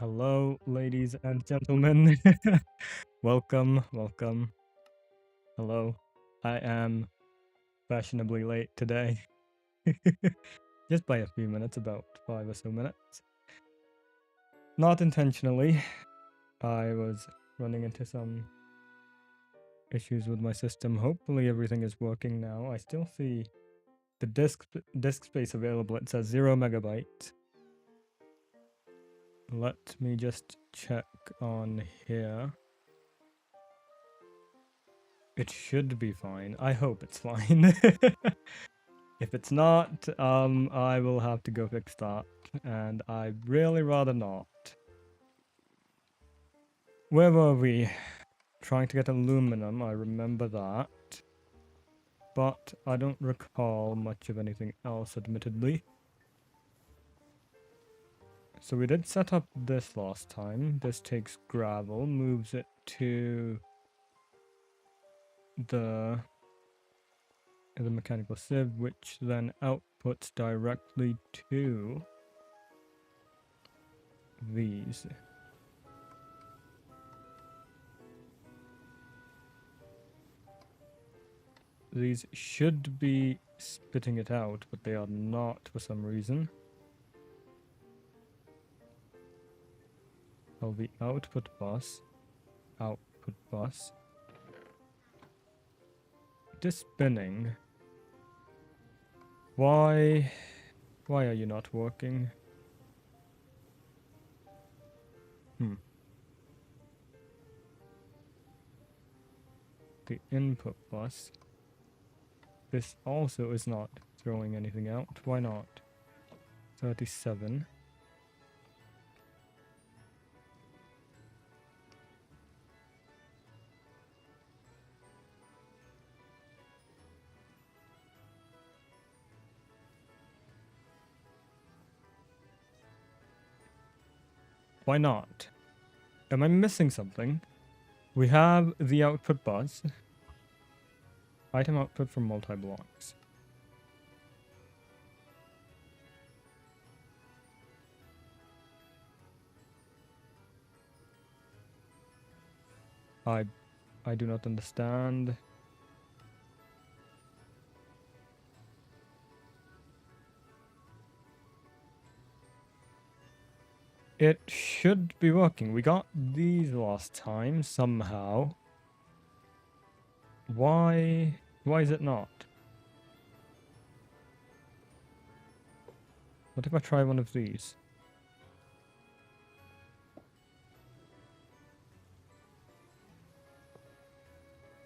Hello, ladies and gentlemen. Welcome, welcome. Hello. I am fashionably late today. Just by a few minutes, about 5 or so minutes. Not intentionally. I was running into some issues with my system. Hopefully everything is working now. I still see the disk space available. It says 0 megabytes. Let me just check on here. It should be fine. I hope it's fine. If it's not, I will have to go fix that, and I'd really rather not. Where were we? Trying to get aluminum, I remember that. But I don't recall much of anything else, admittedly. So we did set up this last time. This takes gravel, moves it to the mechanical sieve, which then outputs directly to these. These should be spitting it out, but they are not for some reason. Oh, the output bus. Output bus. It is spinning. Why are you not working? The input bus. This also is not throwing anything out. Why not? 37. Why not? Am I missing something? We have the output bus. Item output from multi-blocks. I do not understand. It should be working. We got these last time somehow. Why is it not? What if I try one of these?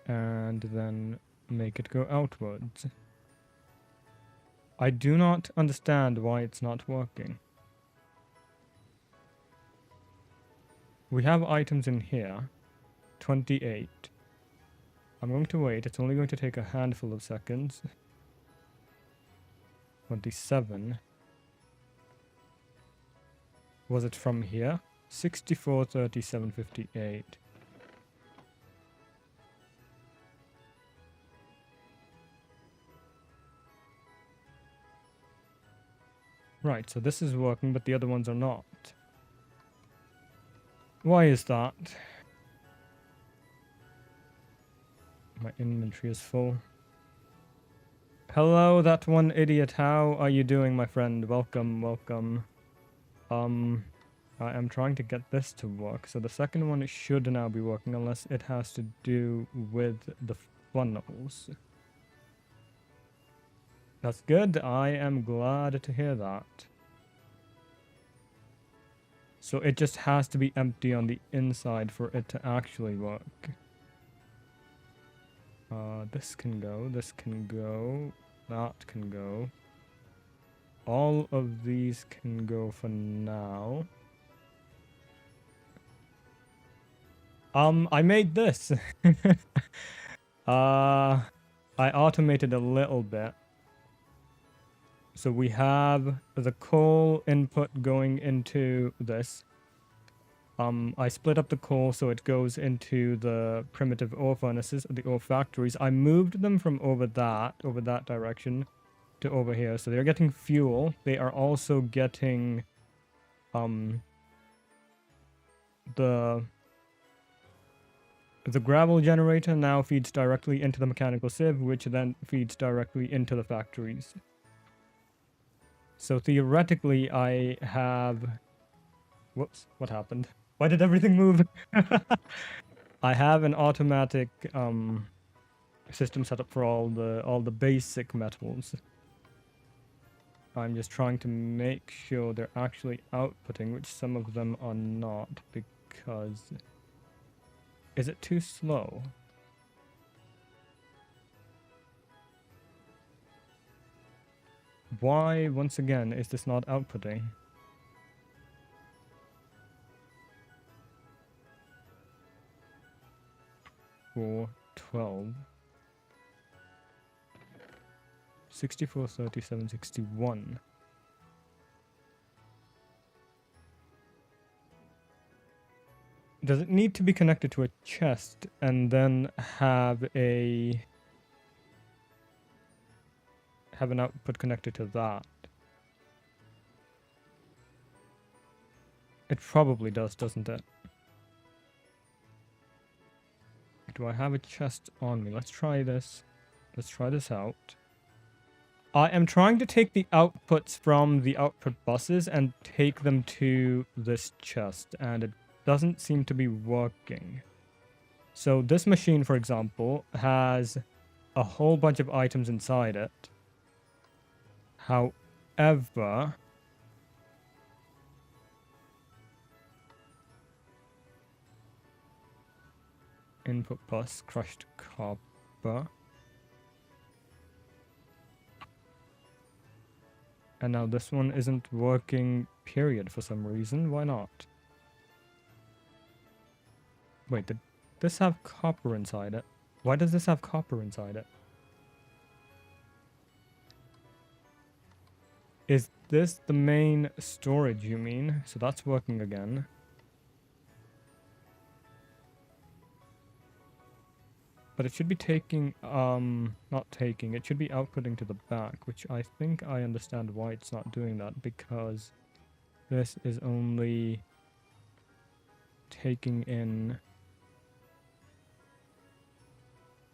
And then make it go outwards. I do not understand why it's not working. We have items in here. 28. I'm going to wait. It's only going to take a handful of seconds. 27. Was it from here? 64, 37, 58. Right, so this is working, but the other ones are not. Why is that? My inventory is full. Hello, that one idiot. How are you doing, my friend? Welcome, welcome. I am trying to get this to work. So the second one should now be working, unless it has to do with the funnels. That's good. I am glad to hear that. So it just has to be empty on the inside for it to actually work. This can go, that can go. All of these can go for now. I made this. I automated a little bit. So we have the coal input going into this. I split up the coal so it goes into the primitive ore furnaces, the ore factories. I moved them from over that direction to over here. So they're getting fuel. They are also getting the gravel generator now feeds directly into the mechanical sieve, which then feeds directly into the factories. So theoretically, I have... Whoops, what happened? Why did everything move? I have an automatic system set up for all the basic metals. I'm just trying to make sure they're actually outputting, which some of them are not, because... Is it too slow? Why, once again, is this not outputting? For 12. 64, 37, 61. Does it need to be connected to a chest and then have an output connected to that? It probably does, doesn't it? Do I have a chest on me? Let's try this. Let's try this out. I am trying to take the outputs from the output buses and take them to this chest, and it doesn't seem to be working. So this machine, for example, has a whole bunch of items inside it. However, input bus, crushed copper. And now this one isn't working, period, for some reason. Why not? Wait, did this have copper inside it? Why does this have copper inside it? Is this the main storage, you mean? So that's working again. But it should be taking, not taking, it should be outputting to the back, which I think I understand why it's not doing that, because this is only taking in...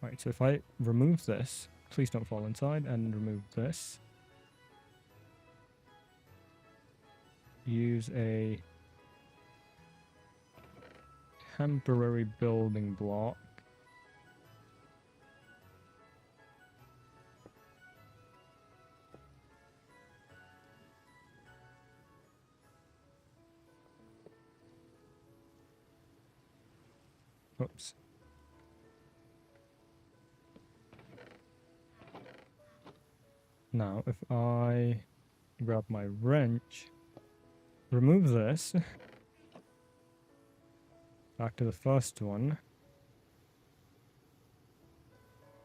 Right, so if I remove this, please don't fall inside, and remove this. Use a temporary building block. Oops. Now, if I grab my wrench, remove this, back to the first one,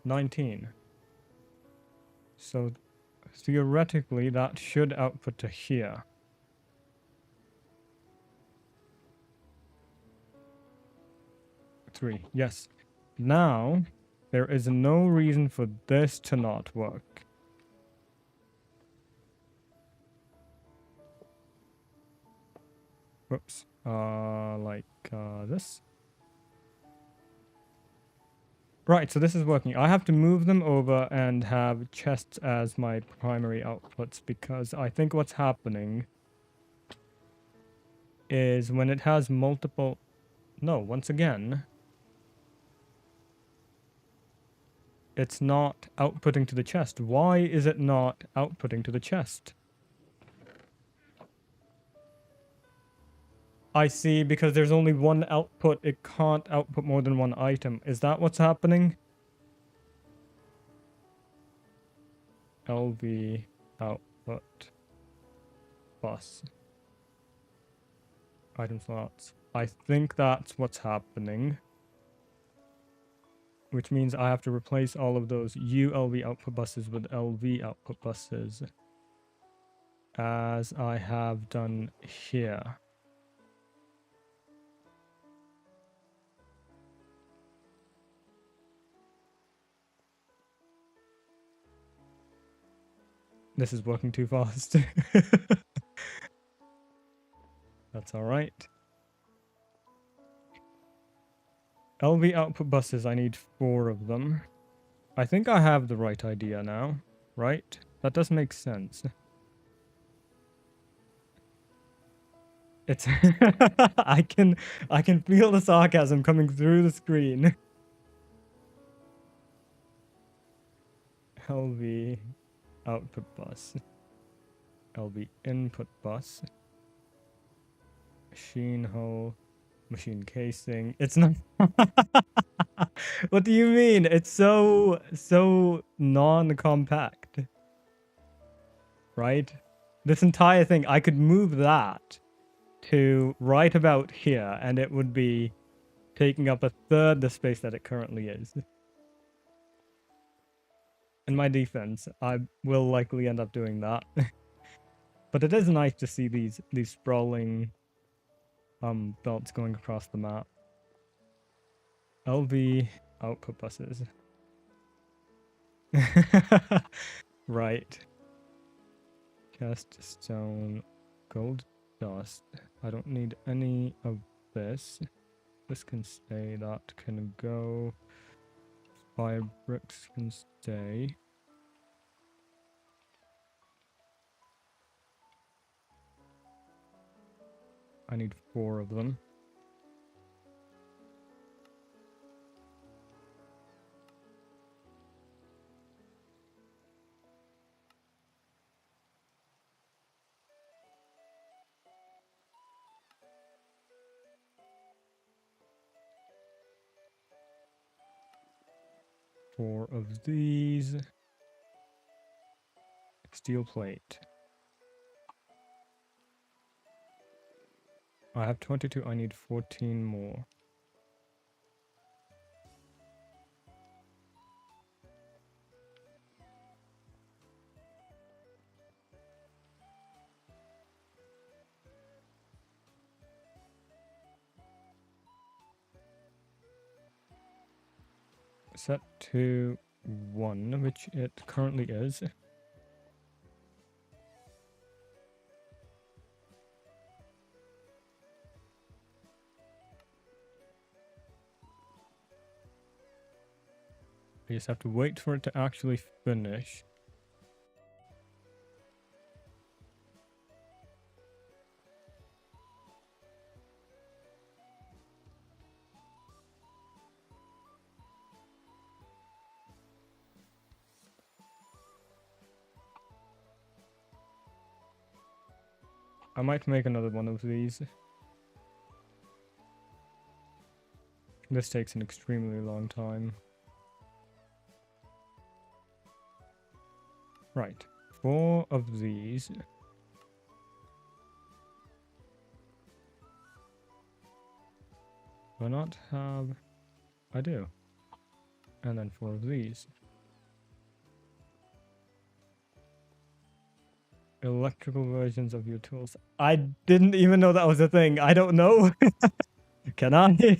19. So, theoretically, that should output to here. Three, yes. Now, there is no reason for this to not work. Whoops. This. Right, so this is working. I have to move them over and have chests as my primary outputs, because I think what's happening is when it has multiple... No, once again, it's not outputting to the chest. Why is it not outputting to the chest? I see, because there's only one output. It can't output more than one item. Is that what's happening? LV output bus. Item slots. I think that's what's happening. Which means I have to replace all of those ULV output buses with LV output buses, as I have done here. This is working too fast. That's all right. LV output buses, I need 4 of them. I think I have the right idea now, right? That does make sense. It's I can feel the sarcasm coming through the screen. LV output bus. LV input bus. Machine hull. Machine casing. It's not. What do you mean? It's so non-compact. Right? This entire thing, I could move that to right about here, and it would be taking up a third the space that it currently is. In my defense, I will likely end up doing that. But it is nice to see these sprawling belts going across the map. LV output buses. Right. Cast stone, gold dust. I don't need any of this. This can stay, that can go. Fire bricks can stay. I need 4 of them. Four of these. Steel plate. I have 22, I need 14 more. Set to 1, which it currently is. I just have to wait for it to actually finish. I might make another one of these. This takes an extremely long time. Right, 4 of these. Do I not have... I do. And then 4 of these. Electrical versions of your tools. I didn't even know that was a thing. I don't know. Can I?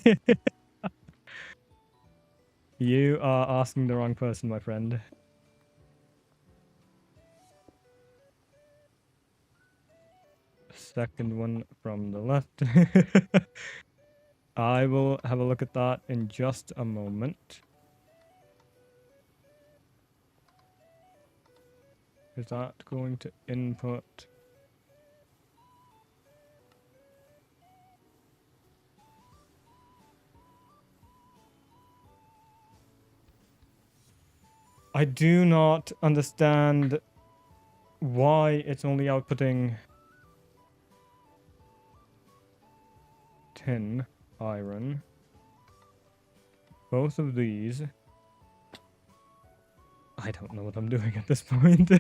You are asking the wrong person, my friend. Second one from the left. I will have a look at that in just a moment. Is that going to input? I do not understand why it's only outputting tin iron. Both of these. I don't know what I'm doing at this point.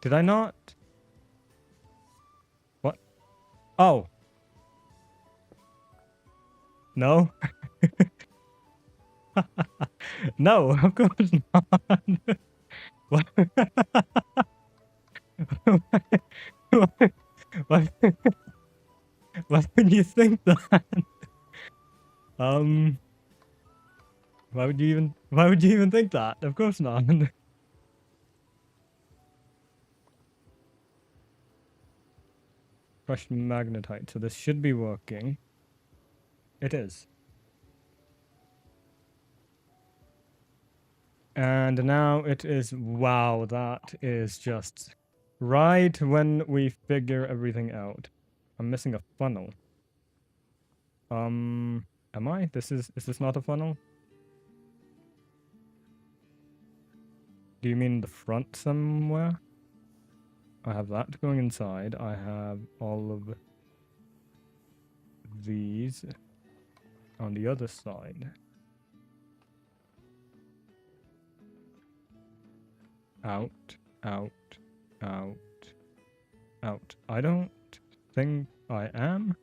Did I not? What? Oh. No? No, of course not. What? Why, why would you think that? Why would you even think that? Of course not. Crushed magnetite, so this should be working. It is. And now it is, wow, that is just right when we figure everything out. I'm missing a funnel. Am I? Is this not a funnel? Do you mean the front somewhere? I have that going inside. I have all of these on the other side. Out, out, out, out. I don't think I am.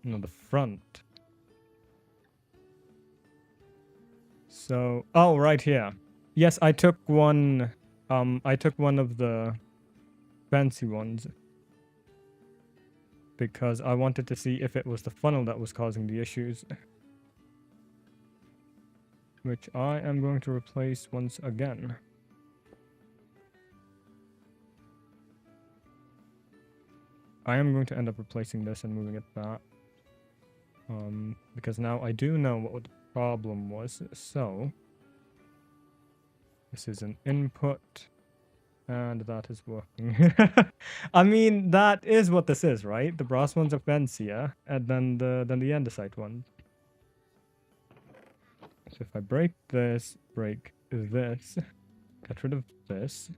No, the front. So, oh, right here. Yes, I took one of the fancy ones because I wanted to see if it was the funnel that was causing the issues. Which I am going to replace once again. I am going to end up replacing this and moving it back. Because now I do know what the problem was. So, this is an input, and that is working. I mean, that is what this is, right? The brass ones are fancier, and then the andesite ones. So if I break this, get rid of this.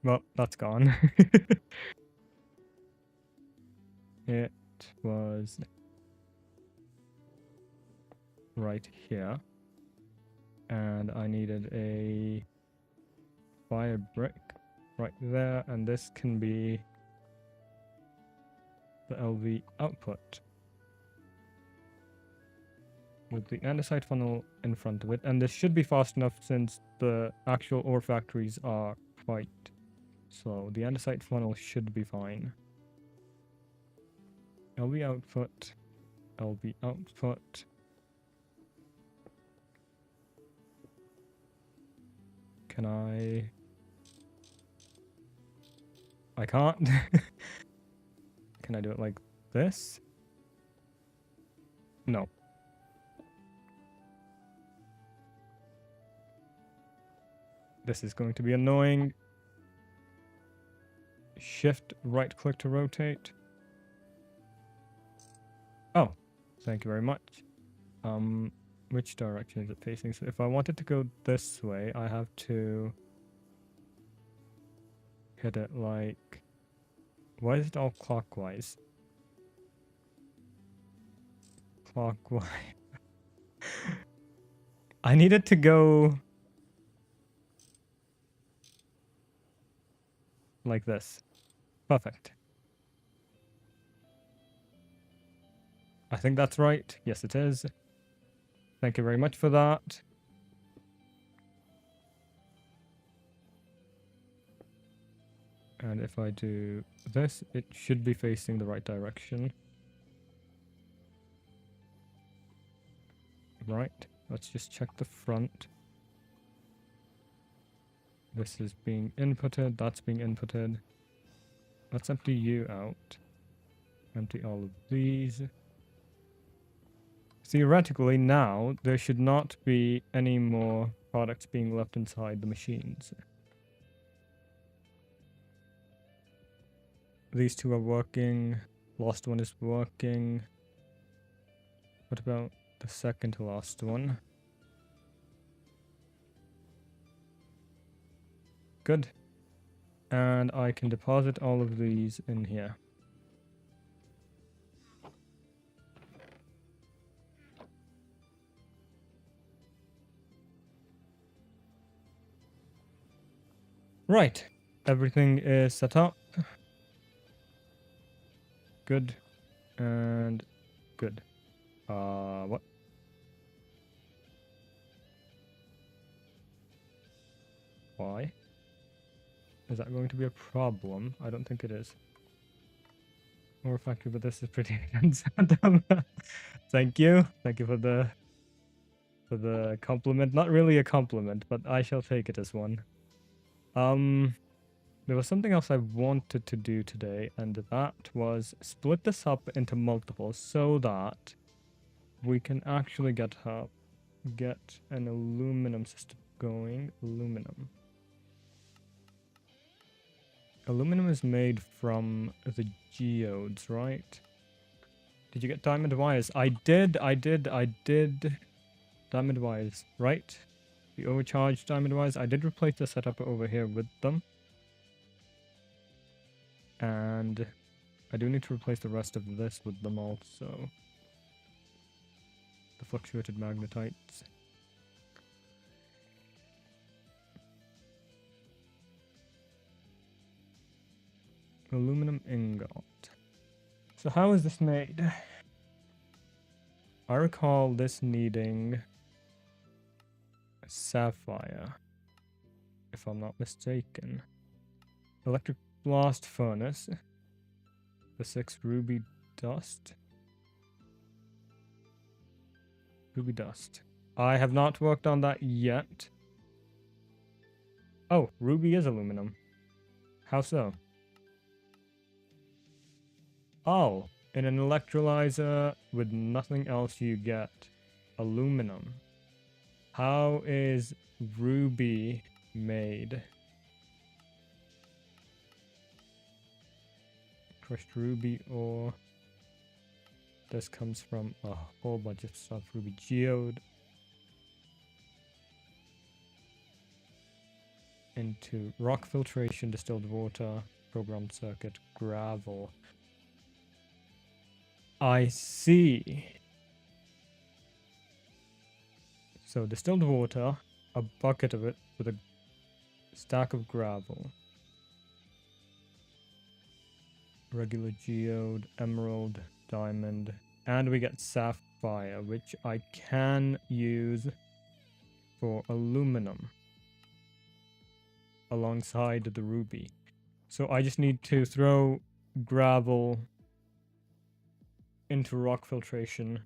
Well, that's gone. It was right here. And I needed a fire brick right there, and this can be the LV output with the andesite funnel in front of it. And this should be fast enough since the actual ore factories are quite slow. The andesite funnel should be fine. LV output, LV output. Can I can't. Can I do it like this? No. This is going to be annoying. Shift right click to rotate. Oh, thank you very much. Which direction is it facing? So if I wanted to go this way, I have to hit it like... Why is it all clockwise? Clockwise. I need it to go... like this. Perfect. I think that's right. Yes, it is. Thank you very much for that. And if I do this, it should be facing the right direction. Right. Let's just check the front. This is being inputted. That's being inputted. Let's empty you out. Empty all of these. Theoretically, now, there should not be any more products being left inside the machines. These two are working. Last one is working. What about the second to last one? Good. And I can deposit all of these in here. Right. Everything is set up. Good. And good. What? Why? Is that going to be a problem? I don't think it is. Ore factory, but this is pretty intense. Thank you. Thank you for the for the compliment. Not really a compliment, but I shall take it as one. There was something else I wanted to do today, and that was split this up into multiples so that we can actually get an aluminum system going. Aluminum. Aluminum is made from the geodes, right? Did you get diamond wires? I did. Diamond wires, right? The overcharged diamond wires. I did replace the setup over here with them. And I do need to replace the rest of this with them also. The fluctuated magnetites. Aluminum ingot. So how is this made? I recall this needing a sapphire, if I'm not mistaken. Electric blast furnace. The 6 ruby dust. Ruby dust. I have not worked on that yet. Oh, ruby is aluminum. How so? Oh, in an electrolyzer with nothing else you get aluminum. How is ruby made? Crushed ruby ore. This comes from a whole bunch of stuff. Ruby geode. Into rock filtration, distilled water, programmed circuit, gravel. I see. So distilled water, a bucket of it with a stack of gravel. Regular geode, emerald, diamond, and we get sapphire, which I can use for aluminum alongside the ruby. So I just need to throw gravel into rock filtration.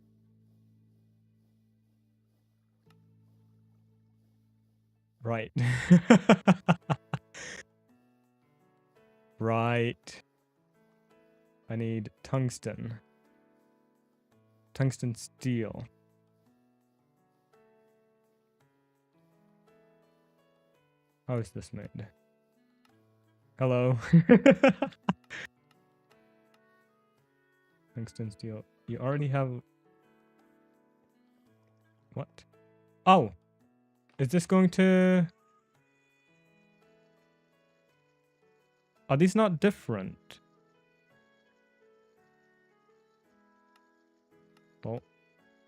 Right. Right. I need tungsten. Tungsten steel. How is this made? Hello. Tungsten steel. You already have... What? Oh! Is this going to... Are these not different? Oh.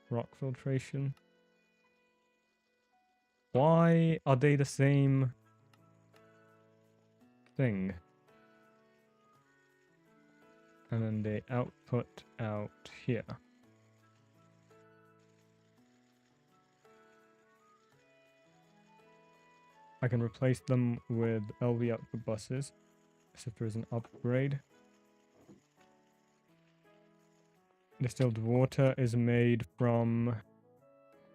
Rock filtration. Why are they the same thing? And then they output out here. I can replace them with LV output buses, as if there's an upgrade. Distilled water is made from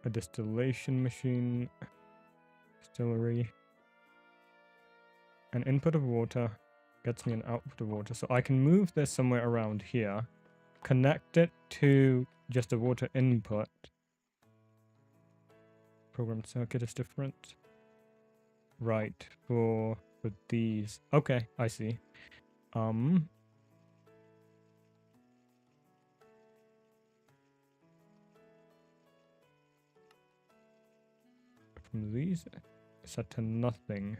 a distillation machine, distillery. An input of water gets me an output of water, so I can move this somewhere around here, connect it to just a water input. Programmed circuit is different. Right, for these. Okay, I see. From these, set to nothing.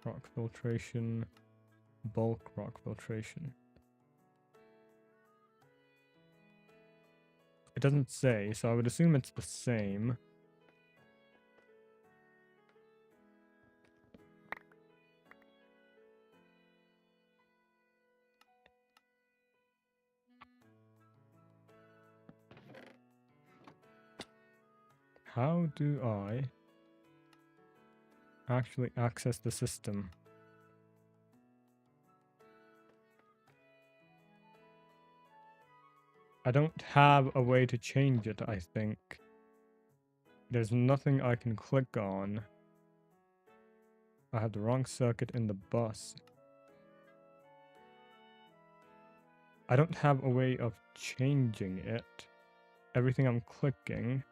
Rock filtration, bulk rock filtration. It doesn't say, so I would assume it's the same. How do I actually access the system? I don't have a way to change it, I think. There's nothing I can click on. I have the wrong circuit in the bus. I don't have a way of changing it. Everything I'm clicking.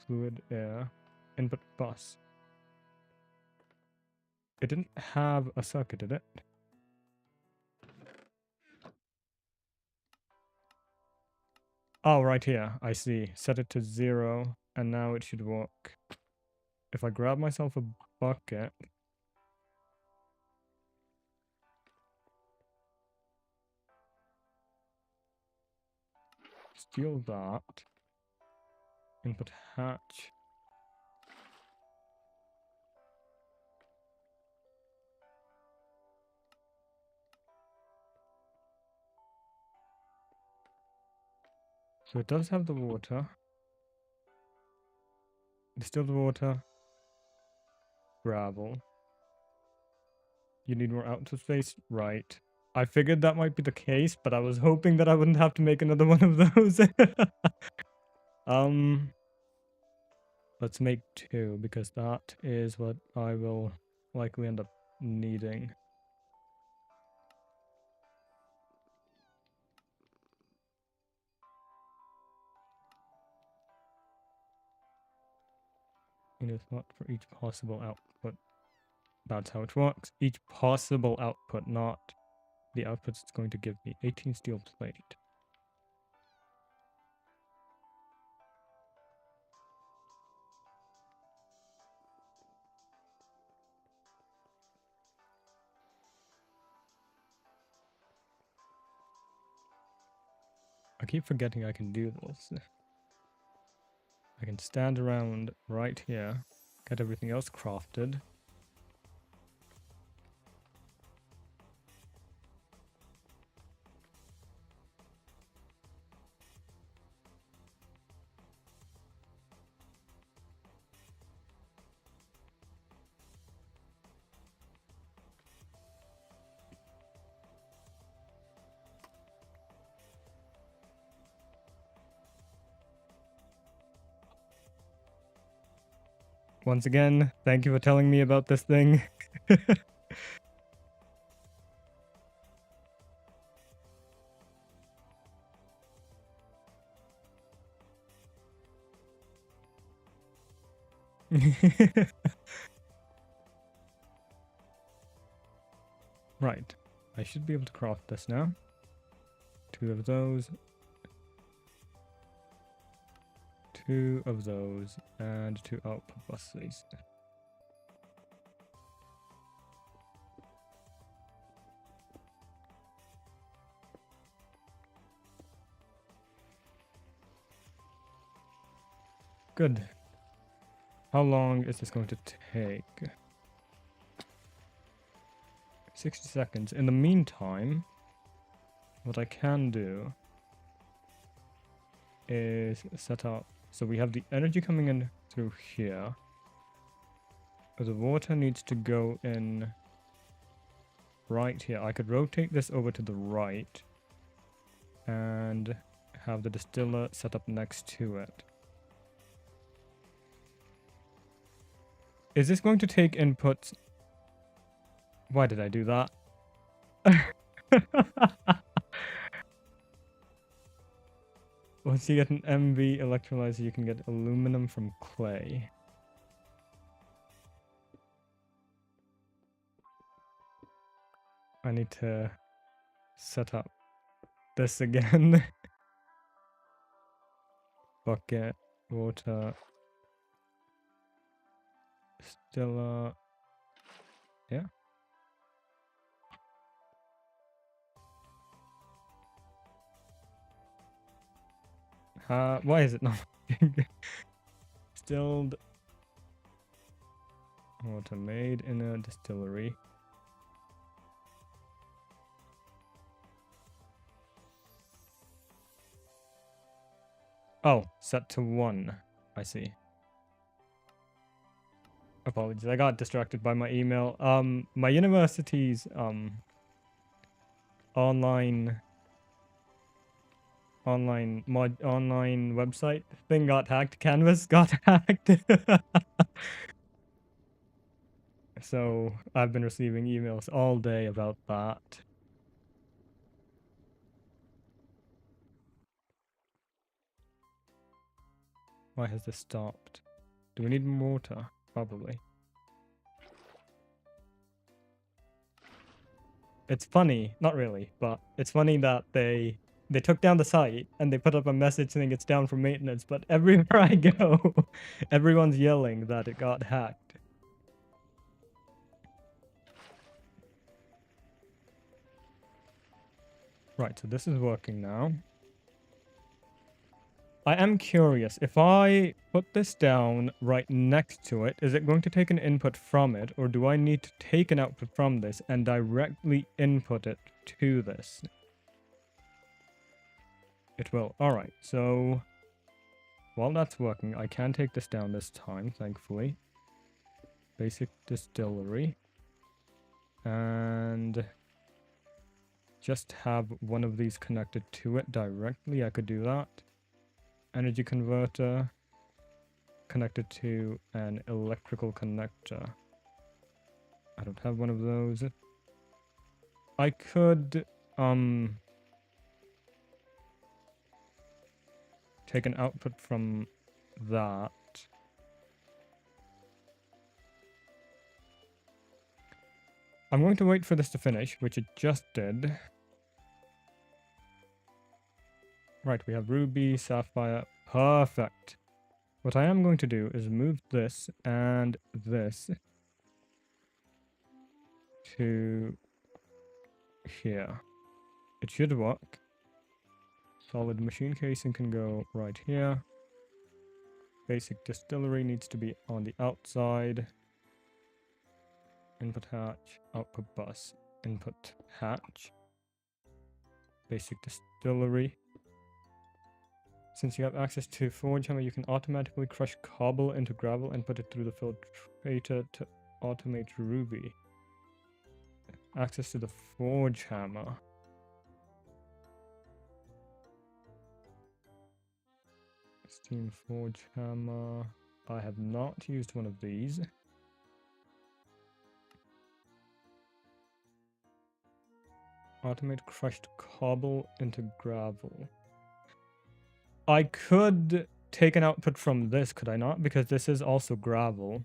Fluid, air, input bus. It didn't have a circuit, did it? Oh, right here. I see. Set it to 0, and now it should work. If I grab myself a bucket... Steal that. Input hatch. So it does have the water. Distill the water. Gravel. You need more outdoor space? Right. I figured that might be the case, but I was hoping that I wouldn't have to make another one of those. Let's make 2, because that is what I will likely end up needing. You know what, for each possible output. That's how it works. Each possible output, not the output it's going to give me. 18 steel plate. I keep forgetting I can do this. I can stand around right here, get everything else crafted. Once again, thank you for telling me about this thing. Right. I should be able to craft this now. 2 of those. 2 of those. And 2 output buses. Good. How long is this going to take? 60 seconds. In the meantime, what I can do is set up... So we have the energy coming in through here. The water needs to go in right here. I could rotate this over to the right and have the distiller set up next to it. Is this going to take inputs? Why did I do that? Once you get an MV electrolyzer, you can get aluminum from clay. I need to set up this again. Bucket, water, distiller. Yeah. Why is it not working? Distilled water made in a distillery. Oh, set to 1. I see. Apologies, I got distracted by my email. My university's online online website thing got hacked. Canvas got hacked. So I've been receiving emails all day about that. Why has this stopped? Do we need mortar? Probably. It's funny, not really, but it's funny that they took down the site and they put up a message saying it's down for maintenance, but everywhere I go, everyone's yelling that it got hacked. Right, so this is working now. I am curious, if I put this down right next to it, is it going to take an input from it, or do I need to take an output from this and directly input it to this? It will. Alright, so while that's working, I can take this down this time, thankfully. Basic distillery. And just have one of these connected to it directly. I could do that. Energy converter connected to an electrical connector. I don't have one of those. I could take an output from that. I'm going to wait for this to finish, which it just did. Right, we have ruby, sapphire, perfect. What I am going to do is move this and this to here. It should work. Solid machine casing can go right here. Basic distillery needs to be on the outside. Input hatch, output bus, input hatch. Basic distillery. Since you have access to forge hammer, you can automatically crush cobble into gravel and put it through the filtrator to automate ruby. Access to the forge hammer. Steam forge hammer. I have not used one of these. Automate crushed cobble into gravel. I could take an output from this, could I not? Because this is also gravel.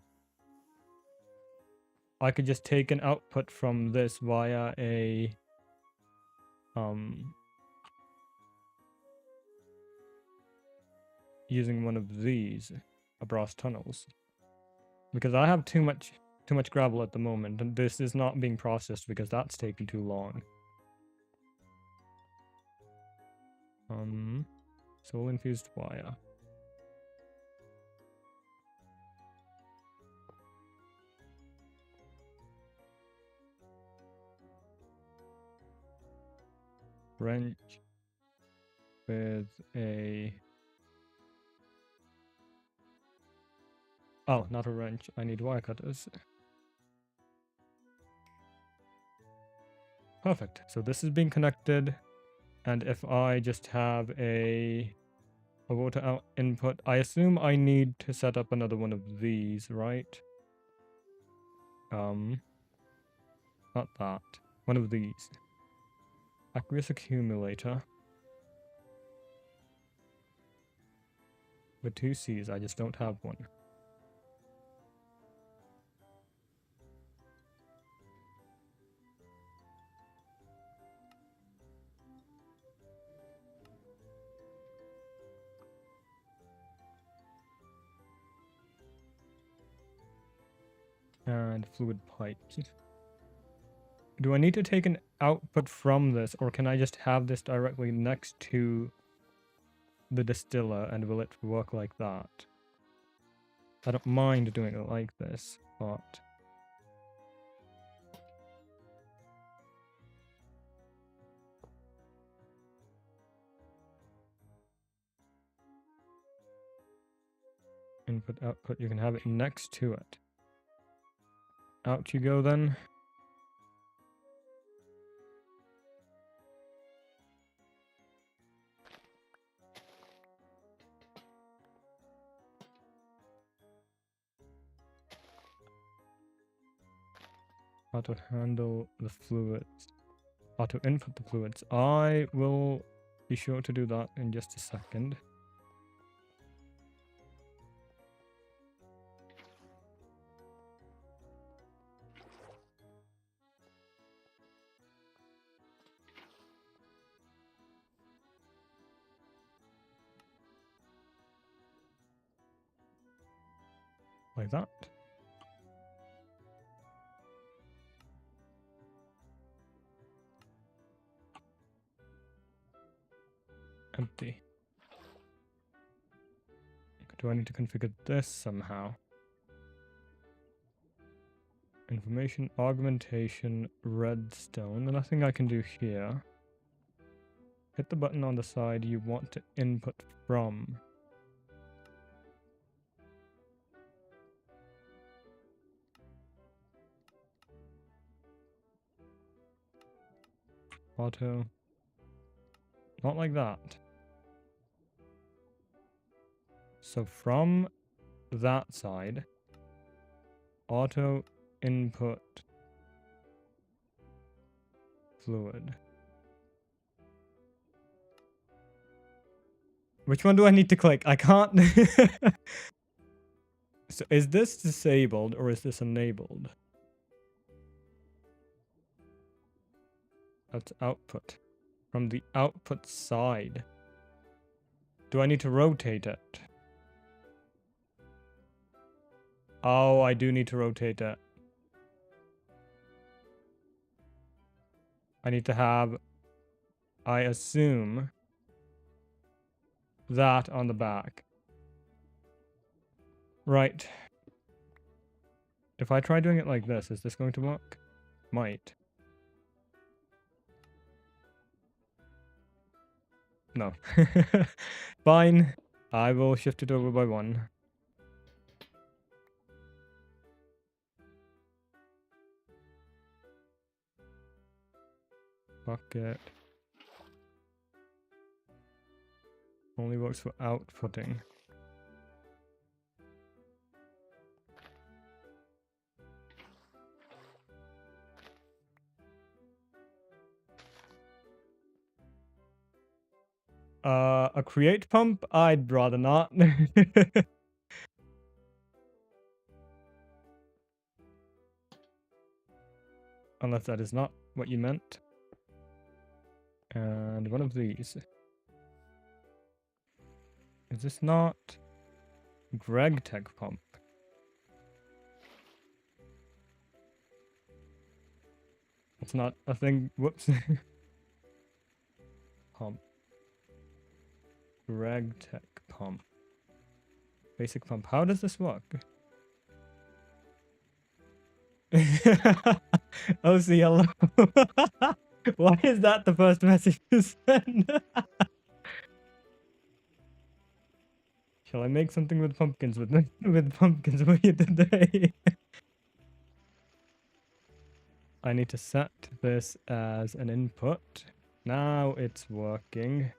I could just take an output from this via a using one of these brass tunnels. Because I have too much gravel at the moment, and this is not being processed because that's taking too long. Soul infused wire. Wrench with a... Oh, not a wrench. I need wire cutters. Perfect. So this is being connected. And if I just have a water out input, I assume I need to set up another one of these, right? Not that. One of these. Aqueous accumulator. With 2 C's, I just don't have one. And fluid pipes. Do I need to take an output from this, or can I just have this directly next to the distiller, and will it work like that? I don't mind doing it like this, but... Input, output, you can have it next to it. Out you go then. Auto handle the fluids. Auto input the fluids. I will be sure to do that in just a second. Like that. Empty. Do I need to configure this somehow? Information augmentation redstone. Nothing I can do here. Hit the button on the side you want to input from. Auto. Not like that. So from that side, auto input fluid. Which one do I need to click? I can't. So is this disabled or is this enabled? That's output. From the output side. Do I need to rotate it? Oh, I do need to rotate it. I need to have, I assume, that on the back. Right. If I try doing it like this, is this going to work? Might. No. Fine. I will shift it over by one. Bucket. Only works for outputting. A create pump? I'd rather not. Unless that is not what you meant. And one of these. Is this not Greg Tech pump? It's not a thing. Whoops. Pump. Greg Tech pump. Basic pump. How does this work? OCL. Why is that the first message to send? Shall I make something with pumpkins with pumpkins for you today? I need to set this as an input. Now it's working.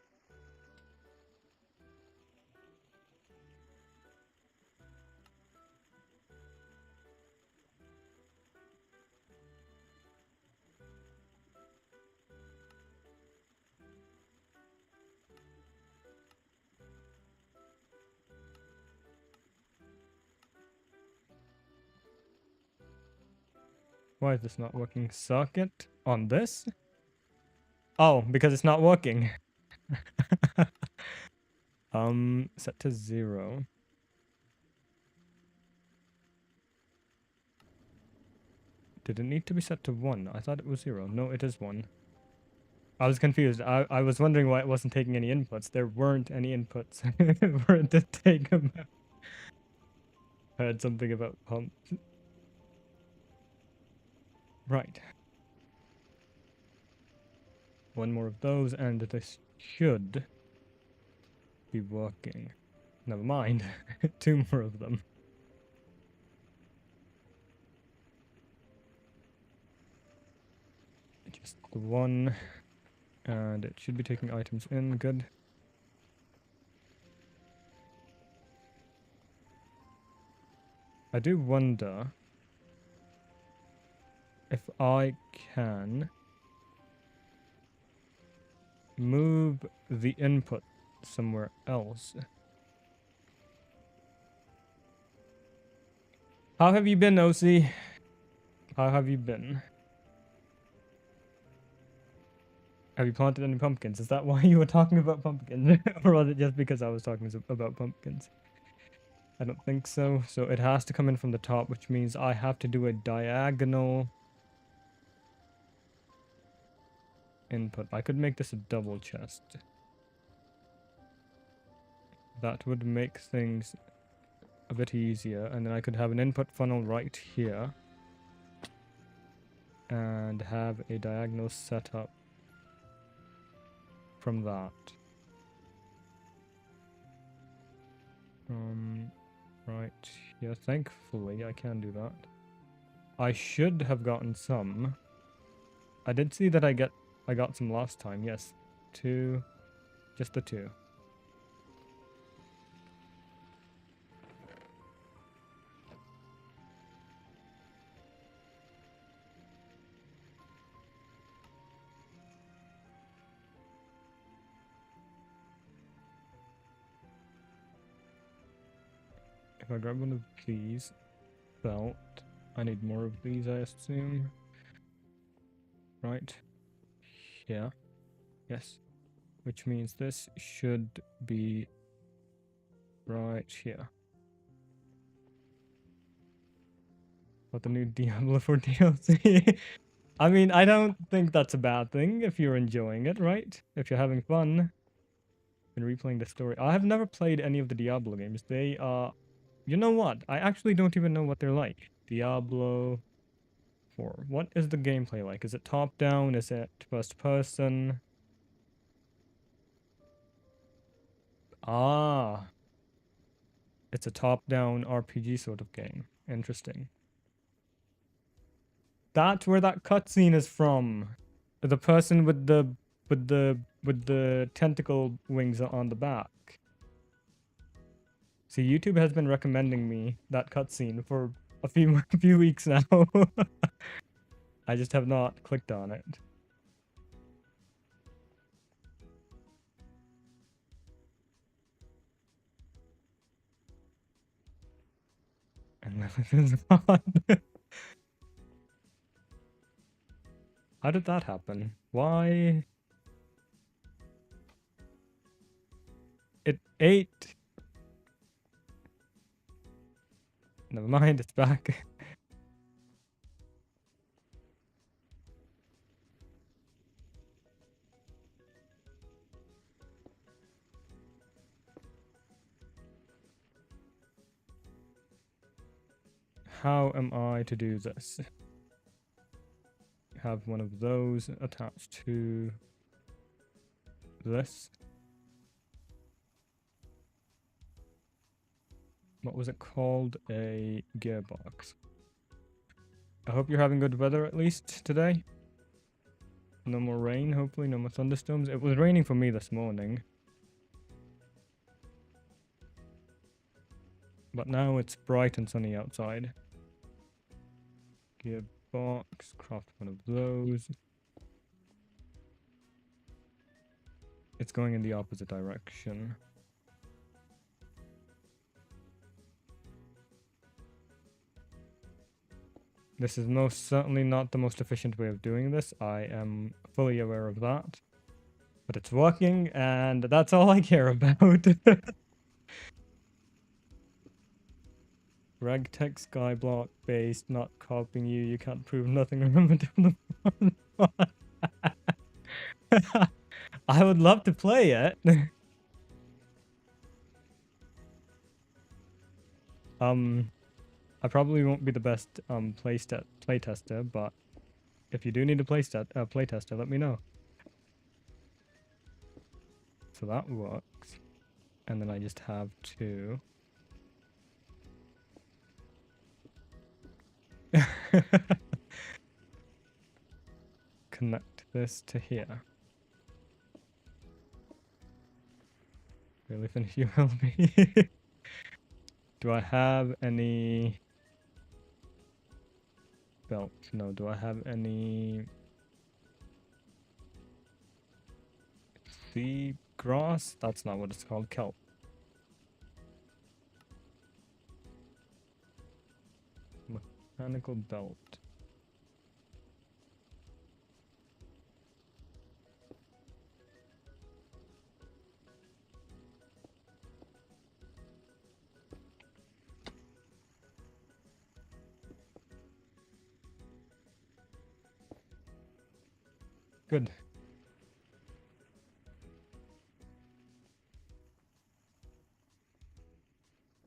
Why is this not working? Circuit on this? Oh, because it's not working. Set to 0. Did it need to be set to 1? I thought it was 0. No, it is 1. I was confused. I was wondering why it wasn't taking any inputs. There weren't any inputs for it to take them. Heard something about pumps. Right. One more of those, and this should be working. Never mind. 2 more of them. Just the one. And it should be taking items in. Good. I do wonder if I can move the input somewhere else. How have you been, OC? How have you been? Have you planted any pumpkins? Is that why you were talking about pumpkins? Or was it just because I was talking about pumpkins? I don't think so. So it has to come in from the top, which means I have to do a diagonal input. I could make this a double chest. That would make things a bit easier. And then I could have an input funnel right here. And have a diagonal setup from that. Right here. Thankfully, I can do that. I should have gotten some. I did see that I got some last time. Yes, 2, just the 2. If I grab one of these, belt, I need more of these, I assume. Right. Here. Yes. Which means this should be right here. What the new Diablo 4 DLC? I mean, I don't think that's a bad thing if you're enjoying it, right? If you're having fun and replaying the story. I have never played any of the Diablo games. They are... You know what? I actually don't even know what they're like. Diablo 4. What is the gameplay like? Is it top-down? Is it first-person? Ah. It's a top-down RPG sort of game. Interesting. That's where that cutscene is from. The person with the tentacle wings on the back. See, YouTube has been recommending me that cutscene for a few weeks now. I just have not clicked on it. And Lilith is on. How did that happen? Why? It ate. Never mind, it's back. How am I to do this? Have one of those attached to this. What was it called? A gearbox. I hope you're having good weather at least today. No more rain, hopefully, no more thunderstorms. It was raining for me this morning. But now it's bright and sunny outside. Gearbox, craft one of those. It's going in the opposite direction. This is most certainly not the most efficient way of doing this. I am fully aware of that. But it's working, and that's all I care about. Ragtech Skyblock based, not copying you. You can't prove nothing. Remember to I would love to play it. I probably won't be the best playtester, but if you do need a playtester, let me know. So that works. And then I just have to connect this to here. Really finish you help me. Do I have any belt. No, do I have any... The grass? That's not what it's called. Kelp. Mechanical belt. Good.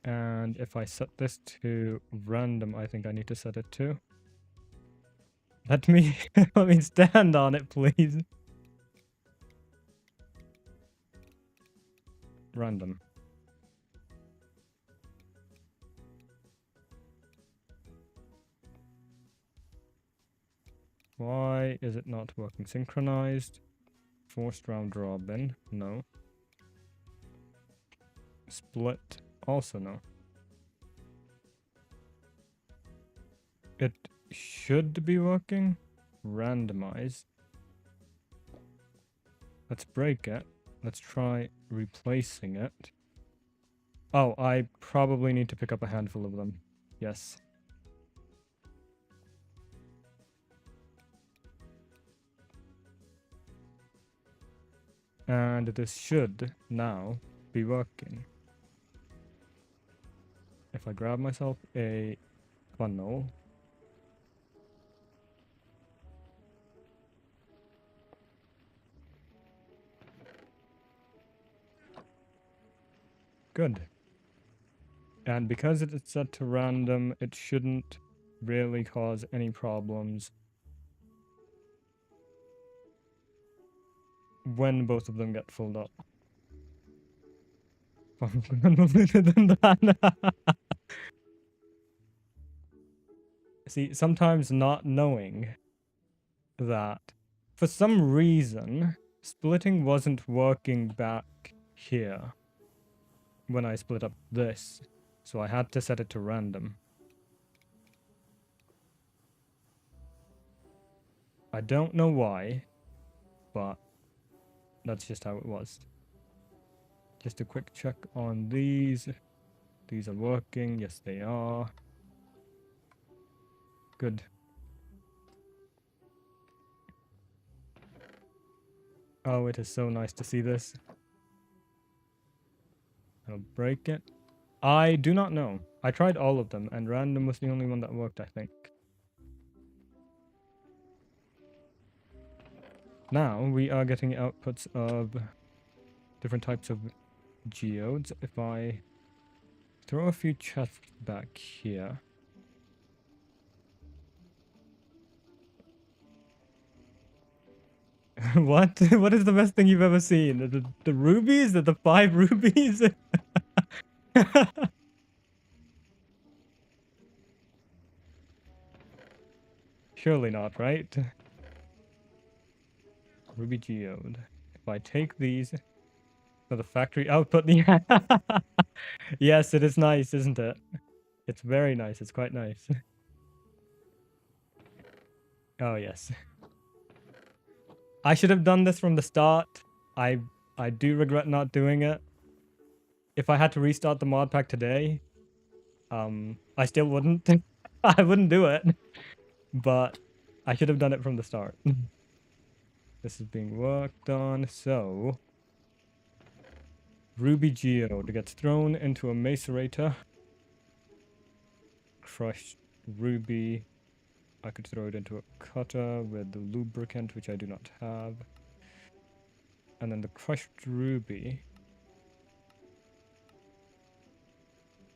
And if I set this to random, I think I need to set it to. Let me let me stand on it, please. Random. Why is it not working? Synchronized. Forced round robin. No. Split. Also no. It should be working. Randomize. Let's break it. Let's try replacing it. Oh, I probably need to pick up a handful of them. Yes. And this should now be working. If I grab myself a funnel. Good. And because it is set to random, it shouldn't really cause any problems when both of them get filled up. See, sometimes not knowing that for some reason splitting wasn't working back here when I split up this, so I had to set it to random. I don't know why, but that's just how it was. Just a quick check on these. These are working. Yes, they are. Good. Oh, it is so nice to see this. I'll break it. I do not know. I tried all of them, and random was the only one that worked, I think. Now, we are getting outputs of different types of geodes. If I throw a few chests back here... What? What is the best thing you've ever seen? The rubies? The 5 rubies? Surely not, right? Ruby geode. If I take these for the factory output... Yes, it is nice, isn't it? It's very nice. It's quite nice. Oh, yes. I should have done this from the start. I do regret not doing it. If I had to restart the mod pack today, I still wouldn't. I wouldn't do it. But I should have done it from the start. This is being worked on, so... Ruby geode gets thrown into a macerator. Crushed ruby. I could throw it into a cutter with the lubricant, which I do not have. And then the crushed ruby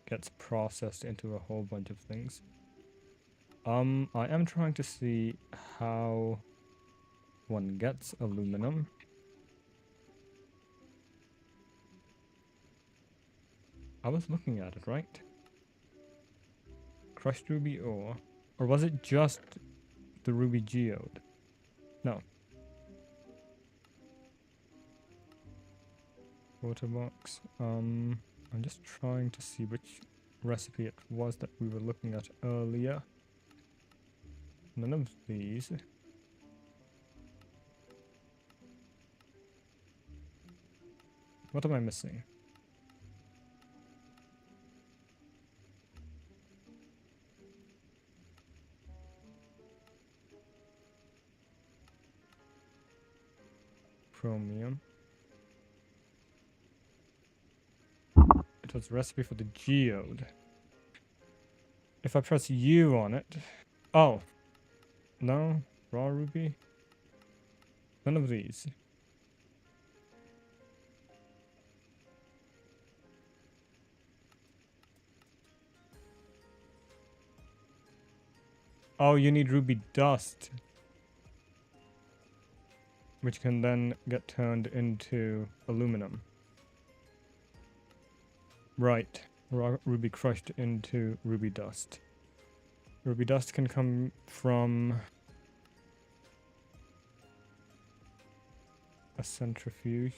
gets processed into a whole bunch of things. I am trying to see how one gets aluminum. I was looking at it, right? Crushed ruby ore. Or was it just the ruby geode? No. Water box. I'm just trying to see which recipe it was that we were looking at earlier. None of these. What am I missing? Chromium. It was recipe for the geode. If I press U on it... Oh. No. Raw ruby. None of these. Oh, you need ruby dust. Which can then get turned into aluminum. Right. Raw ruby crushed into ruby dust. Ruby dust can come from a centrifuge.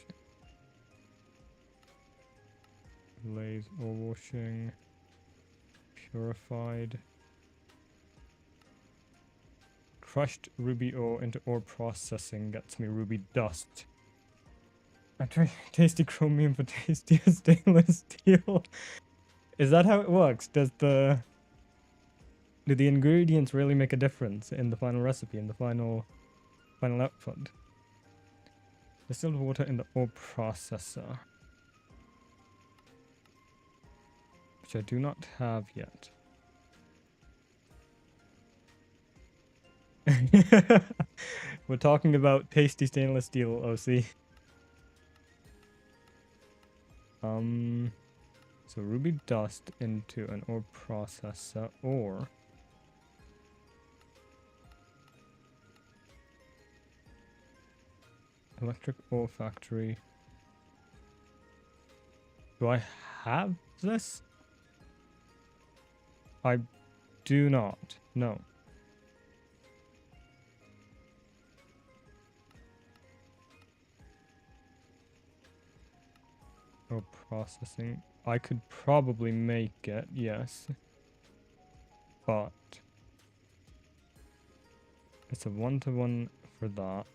Lathe ore washing. Purified. Crushed ruby ore into ore processing gets me ruby dust. I try tasty chromium for tastier stainless steel. Is that how it works? Do the ingredients really make a difference in the final recipe, in the final output? Distilled water in the ore processor, which I do not have yet. We're talking about tasty stainless steel, OC. So ruby dust into an ore processor, or electric ore factory. Do I have this? I do not. No. Ore processing. I could probably make it, yes. But it's a one-to-one for that.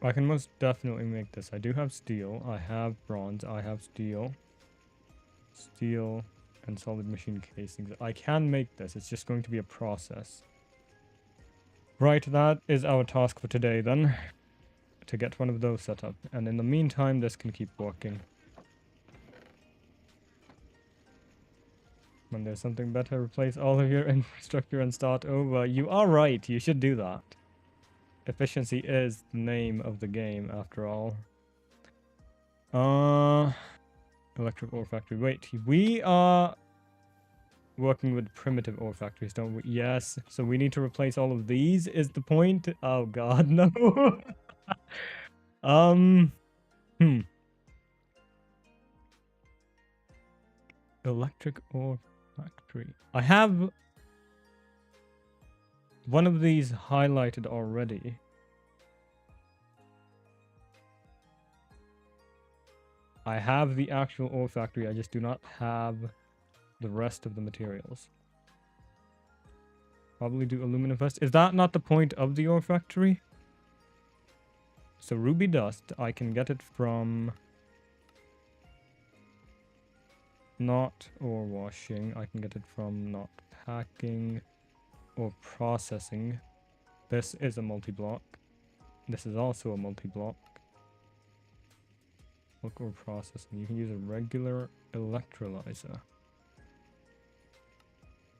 I can most definitely make this. I do have steel, I have bronze, I have steel. Steel and solid machine casings. I can make this, it's just going to be a process. Right, that is our task for today then. To get one of those set up. And in the meantime, this can keep working. When there's something better, replace all of your infrastructure and start over. You are right, you should do that. Efficiency is the name of the game, after all. Electric ore factory. Wait, we are working with primitive ore factories, don't we? Yes. So we need to replace all of these, is the point? Oh god, no. Electric ore factory. I have one of these highlighted already. I have the actual ore factory, I just do not have the rest of the materials. Probably do aluminum first. Is that not the point of the ore factory? So ruby dust, I can get it from not ore washing. I can get it from not packing or processing. This is a multi-block. This is also a multi-block. Look, or processing. You can use a regular electrolyzer.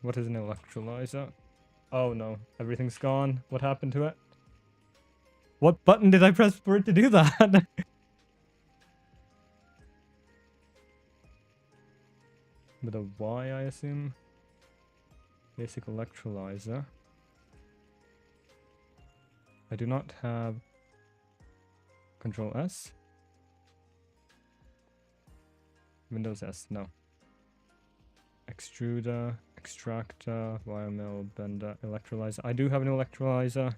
What is an electrolyzer? Oh no, everything's gone. What happened to it? What button did I press for it to do that? With a Y, I assume. Basic electrolyzer. I do not have Control S. Windows S, no. Extruder, extractor, wire mill, bender, electrolyzer. I do have an electrolyzer.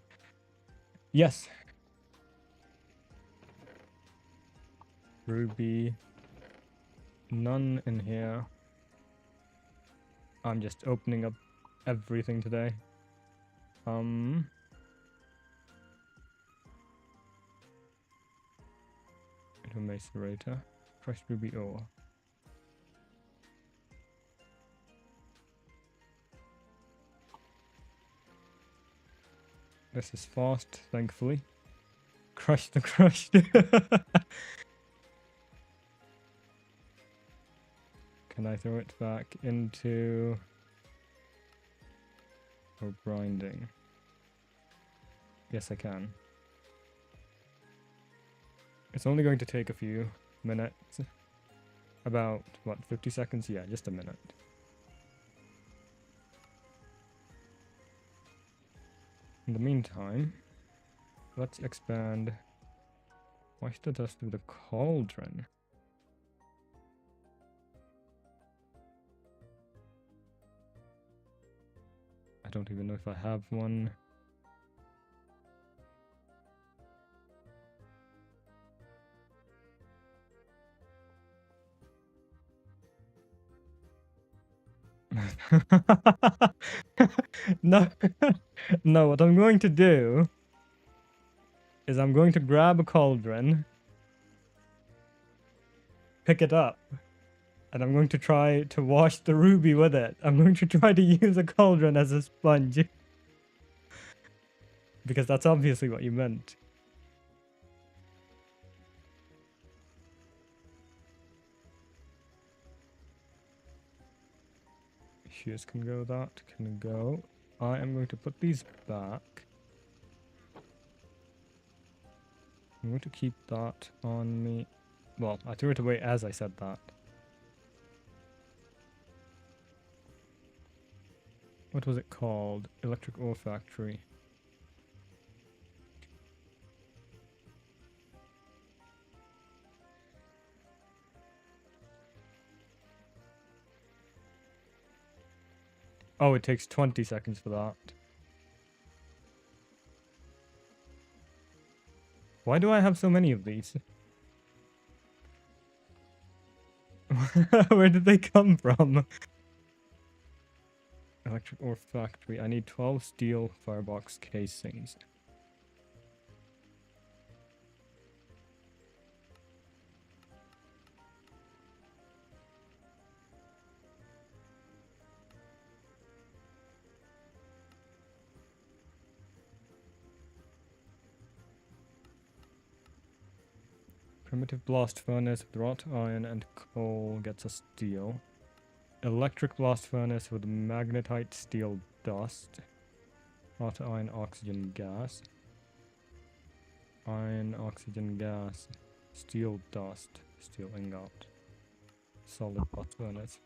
Yes. ruby. None in here. I'm just opening up everything today. Into a macerator. Fresh ruby ore. This is fast, thankfully. Crush the crushed. Can I throw it back into... or grinding? Yes, I can. It's only going to take a few minutes. About, what, 50 seconds? Yeah, just a minute. In the meantime, let's expand. Wash the dust of the cauldron. I don't even know if I have one. No, no, what I'm going to do is I'm going to grab a cauldron, pick it up, and I'm going to try to wash the ruby with it. I'm going to try to use a cauldron as a sponge. Because that's obviously what you meant. Shears can go, that can go. I am going to put these back. I'm going to keep that on me. Well, I threw it away as I said that. What was it called? Electric ore factory. Oh, it takes 20 seconds for that. Why do I have so many of these? Where did they come from? Electric ore factory. I need 12 steel firebox casings. Primitive blast furnace with wrought iron and coal gets us steel. Electric blast furnace with magnetite steel dust. Wrought iron oxygen gas. Iron oxygen gas. Steel dust. Steel ingot. Solid blast furnace.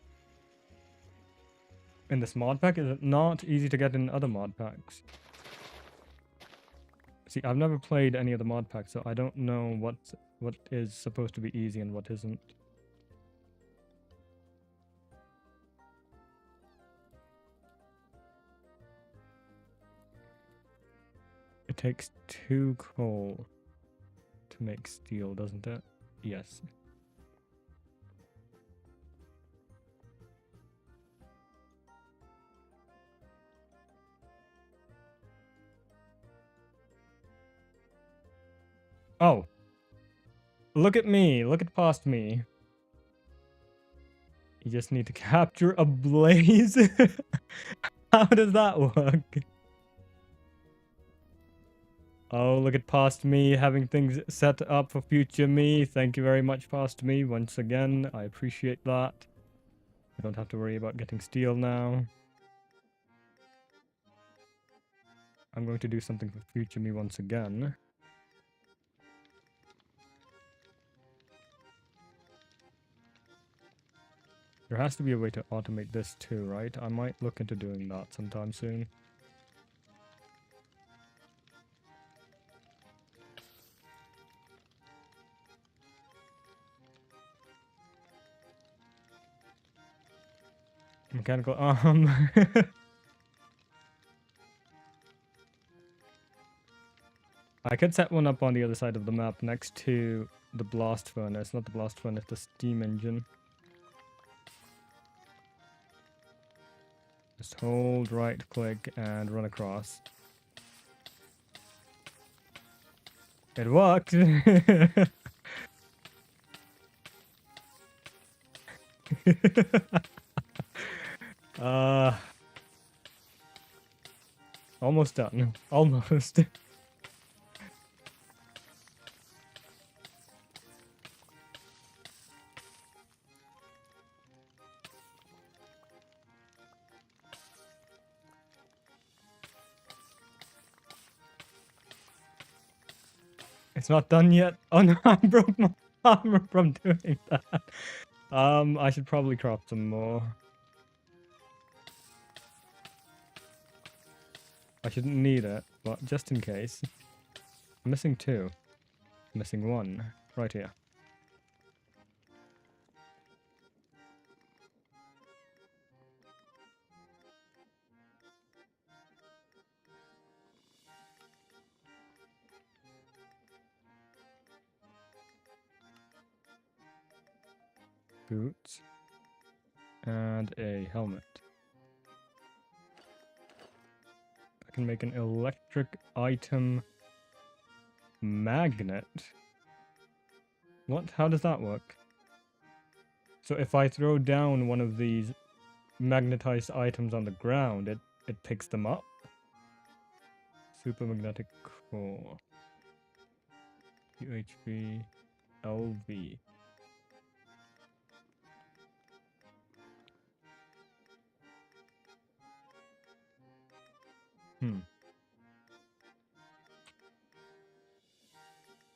In this mod pack, is it not easy to get in other mod packs? See, I've never played any of the mod packs, so I don't know what is supposed to be easy and what isn't. It takes 2 coal to make steel, doesn't it? Yes. Oh. Look at me. Look at past me. You just need to capture a blaze. How does that work? Oh, look at past me having things set up for future me. Thank you very much, past me, once again. I appreciate that. I don't have to worry about getting steel now. I'm going to do something for future me once again. There has to be a way to automate this too, right? I might look into doing that sometime soon. Mechanical arm. I could set one up on the other side of the map next to the blast furnace, not the blast furnace, the steam engine. Just hold right click and run across. It worked! Almost done. Almost. It's not done yet. Oh no, I broke my armor from doing that. I should probably craft some more. I shouldn't need it, but just in case. I'm missing 2. I'm missing 1. Right here. Boots. And a helmet. I can make an electric item magnet. What? How does that work? So if I throw down one of these magnetized items on the ground, it picks them up? Supermagnetic core. UHV LV.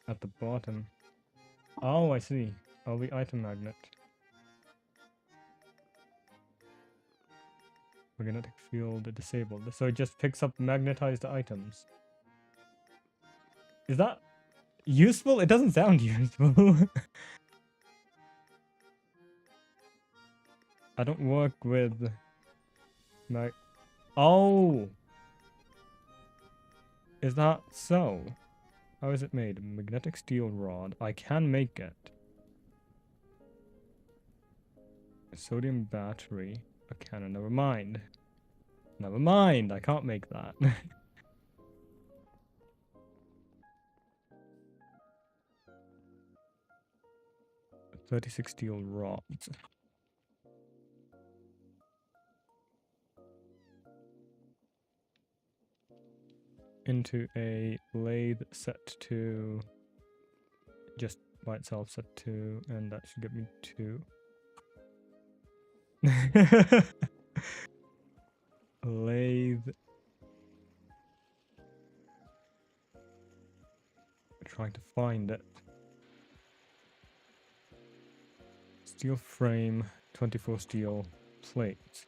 At the bottom. Oh, I see. LV item magnet. Magnetic field disabled. So it just picks up magnetized items. Is that useful? It doesn't sound useful. I don't work with Oh! Is that so? How is it made? Magnetic steel rod. I can make it. A sodium battery. A cannon. Never mind. Never mind. I can't make that. 36 steel rods. Into a lathe set to just by itself set to, and that should get me 2. Lathe. Trying to find it. Steel frame, 24 steel plates.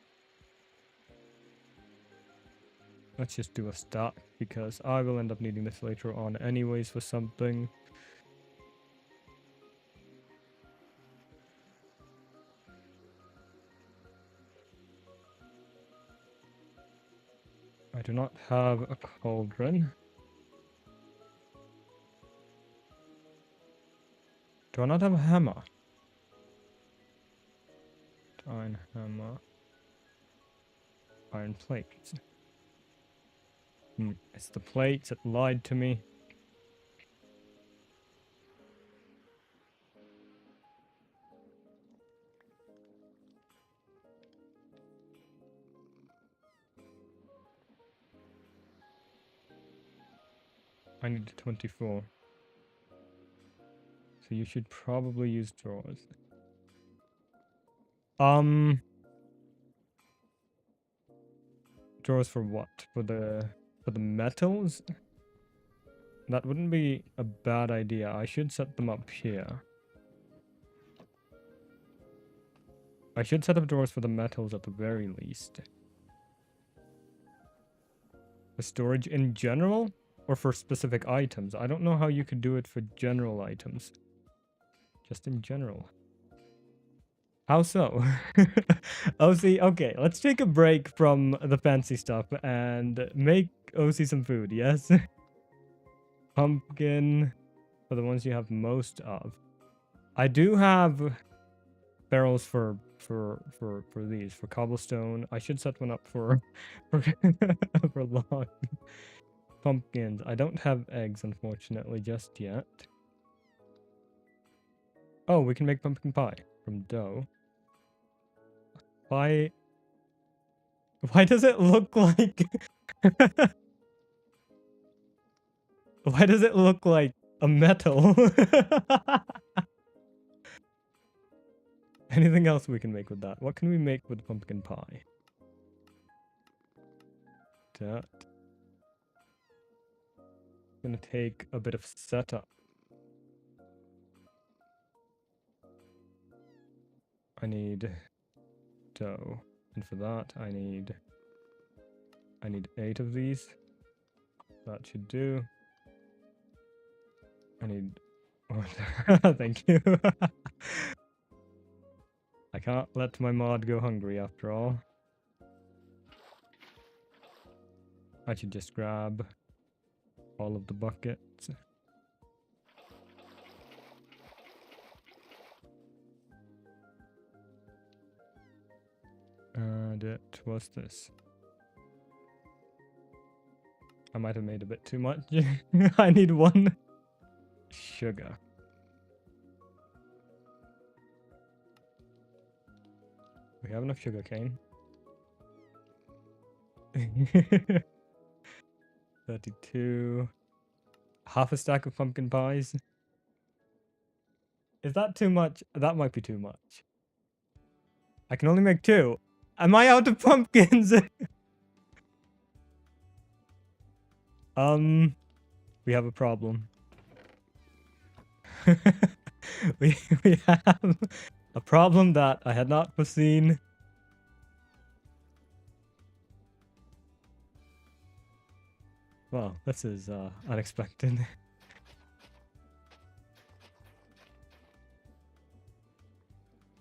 Let's just do a stack, because I will end up needing this later on anyways for something. I do not have a cauldron. Do I not have a hammer? Iron hammer. Iron plates. It's the plates that lied to me. I need 24. So you should probably use drawers. Drawers for what? For the metals? That wouldn't be a bad idea. I should set them up here. I should set up drawers for the metals at the very least. For storage in general? Or for specific items? I don't know how you could do it for general items. Just in general. How so? OC, okay, let's take a break from the fancy stuff and make OC some food, yes? Pumpkin. for the ones you have most of. I do have barrels for these, for cobblestone. I should set one up for for log. Pumpkins. I don't have eggs, unfortunately, just yet. Oh, we can make pumpkin pie from dough. Why does it look like why does it look like a metal? Anything else we can make with that? What can we make with pumpkin pie? That. Gonna take a bit of setup. I need dough, and for that I need 8 of these. That should do. I need thank you. I can't let my mod go hungry after all. I should just grab all of the buckets. And what's this? I might have made a bit too much. I need 1 sugar. We have enough sugar cane. 32. Half a stack of pumpkin pies. Is that too much? That might be too much. I can only make 2. Am I out of pumpkins? We have a problem. we have a problem that I had not foreseen. Well, this is unexpected.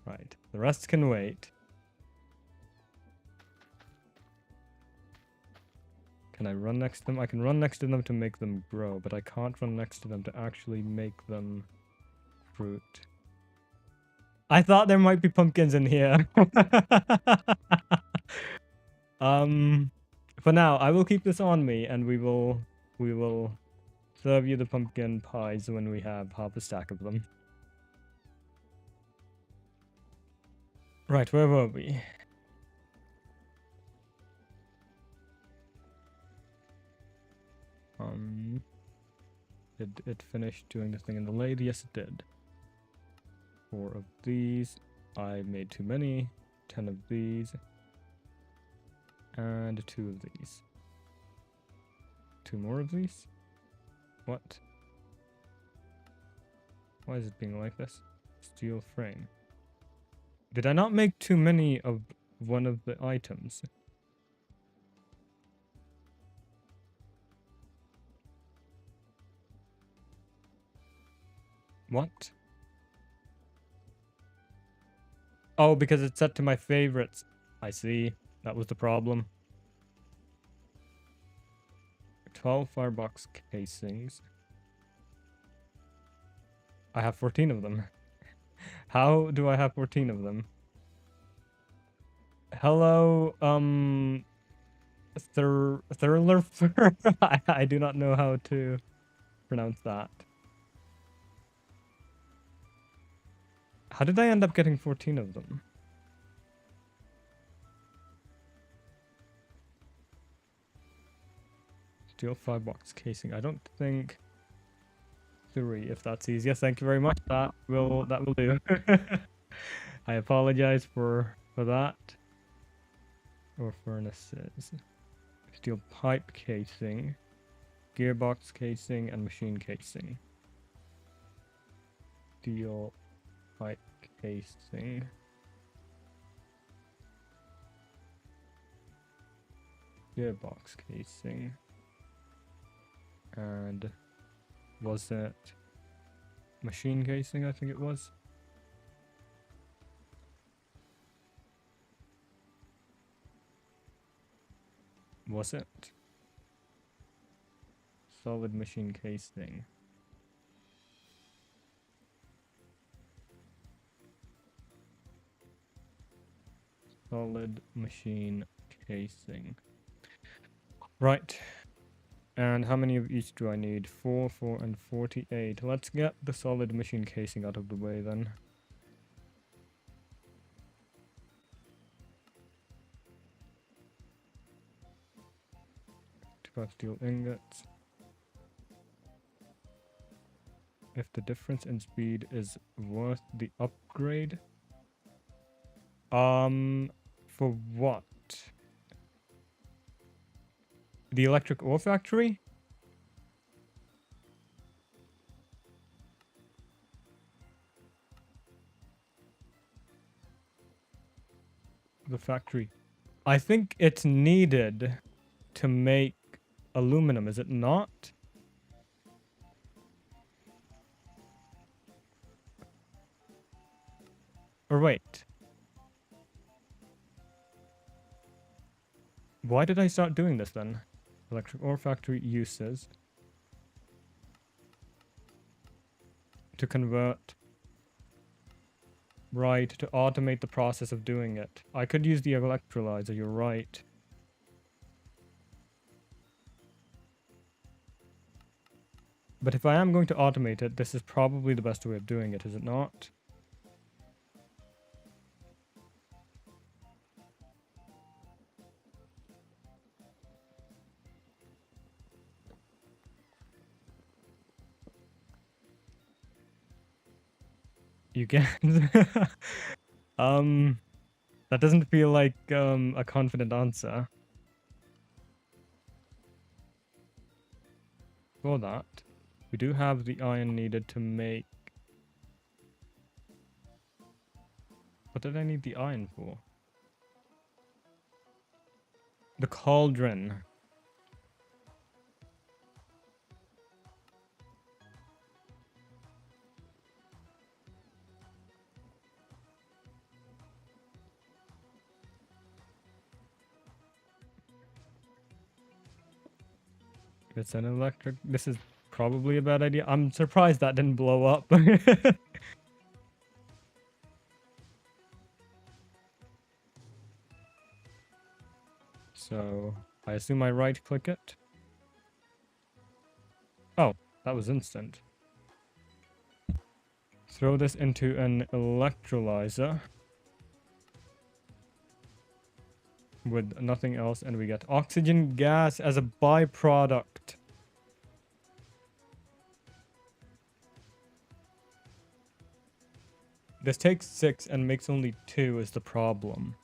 Right, the rest can wait. Can I run next to them? I can run next to them to make them grow, but I can't run next to them to actually make them fruit. I thought there might be pumpkins in here. For now, I will keep this on me, and we will serve you the pumpkin pies when we have half a stack of them. Right, where were we? Did it finish doing the thing in the lathe? Yes, it did. 4 of these. I made too many. 10 of these. And 2 of these. 2 more of these? What? Why is it being like this? Steel frame. Did I not make too many of one of the items? What? Oh, because it's set to my favorites. I see. That was the problem. 12 firebox casings. I have 14 of them. How do I have 14 of them? Hello, Thurlerfer? I do not know how to pronounce that. How did I end up getting 14 of them? Steel 5-box casing. I don't think 3, if that's easier. Thank you very much. That will do. I apologize for that. Or furnaces. Steel pipe casing, gearbox casing, and machine casing. Steel pipe casing. Gearbox casing. And was it machine casing? I think it was. Was it? Solid machine casing. solid machine casing. Right. And how many of each do I need? 4, 4, and 48. Let's get the solid machine casing out of the way then. Got steel ingots. If the difference in speed is worth the upgrade. For what? The electric ore factory? The factory. I think it's needed to make aluminum, is it not? Or wait. Why did I start doing this then? Electric ore factory uses to convert. Right, to automate the process of doing it. I could use the electrolyzer, you're right. But if I am going to automate it, this is probably the best way of doing it, is it not? You can. That doesn't feel like a confident answer. For that, we do have the iron needed to make. What did I need the iron for? The cauldron. It's an electric. This is probably a bad idea. I'm surprised that didn't blow up. So, I assume I right-click it. Oh, that was instant. Throw this into an electrolyzer. With nothing else, and we get oxygen gas as a byproduct. This takes 6 and makes only 2 is the problem.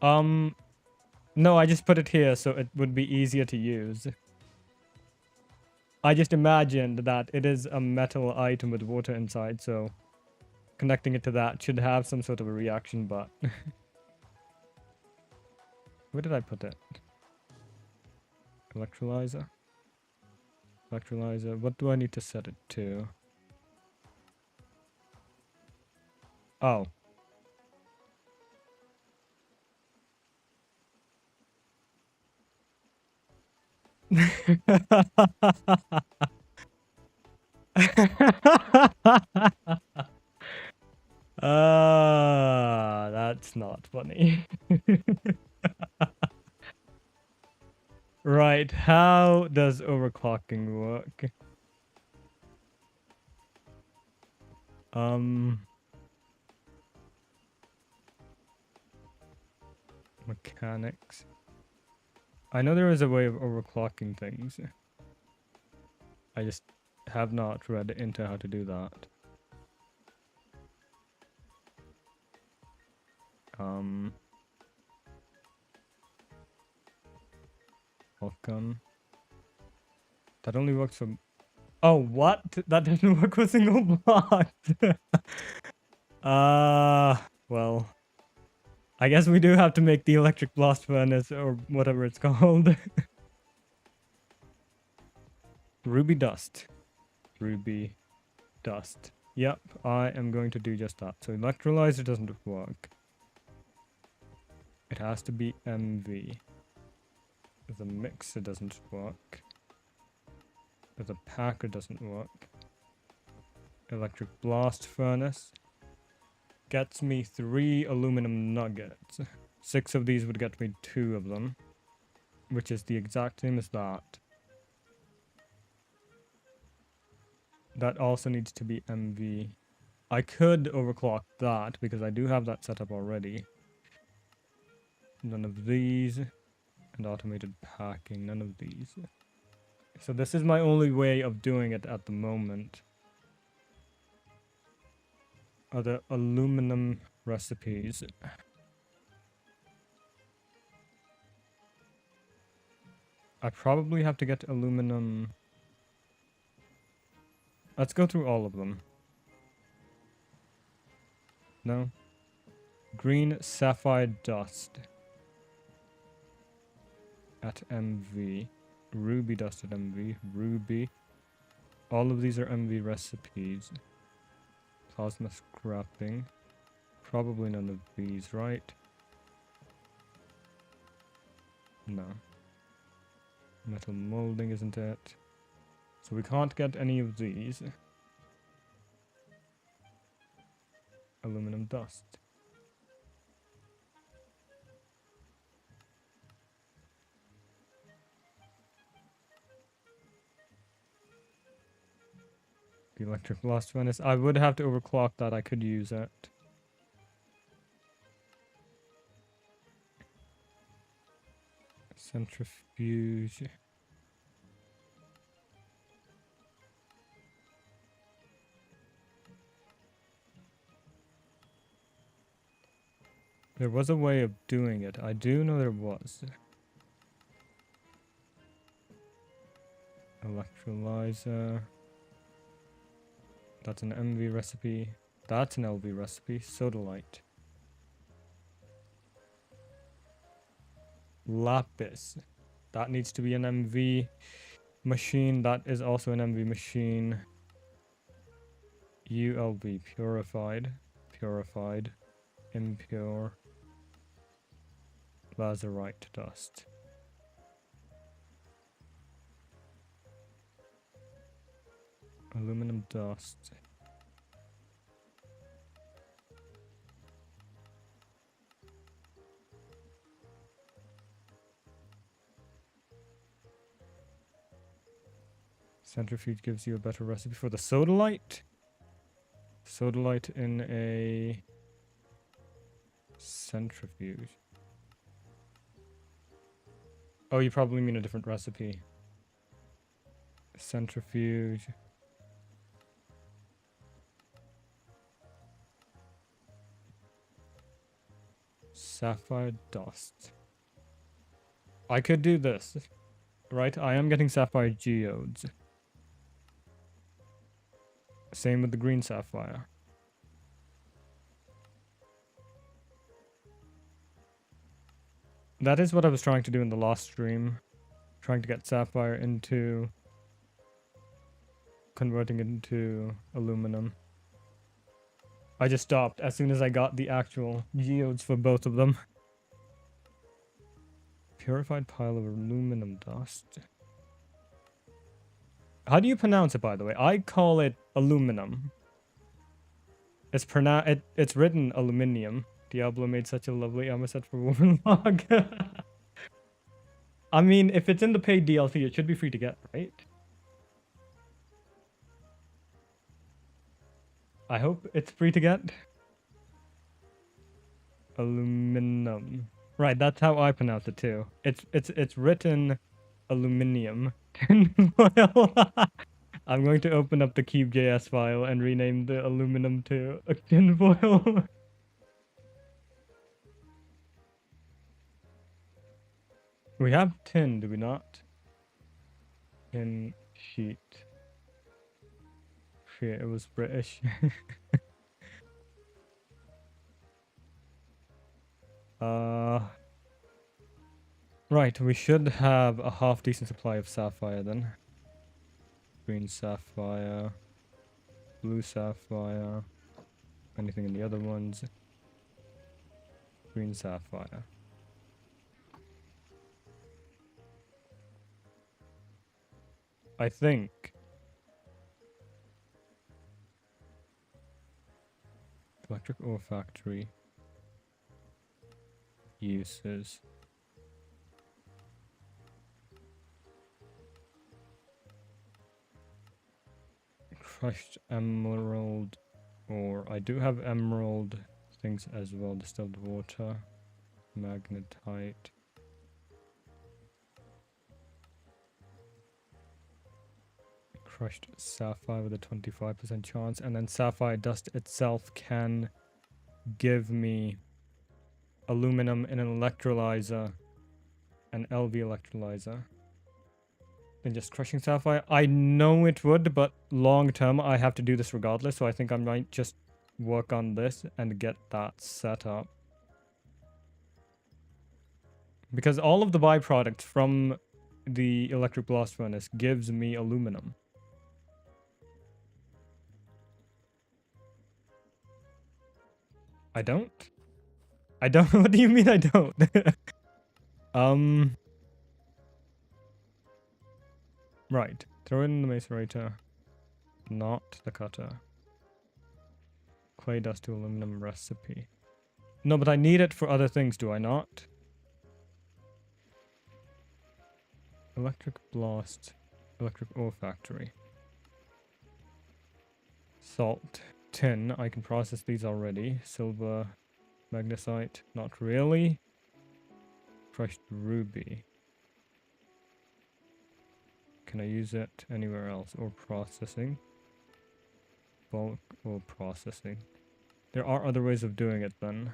No, I just put it here so it would be easier to use. I just imagined that it is a metal item with water inside, so connecting it to that should have some sort of a reaction, but... Where did I put it? Electrolyzer? Electrolyzer. What do I need to set it to? Oh. That's not funny. Right, how does overclocking work? Mechanics. I know there is a way of overclocking things. I just have not read into how to do that. Welcome. That only works for... Oh, what? That didn't work for single block. Well. I guess we do have to make the electric blast furnace or whatever it's called. Ruby dust. Ruby dust. Yep, I am going to do just that. So electrolyzer doesn't work. It has to be MV. The mixer doesn't work. But the packer doesn't work. Electric blast furnace. Gets me 3 aluminum nuggets. 6 of these would get me 2 of them. Which is the exact same as that. That also needs to be MV. I could overclock that because I do have that set up already. None of these. And automated packing. None of these. So this is my only way of doing it at the moment. Are the aluminum recipes. I probably have to get aluminum. Let's go through all of them. No. Green sapphire dust. At MV. Ruby dust at MV. Ruby. All of these are MV recipes. Plasma scrapping. Probably none of these, right? No. Metal molding, isn't it? So we can't get any of these. Aluminum dust. The electric blast furnace. I would have to overclock that. I could use it. Centrifuge. There was a way of doing it. I do know there was. Electrolyzer. That's an MV recipe. That's an LV recipe. Sodalite. Lapis. That needs to be an MV machine. That is also an MV machine. ULV. Purified. Purified. Impure. Lazurite dust. Aluminum dust. Centrifuge gives you a better recipe for the sodalite. Sodalite in a centrifuge. Oh, you probably mean a different recipe. Centrifuge. Sapphire dust. I could do this. Right, I am getting sapphire geodes. Same with the green sapphire. That is what I was trying to do in the last stream. Trying to get sapphire into... converting it into aluminum. I just stopped as soon as I got the actual geodes for both of them. Purified pile of aluminum dust. How do you pronounce it, by the way? I call it aluminum. It's written aluminium. Diablo made such a lovely armor set for Warlock. I mean, if it's in the paid DLC, it should be free to get, right? I hope it's free to get. Aluminum. Right, that's how I pronounce it too. It's written aluminium. Tinfoil. I'm going to open up the cube.js file and rename the aluminum to a tinfoil. We have tin, do we not? Tin sheet. Shit, it was British. Right, we should have a half decent supply of sapphire then. Green sapphire, blue sapphire, anything in the other ones. Green sapphire. I think Electric ore factory. Uses. Crushed emerald ore. I do have emerald things as well. Distilled water. Magnetite. Crushed sapphire with a 25% chance. And then sapphire dust itself can give me aluminum in an electrolyzer. An LV electrolyzer. Than just crushing sapphire. I know it would, but long term I have to do this regardless, so I think I might just work on this and get that set up. Because all of the byproducts from the electric blast furnace gives me aluminum. I don't? I don't? What do you mean I don't? Right. Throw it in the macerator. Not the cutter. Clay dust to aluminum recipe. No, but I need it for other things, do I not? Electric blast. Electric ore factory. Salt. Tin. I can process these already. Silver. Magnesite. Not really. Crushed ruby. Can I use it anywhere else? Or processing? Bulk or processing. There are other ways of doing it then.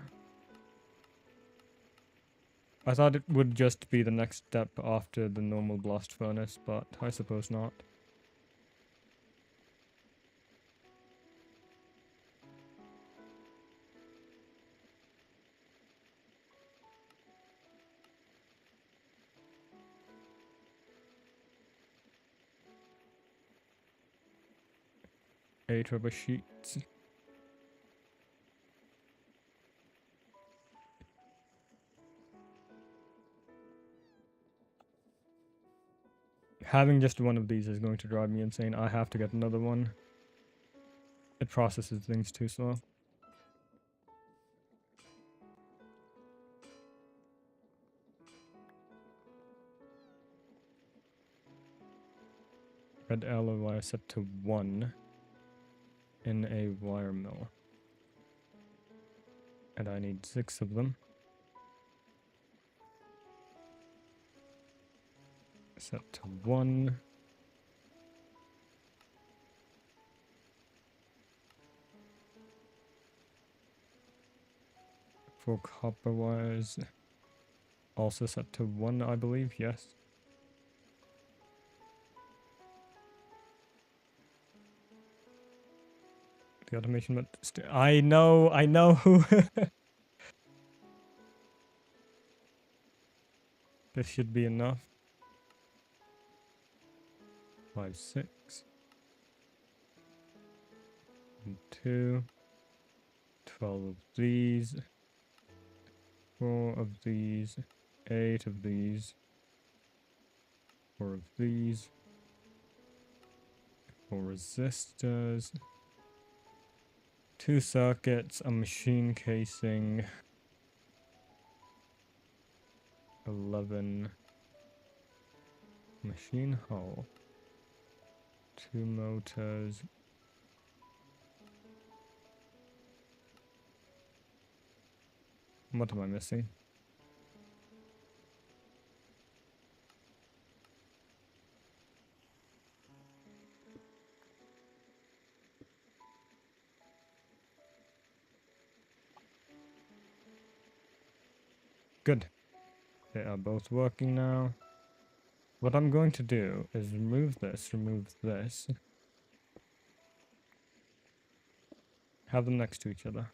I thought it would just be the next step after the normal blast furnace, but I suppose not. Eight rubber sheets. Having just one of these is going to drive me insane. I have to get another one. It processes things too slow. Red alloy wire set to 1 in a wire mill. And I need 6 of them. Set to 1. For copper wires. Also set to 1, I believe, yes. The automation, but I know. This should be enough. 5, 6. And 2. 12 of these. 4 of these. 8 of these. 4 of these. 4 resistors. 2 circuits, a machine casing. 11. Machine hull. 2 motors. What am I missing? Good. They are both working now. What I'm going to do is remove this, have them next to each other.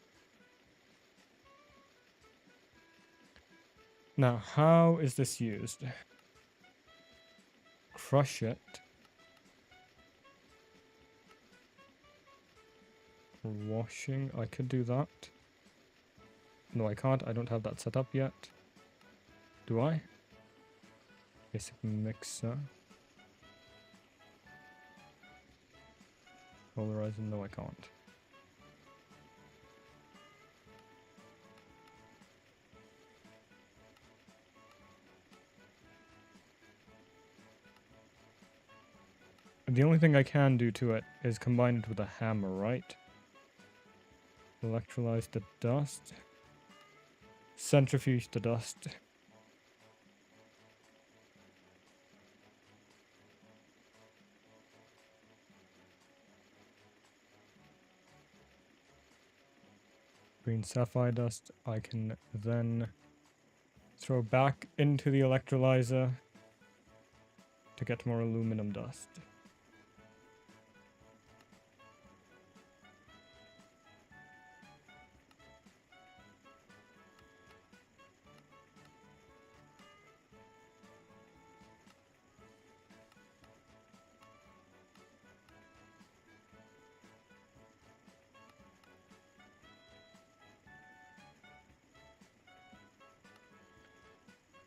Now, how is this used? Crush it. Washing, I could do that. No, I can't. I don't have that set up yet. Do I? Basic mixer. Polarizer, no I can't. The only thing I can do to it is combine it with a hammer, right? Electrolyze the dust. Centrifuge the dust. Green sapphire dust I can then throw back into the electrolyzer to get more aluminum dust.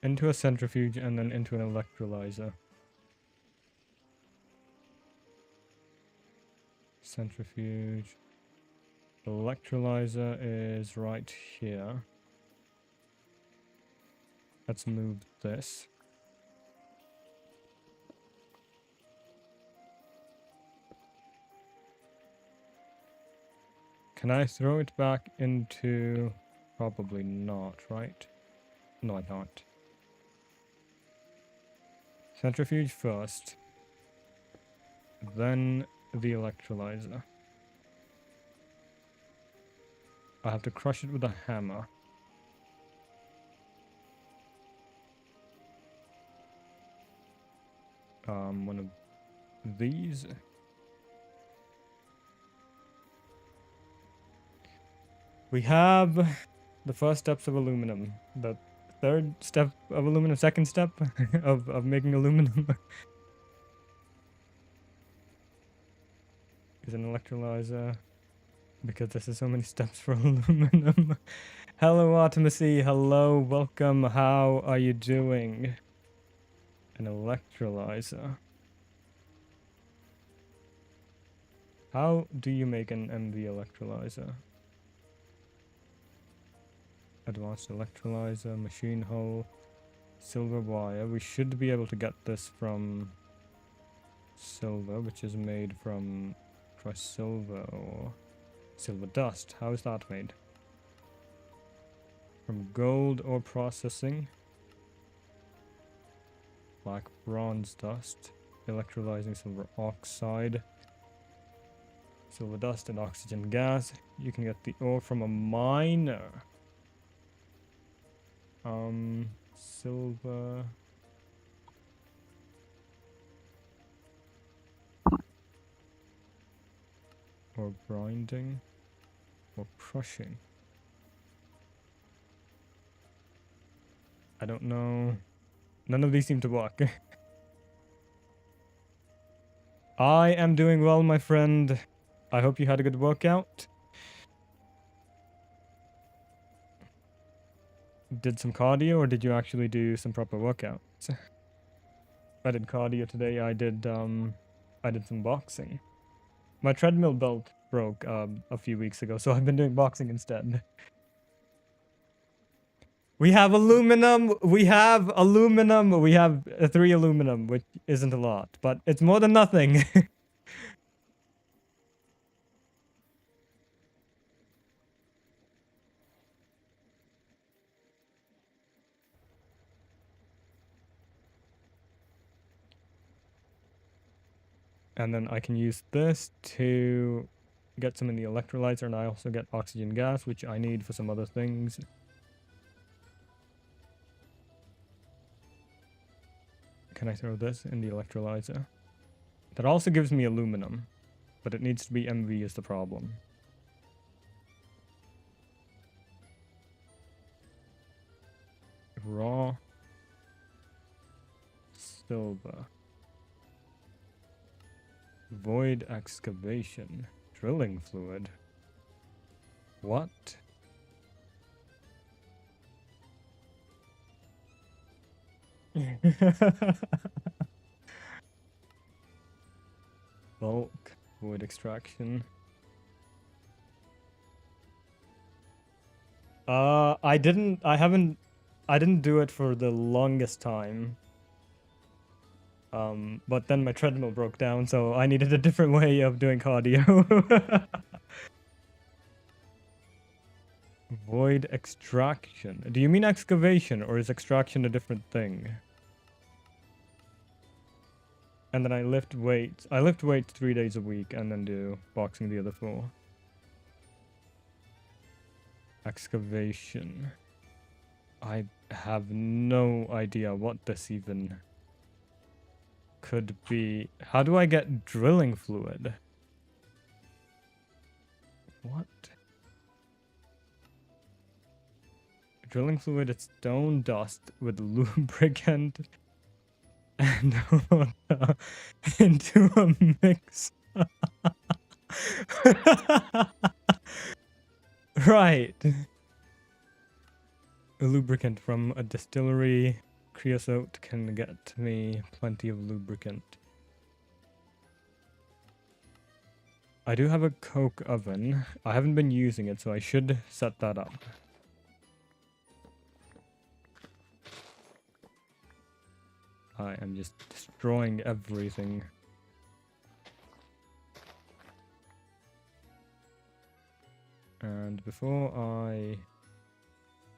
Into a centrifuge and then into an electrolyzer. Centrifuge. Electrolyzer is right here. Let's move this. Can I throw it back into... Probably not, right? No, I can't. Centrifuge first. Then the electrolyzer. I have to crush it with a hammer. One of these. We have the first steps of aluminum. The third step of aluminum, second step of making aluminum is an electrolyzer. Because this is so many steps for aluminum. Hello, Artemisy. Hello, welcome. How are you doing? An electrolyzer. How do you make an MV electrolyzer? Advanced electrolyzer, machine hull, silver wire. We should be able to get this from silver, which is made from crushed silver or silver dust. How is that made? From gold ore processing. Black bronze dust. Electrolyzing silver oxide. Silver dust and oxygen gas. You can get the ore from a miner. Silver. Or grinding. Or crushing. I don't know. None of these seem to work. I am doing well, my friend. I hope you had a good workout. Did some cardio, or did you actually do some proper workouts? I did cardio today. I did some boxing. My treadmill belt broke a few weeks ago, so I've been doing boxing instead. We have aluminum. We have 3 aluminum, which isn't a lot, but it's more than nothing. And then I can use this to get some in the electrolyzer, and I also get oxygen gas, which I need for some other things. Can I throw this in the electrolyzer? That also gives me aluminum, but it needs to be MV is the problem. Raw silver. Void excavation. Drilling fluid. What? Bulk. Void extraction. I didn't do it for the longest time. But then my treadmill broke down, so I needed a different way of doing cardio. Void extraction. Do you mean excavation, or is extraction a different thing? And then I lift weights. I lift weights 3 days a week and then do boxing the other 4. Excavation. I have no idea what this even could be. How do I get drilling fluid? What? Drilling fluid is stone dust with lubricant and water into a mix. Right. A lubricant from a distillery. Creosote can get me plenty of lubricant. I do have a coke oven. I haven't been using it, so I should set that up. I am just destroying everything. And before I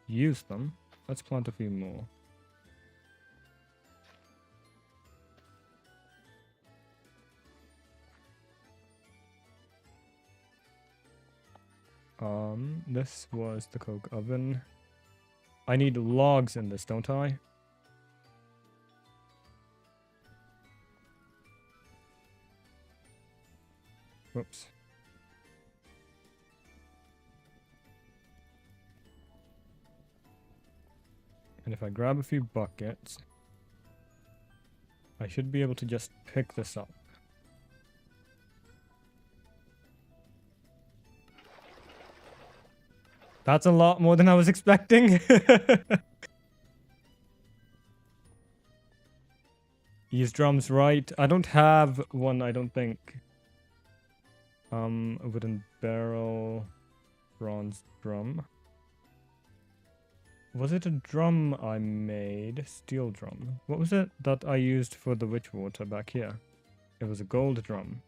use them, let's plant a few more. This was the coke oven. I need logs in this, don't I? Whoops. And if I grab a few buckets, I should be able to just pick this up. That's a lot more than I was expecting. Use drums, right? I don't have one, I don't think. A wooden barrel, bronze drum. Was it a drum I made? Steel drum. What was it that I used for the witch water back here? It was a gold drum.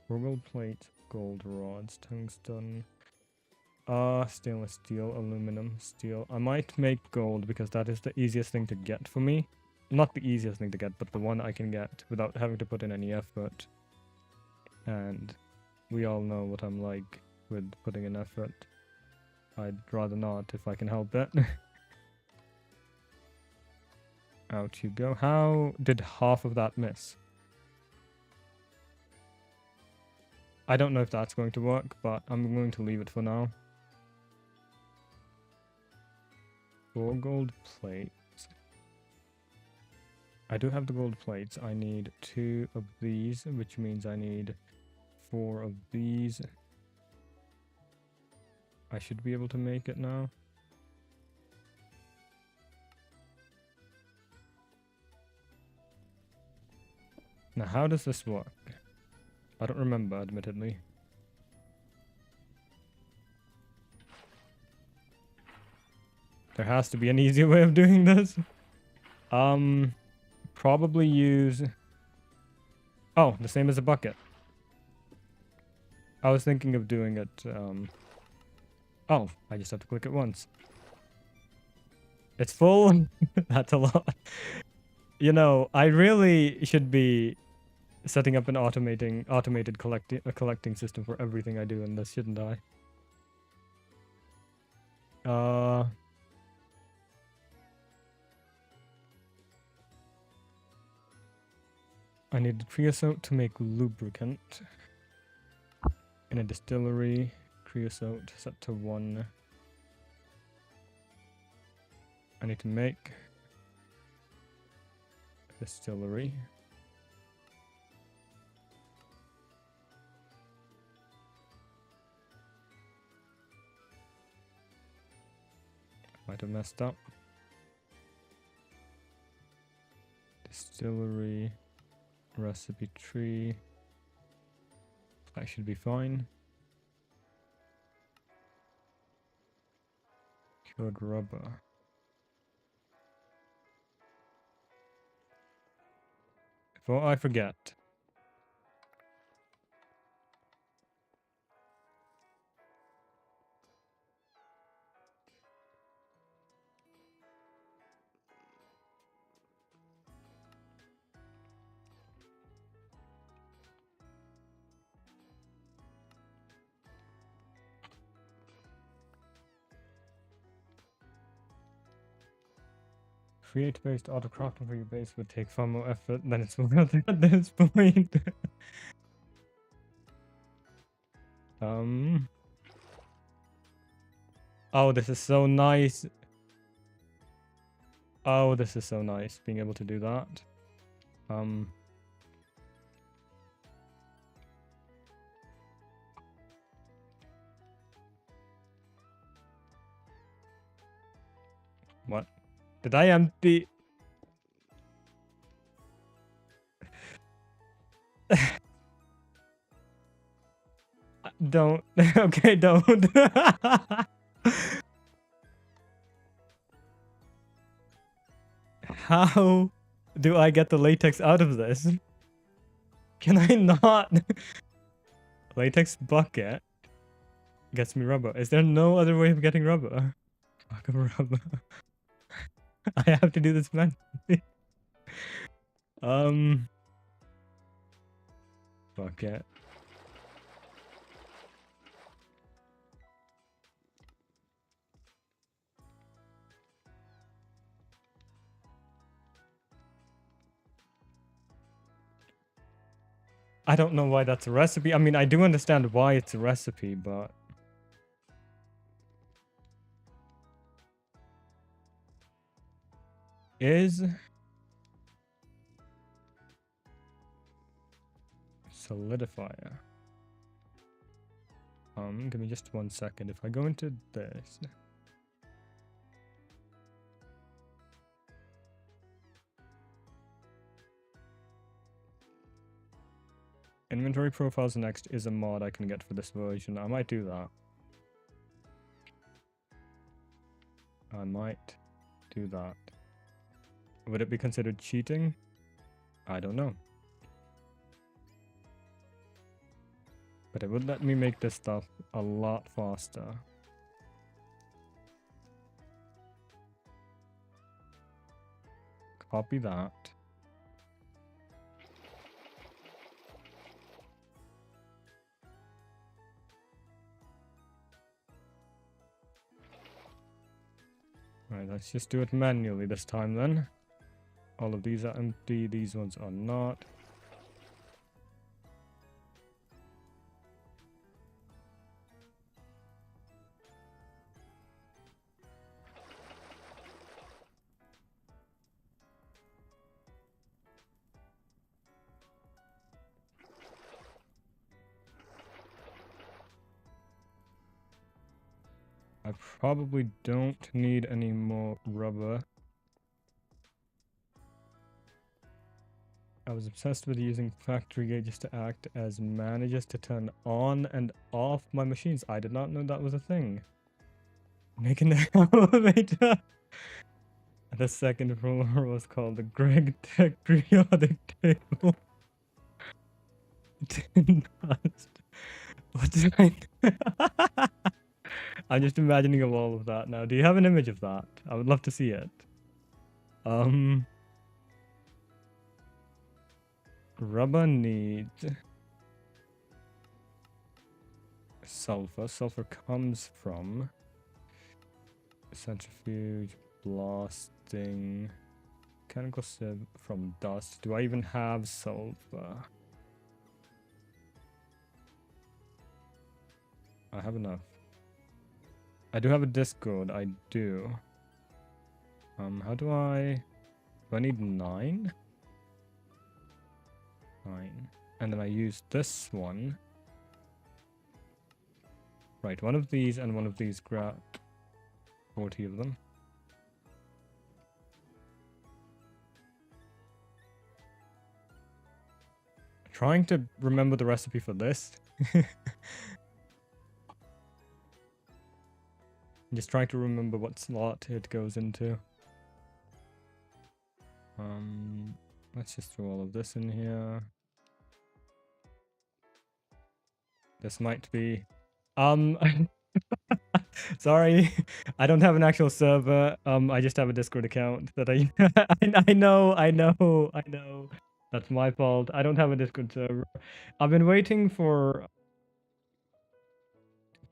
Gold plate, gold rods, tungsten. Stainless steel, aluminum, steel. I might make gold because that is the easiest thing to get for me. Not the easiest thing to get, but the one I can get without having to put in any effort. And we all know what I'm like with putting in effort. I'd rather not if I can help it. Out you go. How did half of that miss? I don't know if that's going to work, but I'm going to leave it for now. 4 gold plates. I do have the gold plates. I need 2 of these, which means I need 4 of these. I should be able to make it now. Now, how does this work? I don't remember, admittedly. There has to be an easier way of doing this. Probably use... Oh, the same as a bucket. I was thinking of doing it, Oh, I just have to click it once. It's full? That's a lot. You know, I really should be setting up an automated collecting system for everything I do in this, shouldn't I? I need creosote to make lubricant. In a distillery, creosote set to 1. I need to make a distillery. Might have messed up. Distillery, recipe tree. That should be fine. Cured rubber. before I forget. Create-based auto-crafting for your base would take far more effort than it's worth at this point. Oh, this is so nice. Oh, this is so nice, being able to do that. What? Did I empty? Don't. Okay, don't. How do I get the latex out of this? Can I not? Latex bucket gets me rubber. Is there no other way of getting rubber? Fuck rubber. I have to do this manually. Bucket. I don't know why that's a recipe. I mean, I do understand why it's a recipe, but... Is... Solidifier. Give me just 1 second. If I go into this... Inventory profiles next is a mod I can get for this version. I might do that. I might do that. Would it be considered cheating? I don't know. But it would let me make this stuff a lot faster. Copy that. Right, let's just do it manually this time then. All of these are empty, these ones are not. I probably don't need any more rubber. I was obsessed with using factory gauges to act as managers to turn on and off my machines. I did not know that was a thing. Making the elevator. The second floor was called the Greg Tech Periodic Table. What did I... I'm just imagining of all of that now. Do you have an image of that? I would love to see it. Rubber needs sulfur. Sulfur comes from centrifuge, blasting, mechanical sieve from dust. Do I even have sulfur? I have enough. I do have a Discord, I do. How do I need 9? 9. And then I use this one. Right, one of these and one of these, grab 40 of them. Trying to remember the recipe for this. Just trying to remember what slot it goes into. Let's just throw all of this in here. This might be... Sorry, I don't have an actual server. I just have a Discord account that I... I know. That's my fault. I don't have a Discord server. I've been waiting for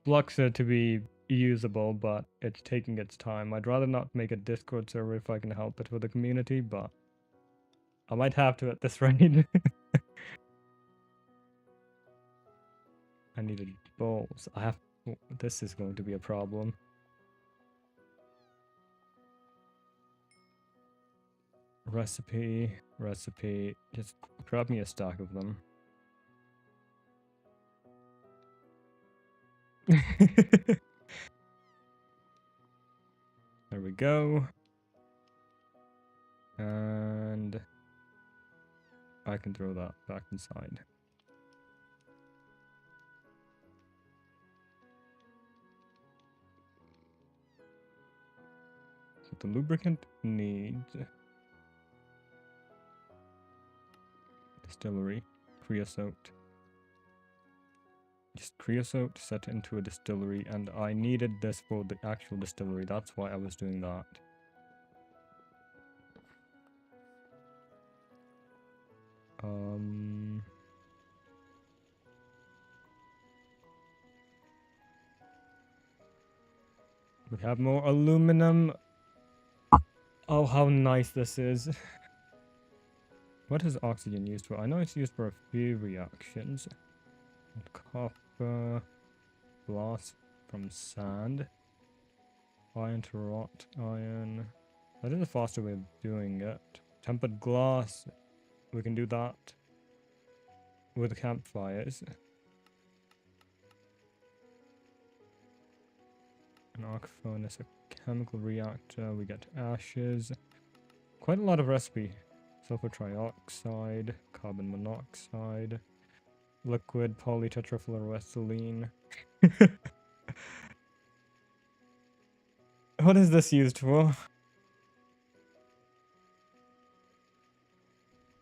Bluxer to be usable, but it's taking its time. I'd rather not make a Discord server if I can help it for the community, but I might have to at this rate. I needed bowls. I have... This is going to be a problem. Recipe. Just grab me a stack of them. There we go. And I can throw that back inside. What the lubricant needs... Distillery. Creosote. Just creosote set into a distillery, and I needed this for the actual distillery. That's why I was doing that. We have more aluminum. Oh, how nice this is. What is oxygen used for? I know it's used for a few reactions. Copper, glass from sand, iron to wrought iron. That is a faster way of doing it. Tempered glass, we can do that with campfires. An arc furnace, a chemical reactor, we get ashes. Quite a lot of recipe. Sulfur trioxide, carbon monoxide, liquid polytetrafluoroethylene. What is this used for?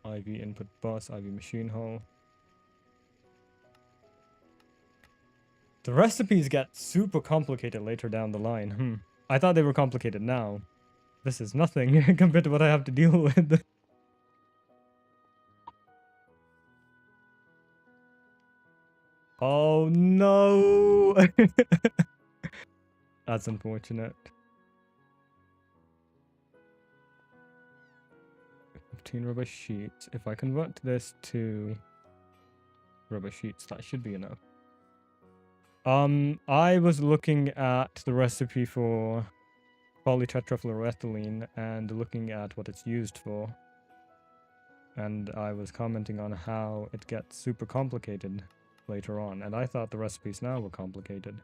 IV input bus, IV machine hull. The recipes get super complicated later down the line. I thought they were complicated now. This is nothing compared to what I have to deal with. Oh no! That's unfortunate. 15 rubber sheets. If I convert this to rubber sheets, that should be enough. I was looking at the recipe for polytetrafluoroethylene and looking at what it's used for. And I was commenting on how it gets super complicated later on, and I thought the recipes now were complicated.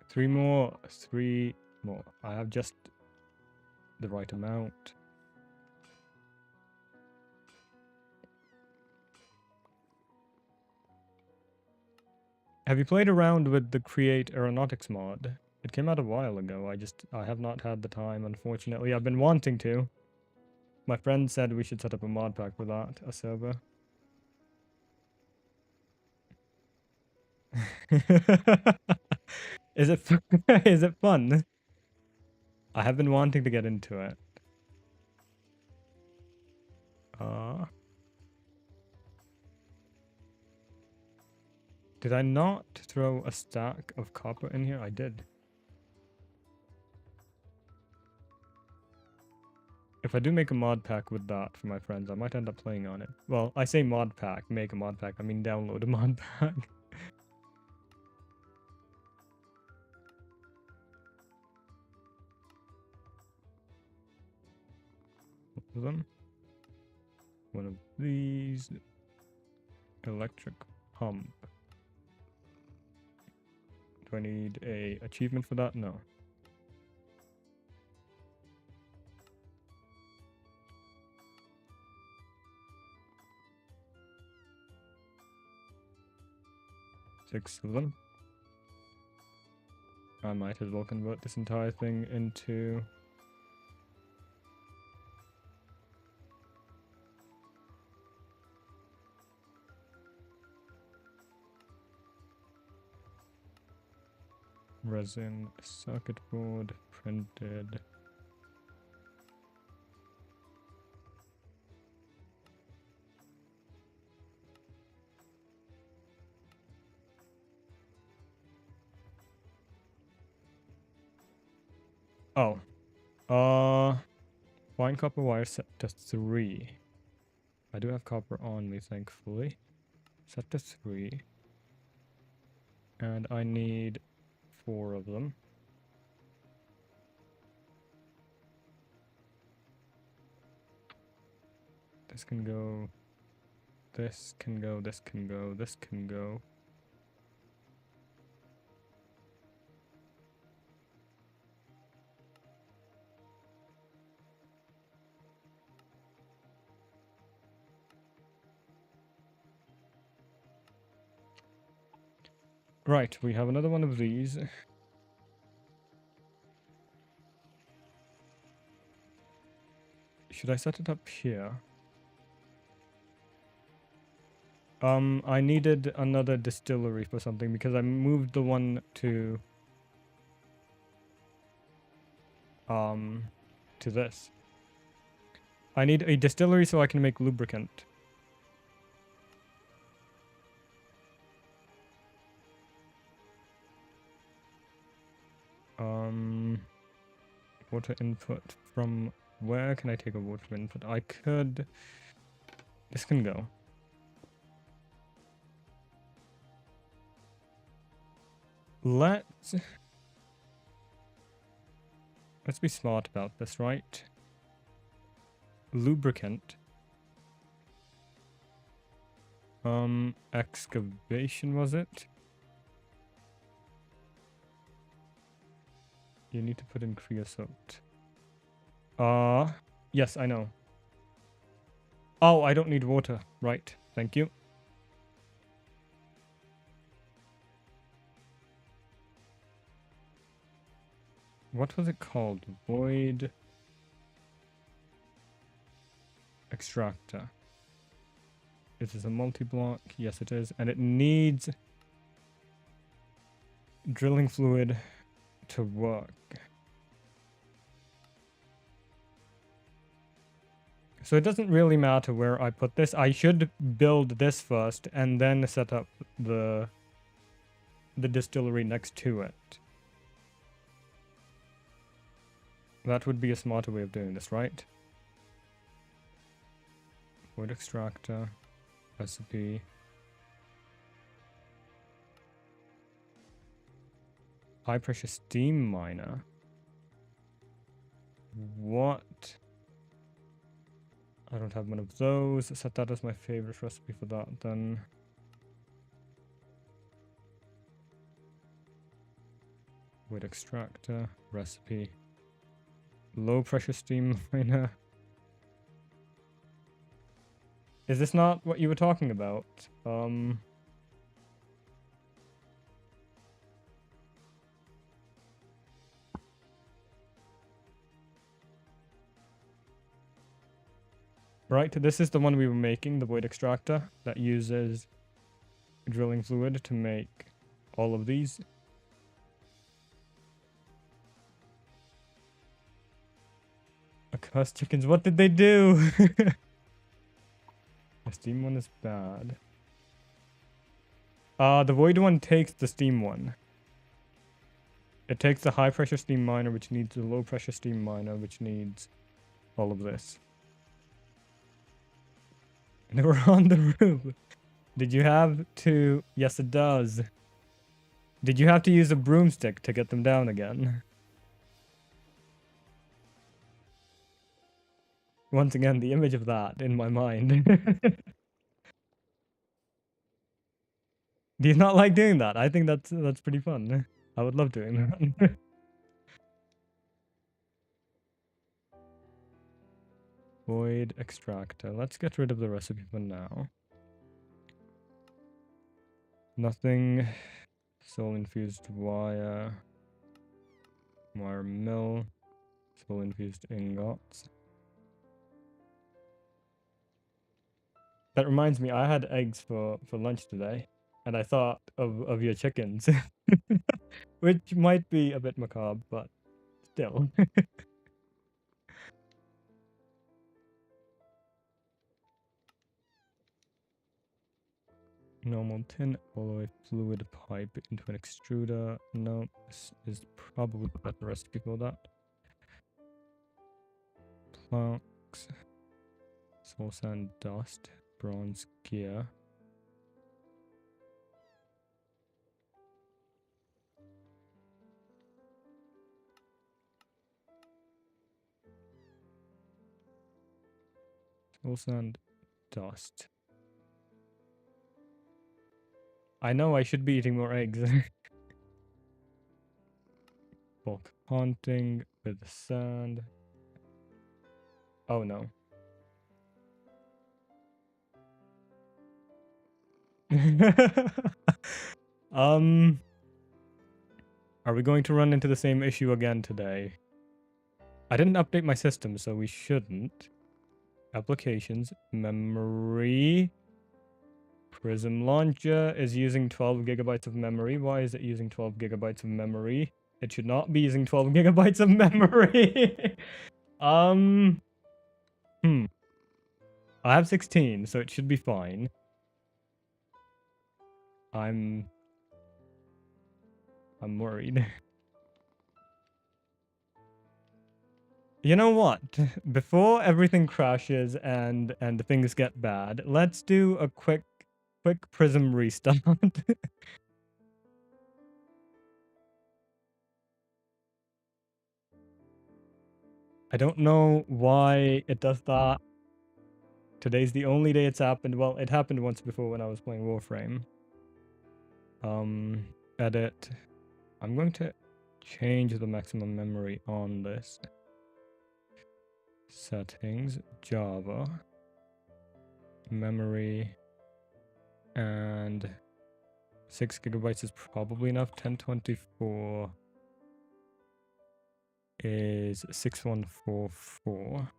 Three more. I have just the right amount. Have you played around with the Create Aeronautics mod? It came out a while ago. I have not had the time, unfortunately. I've been wanting to. My friend said we should set up a mod pack for that, a server. Is it is it fun? I have been wanting to get into it. Did I not throw a stack of copper in here? I did. If I do make a mod pack with that for my friends, I might end up playing on it. Well, I say mod pack, make a mod pack. I mean download a mod pack. One of them. One of these. Electric pump. Do I need a achievement for that? No. Six of them. I might as well convert this entire thing into... resin, circuit board, printed. Oh. Fine copper wire set to 3. I do have copper on me, thankfully. Set to 3. And I need 4 of them. This can go, this can go, this can go, this can go. Right, we have another one of these. Should I set it up here? I needed another distillery for something because I moved the one to this. I need a distillery so I can make lubricant. Water input from where can I take a water input? I could... This can go. Let's be smart about this, right? Lubricant. Excavation, was it? You need to put in creosote. Yes, I know. Oh, I don't need water. Right, thank you. What was it called? Void extractor. Is this a multi-block? Yes, it is. And it needs drilling fluid to work. So it doesn't really matter where I put this. I should build this first and then set up the distillery next to it. That would be a smarter way of doing this, right? Void extractor, recipe. High pressure steam miner. What? I don't have one of those. Set that as my favorite recipe for that then. Void extractor, recipe. Low pressure steam miner. Is this not what you were talking about? Right, this is the one we were making, the void extractor, that uses drilling fluid to make all of these. Accursed chickens, what did they do? The steam one is bad. The void one takes the steam one. It takes the high pressure steam miner, which needs the low pressure steam miner, which needs all of this. And we're on the roof. Did you have to... Yes, it does. Did you have to use a broomstick to get them down again? Once again, the image of that in my mind. Do you not like doing that? I think that's pretty fun. I would love doing that. Void extractor. Let's get rid of the recipe for now. Nothing. Soul infused wire. Wire mill. Full infused ingots. That reminds me, I had eggs for lunch today, and I thought of your chickens, which might be a bit macabre, but still. Normal tin alloy fluid pipe into an extruder. No, this is probably the better recipe for that. Planks, soul sand dust, bronze gear. Soul sand dust. I know I should be eating more eggs. Bulk haunting with sand. Oh no. Are we going to run into the same issue again today? I didn't update my system, so we shouldn't. Applications, memory. Prism launcher is using 12 gigabytes of memory. Why is it using 12 gigabytes of memory? It should not be using 12 gigabytes of memory. I have 16, so it should be fine. I'm worried. You know what? Before everything crashes and things get bad, let's do a quick prism restart. I don't know why it does that. Today's the only day it's happened. Well, it happened once before when I was playing Warframe. Edit. I'm going to change the maximum memory on this. Settings, Java, memory, and 6 gigabytes is probably enough. 1024 is 6144.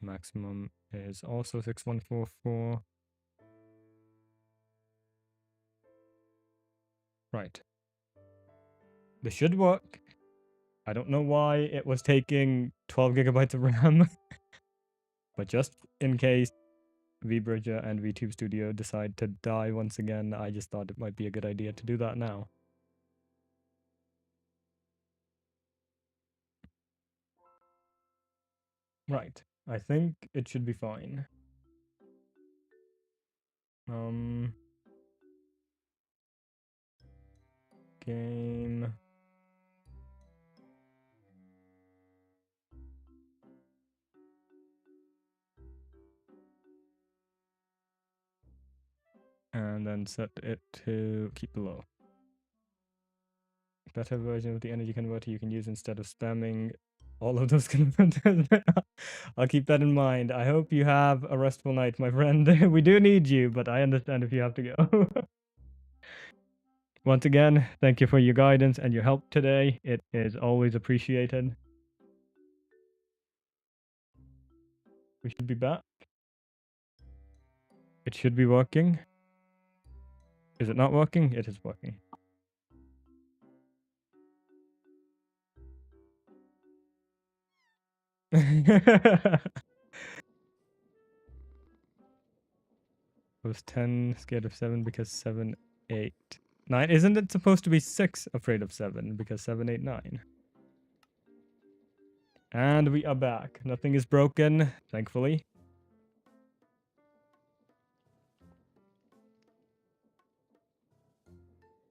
Maximum is also 6144. Right. This should work. I don't know why it was taking 12 gigabytes of RAM. But just in case VBridger and VTube Studio decide to die once again, I just thought it might be a good idea to do that now. Right. I think it should be fine. Game. And then set it to keep low. Better version of the energy converter you can use instead of spamming all of those converters. I'll keep that in mind. I hope you have a restful night, my friend. We do need you, but I understand if you have to go. Once again, thank you for your guidance and your help today. It is always appreciated. We should be back. It should be working. Is it not working? It is working. It was 10, scared of 7 because 7, 8, 9. Isn't it supposed to be 6 afraid of 7 because 7, 8, 9? And we are back. Nothing is broken, thankfully.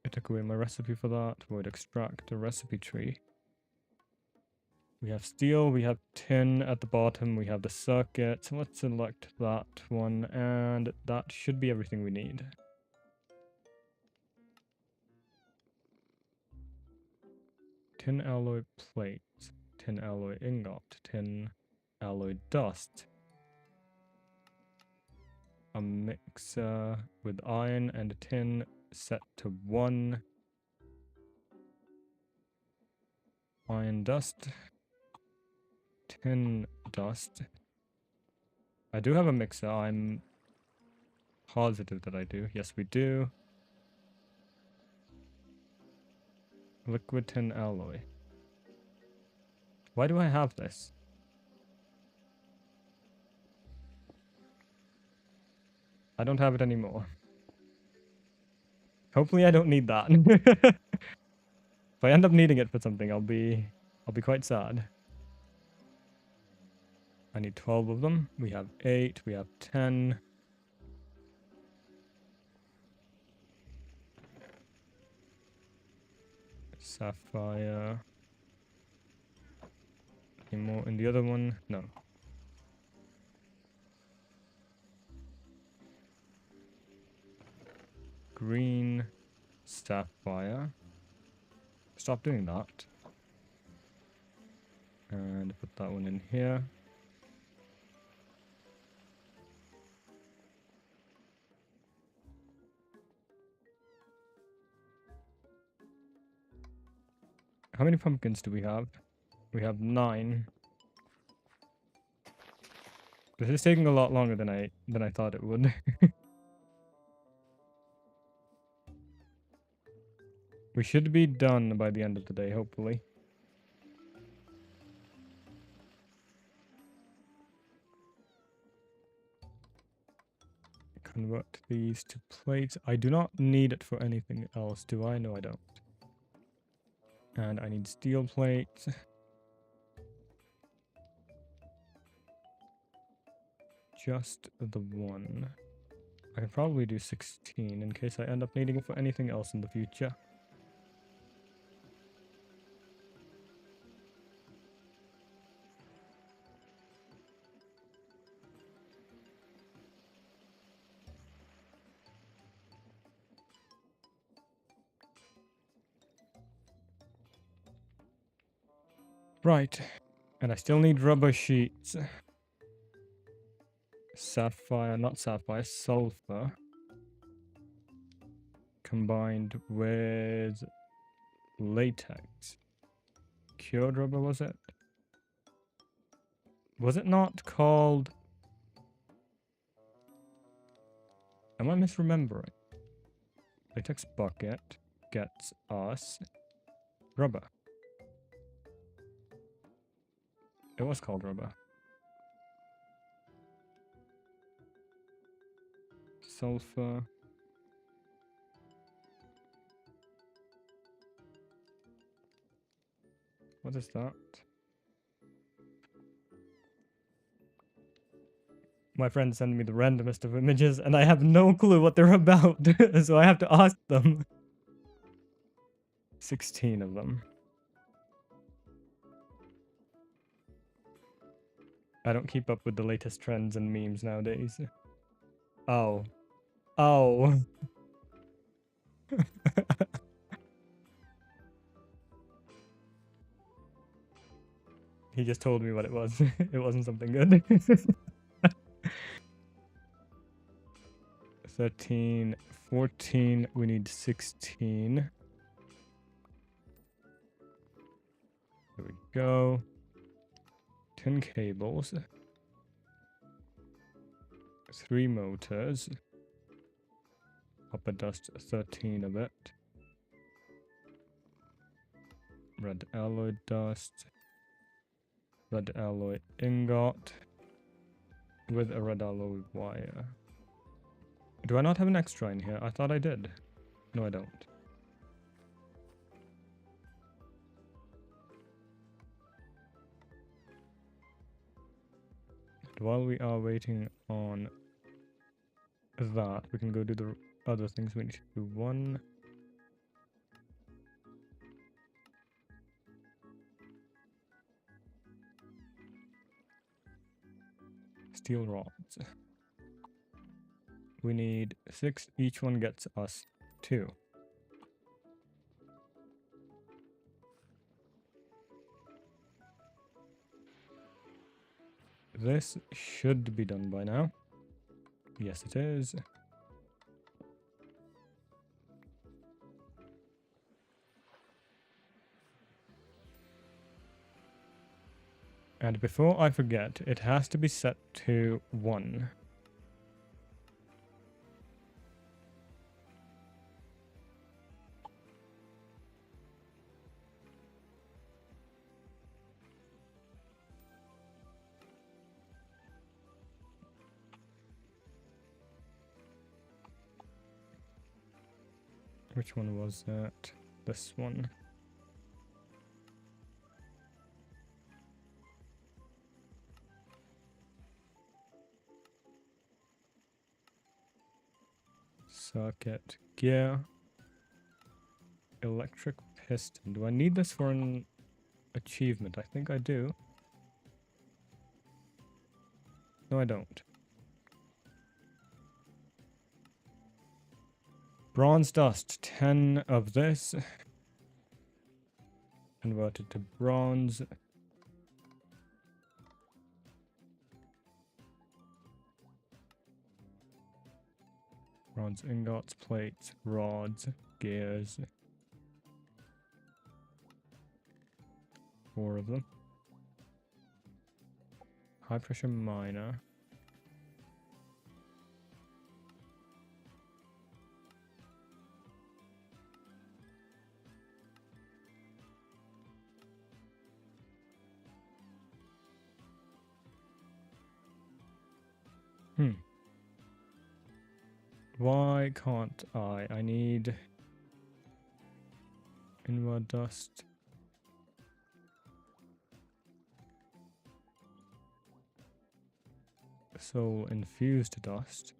I took away my recipe for that. Void extract the recipe tree. We have steel, we have tin at the bottom, we have the circuit. So let's select that one, and that should be everything we need. Tin alloy plate, tin alloy ingot, tin alloy dust. a mixer with iron and a tin set to 1. Iron dust. Tin dust. I do have a mixer. I'm positive that I do. Yes, we do. Liquid tin alloy. Why do I have this? I don't have it anymore. Hopefully I don't need that. If I end up needing it for something, I'll be quite sad. I need 12 of them. We have 8, we have 10. Sapphire. Any more in the other one? No. Green sapphire. Stop doing that. And put that one in here. How many pumpkins do we have? We have 9. This is taking a lot longer than I thought it would. We should be done by the end of the day, hopefully. Convert these to plates. I do not need it for anything else, do I? No, I don't. And I need steel plates. Just the 1. I can probably do 16 in case I end up needing it for anything else in the future. Right. And I still need rubber sheets. Sapphire, not sapphire, sulfur. Combined with latex. Cured rubber, was it? Was it not called... Am I misremembering? Latex bucket gets us rubber. It was called rubber. Sulfur. What is that? My friend sent me the randomest of images, and I have no clue what they're about, so I have to ask them. 16 of them. I don't keep up with the latest trends and memes nowadays. Oh. Oh. He just told me what it was. It wasn't something good. 13, 14, we need 16. There we go. 10 cables. 3 motors. Copper dust, 13 of it. Red alloy dust. Red alloy ingot. With a red alloy wire. Do I not have an extra in here? I thought I did. No, I don't. And while we are waiting on that, we can go do the other things we need to do. 1. Steel rods. We need 6. Each one gets us 2. This should be done by now. Yes, it is. And before I forget, it has to be set to 1. Which one was that? This one. Circuit, gear, electric piston. Do I need this for an achievement? I think I do. No, I don't. Bronze dust, 10 of this. Converted to bronze. Bronze ingots, plates, rods, gears. 4 of them. High pressure miner. Why can't I? I need inward dust. Soul infused dust.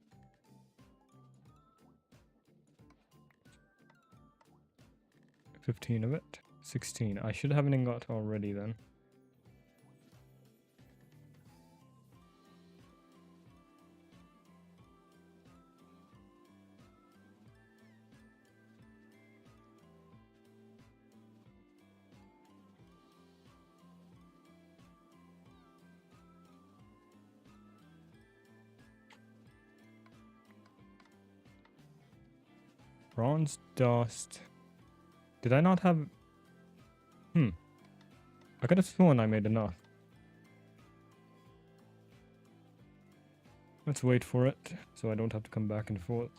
$15 of it. 16. I should have an ingot already then. Bronze dust. Did I not have... I could have sworn I made enough. Let's wait for it, so I don't have to come back and forth.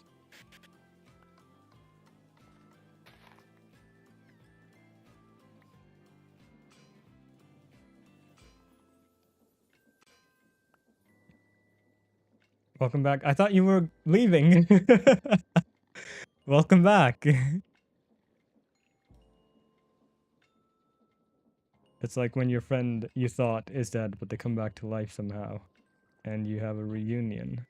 Welcome back. I thought you were leaving. Welcome back. It's like when your friend you thought is dead, but they come back to life somehow, and you have a reunion.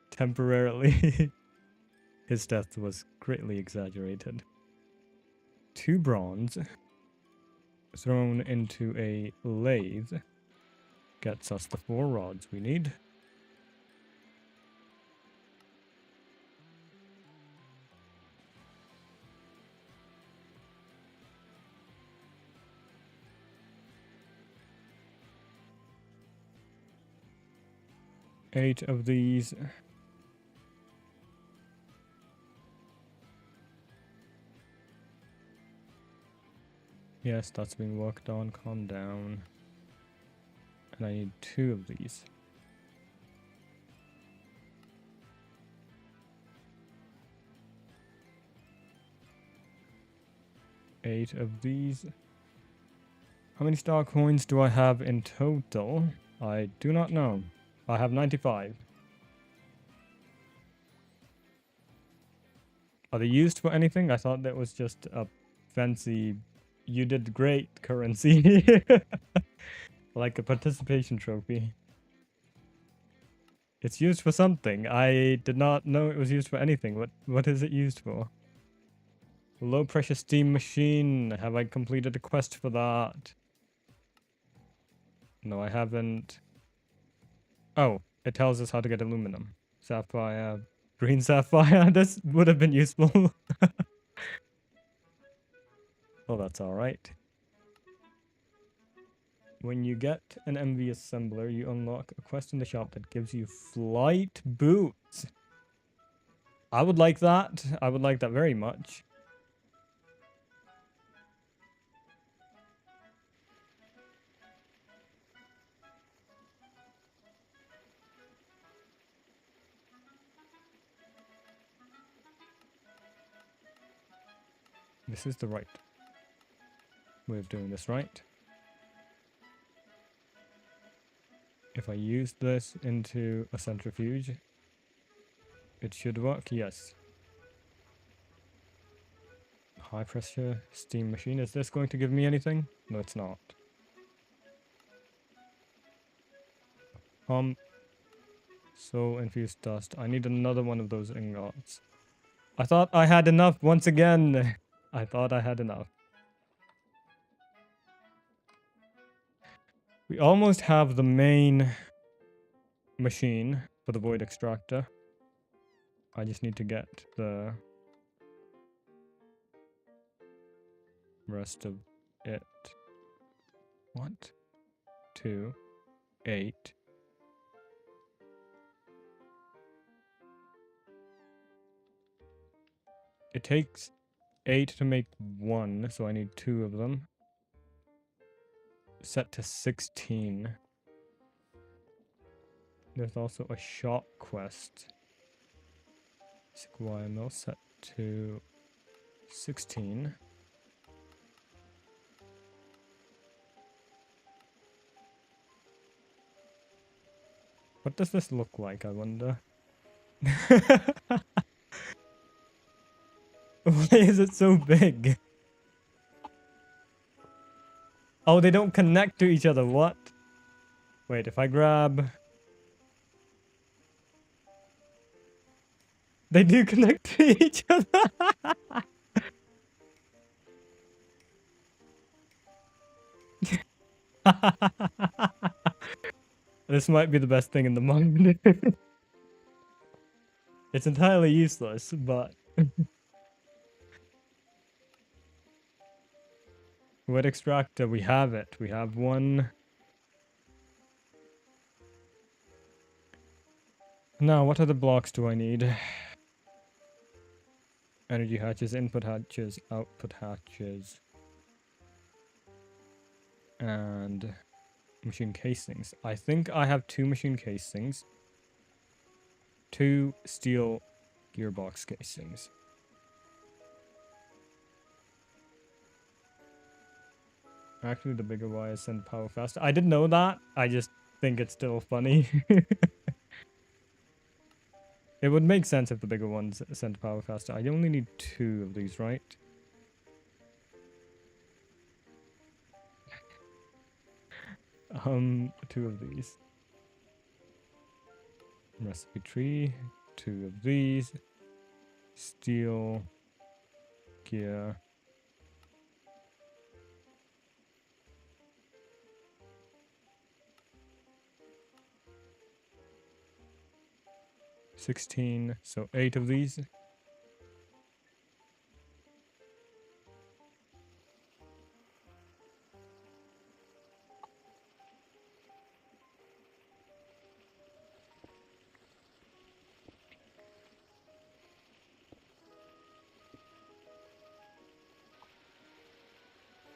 Temporarily. His death was greatly exaggerated. 2 bronze thrown into a lathe gets us the 4 rods we need. Eight of these. Yes, that's being worked on. Calm down. And I need 2 of these. Eight of these. How many star coins do I have in total? I do not know. I have 95. Are they used for anything? I thought that was just a fancy, you did great currency. Like a participation trophy. It's used for something. I did not know it was used for anything. What is it used for? Low pressure steam machine. Have I completed a quest for that? No, I haven't. Oh, it tells us how to get aluminum. Sapphire. Green sapphire. This would have been useful. Oh, that's alright. When you get an MV assembler, you unlock a quest in the shop that gives you flight boots. I would like that. I would like that very much. This is the right way of doing this, right? If I use this into a centrifuge, it should work, yes. High pressure steam machine. Is this going to give me anything? No, it's not. So infused dust. I need another one of those ingots. I thought I had enough once again. I thought I had enough. We almost have the main machine for the void extractor. I just need to get the rest of it. 1, 2, 8. It takes 8 to make 1, so I need 2 of them. Set to 16. There's also a shop quest. Squire mill set to 16. What does this look like, I wonder? Why is it so big? Oh, they don't connect to each other, what? Wait, if I grab... They do connect to each other! This might be the best thing in the mind. It's entirely useless, but... Wood extractor, we have it. We have one. Now, what other blocks do I need? Energy hatches, input hatches, output hatches. And machine casings. I think I have 2 machine casings. 2 steel gearbox casings. Actually, the bigger wires send power faster. I didn't know that. I just think it's still funny. It would make sense if the bigger ones sent power faster. I only need 2 of these, right? Two of these. Recipe tree. 2 of these. Steel. Gear. $16, so 8 of these.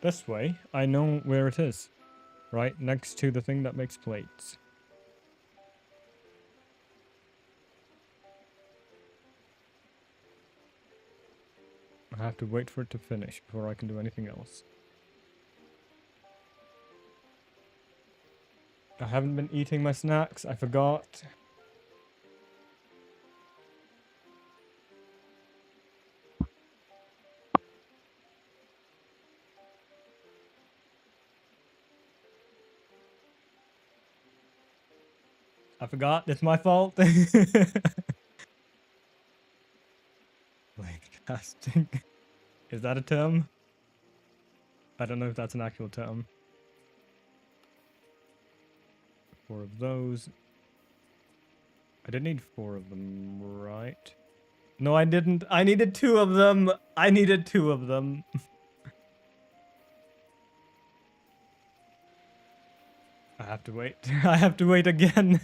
This way, I know where it is. Right next to the thing that makes plates. I have to wait for it to finish before I can do anything else. I haven't been eating my snacks, I forgot. I forgot, it's my fault. Like casting. Is that a term? I don't know if that's an actual term. 4 of those. I did need 4 of them, right? No, I didn't. I needed 2 of them. I needed 2 of them. I have to wait. I have to wait again.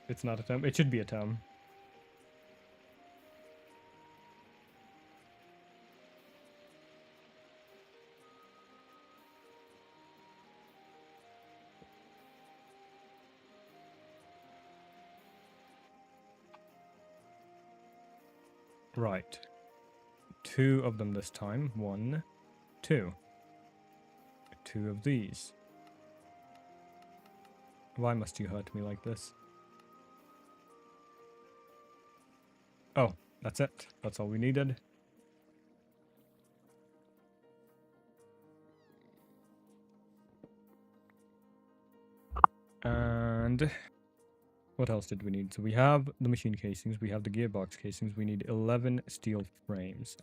It's not a tome. It should be a tome. Right. 2 of them this time. 1, 2. 2 of these. Why must you hurt me like this? Oh, that's it. That's all we needed. And what else did we need? So we have the machine casings, we have the gearbox casings, we need 11 steel frames.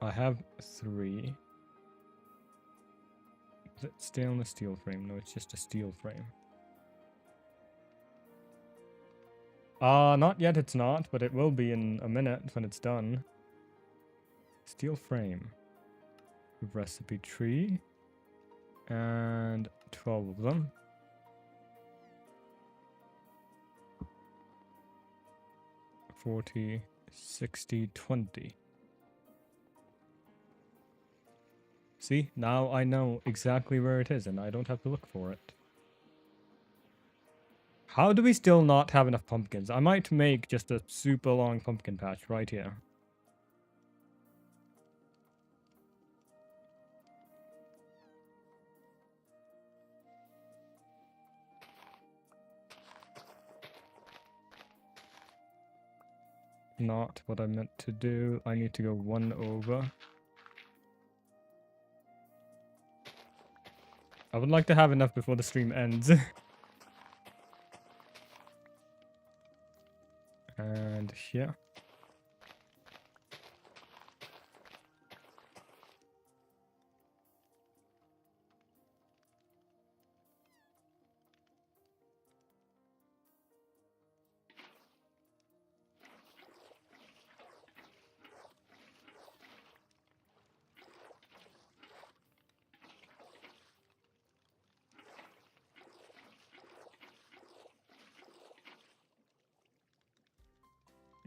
I have 3. Is it stainless steel frame? No, it's just a steel frame. Not yet it's not, but it will be in a minute when it's done. Steel frame. Recipe tree. And 12 of them. 40, 60, 20. See, now I know exactly where it is and I don't have to look for it. How do we still not have enough pumpkins? I might make just a super long pumpkin patch right here. Not what I meant to do. I need to go 1 over. I would like to have enough before the stream ends. And here.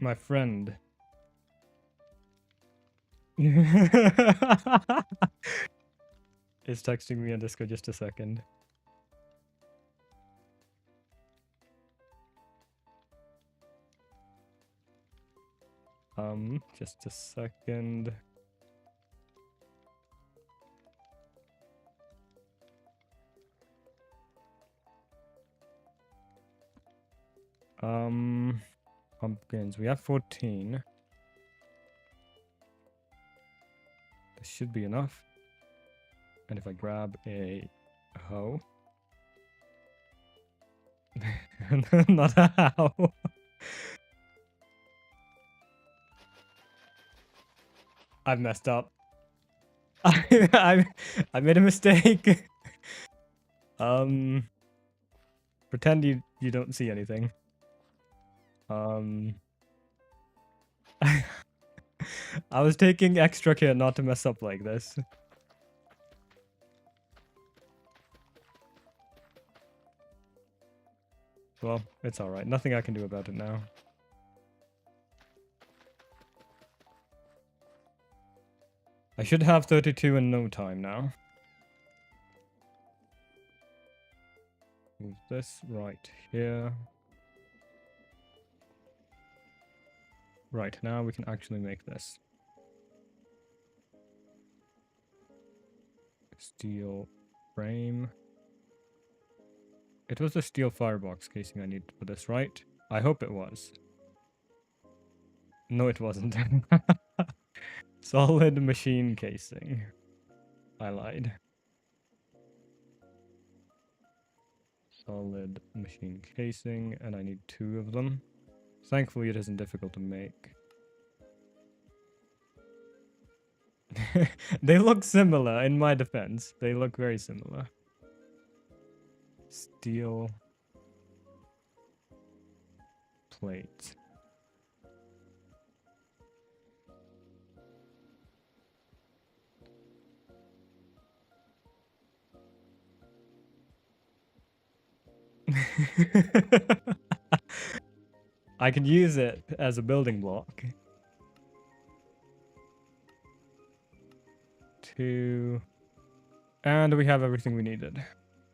My friend. Is texting me on Discord just a second. Just a second. Pumpkins. We have 14. This should be enough. And if I grab a hoe. Not a hoe. I've messed up. I made a mistake. Pretend you don't see anything. I was taking extra care not to mess up like this. Well, it's alright. Nothing I can do about it now. I should have 32 in no time now. Move this right here. Right, now we can actually make this. Steel frame. It was a steel firebox casing I needed for this, right? I hope it was. No, it wasn't. Solid machine casing. I lied. Solid machine casing, and I need 2 of them. Thankfully, it isn't difficult to make. They look similar, in my defense. They look very similar. Steel plate. I could use it as a building block. And we have everything we needed.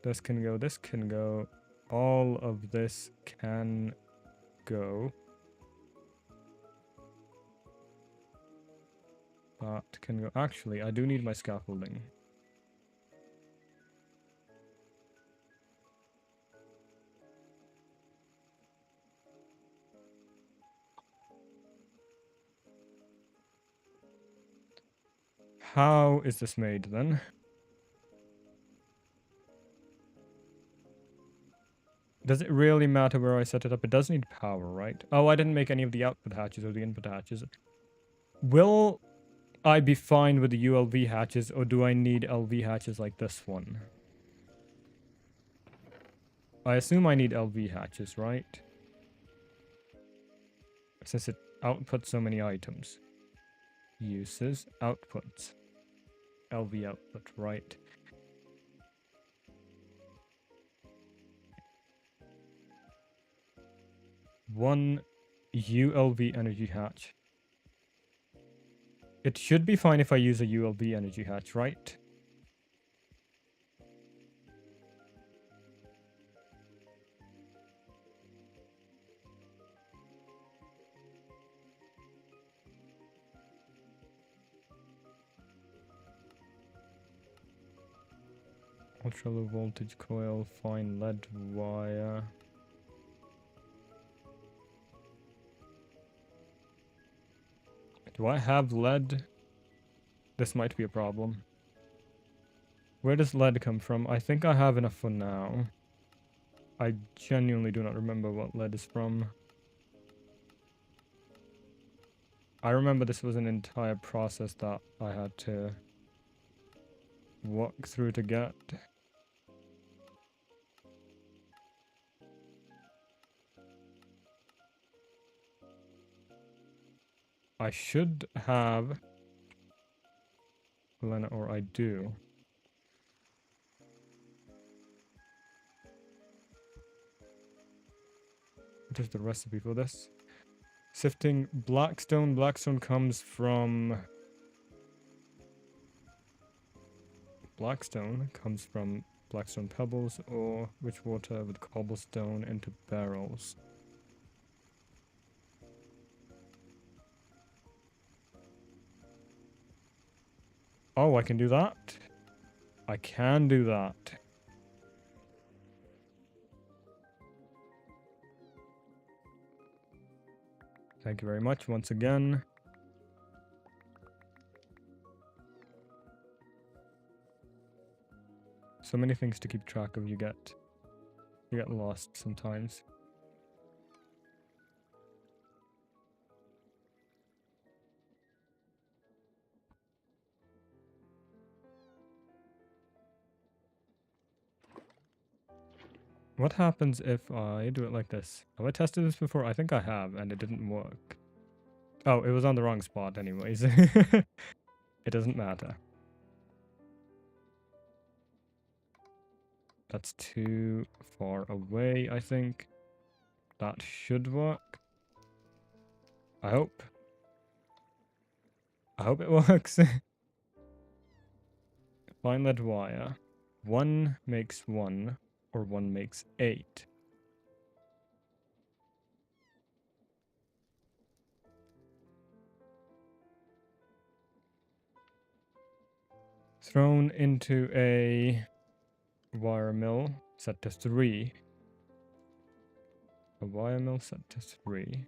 This can go, this can go. All of this can go. That can go. Actually, I do need my scaffolding. How is this made then? Does it really matter where I set it up? It does need power, right? Oh, I didn't make any of the output hatches or the input hatches. Will I be fine with the ULV hatches, or do I need LV hatches like this one? I assume I need LV hatches, right? Since it outputs so many items. Uses, outputs. LV output, right. One ULV energy hatch. It should be fine if I use a ULV energy hatch, right? Ultra low voltage coil, fine lead wire. Do I have lead? This might be a problem. Where does lead come from? I think I have enough for now. I genuinely do not remember what lead is from. I remember this was an entire process that I had to walk through to get. I should have Helena, or I do. What is the recipe for this? Sifting blackstone. Blackstone comes from... Blackstone comes from blackstone pebbles or rich water with cobblestone into barrels. Oh, I can do that? I can do that. Thank you very much once again. So many things to keep track of, you get lost sometimes. What happens if I do it like this? Have I tested this before? I think I have, and it didn't work. Oh, it was on the wrong spot anyways. It doesn't matter. That's too far away, I think. That should work. I hope. I hope it works. Fine lead wire. 1 makes 1, or 1 makes 8. Thrown into a wire mill set to 3. A wire mill set to 3.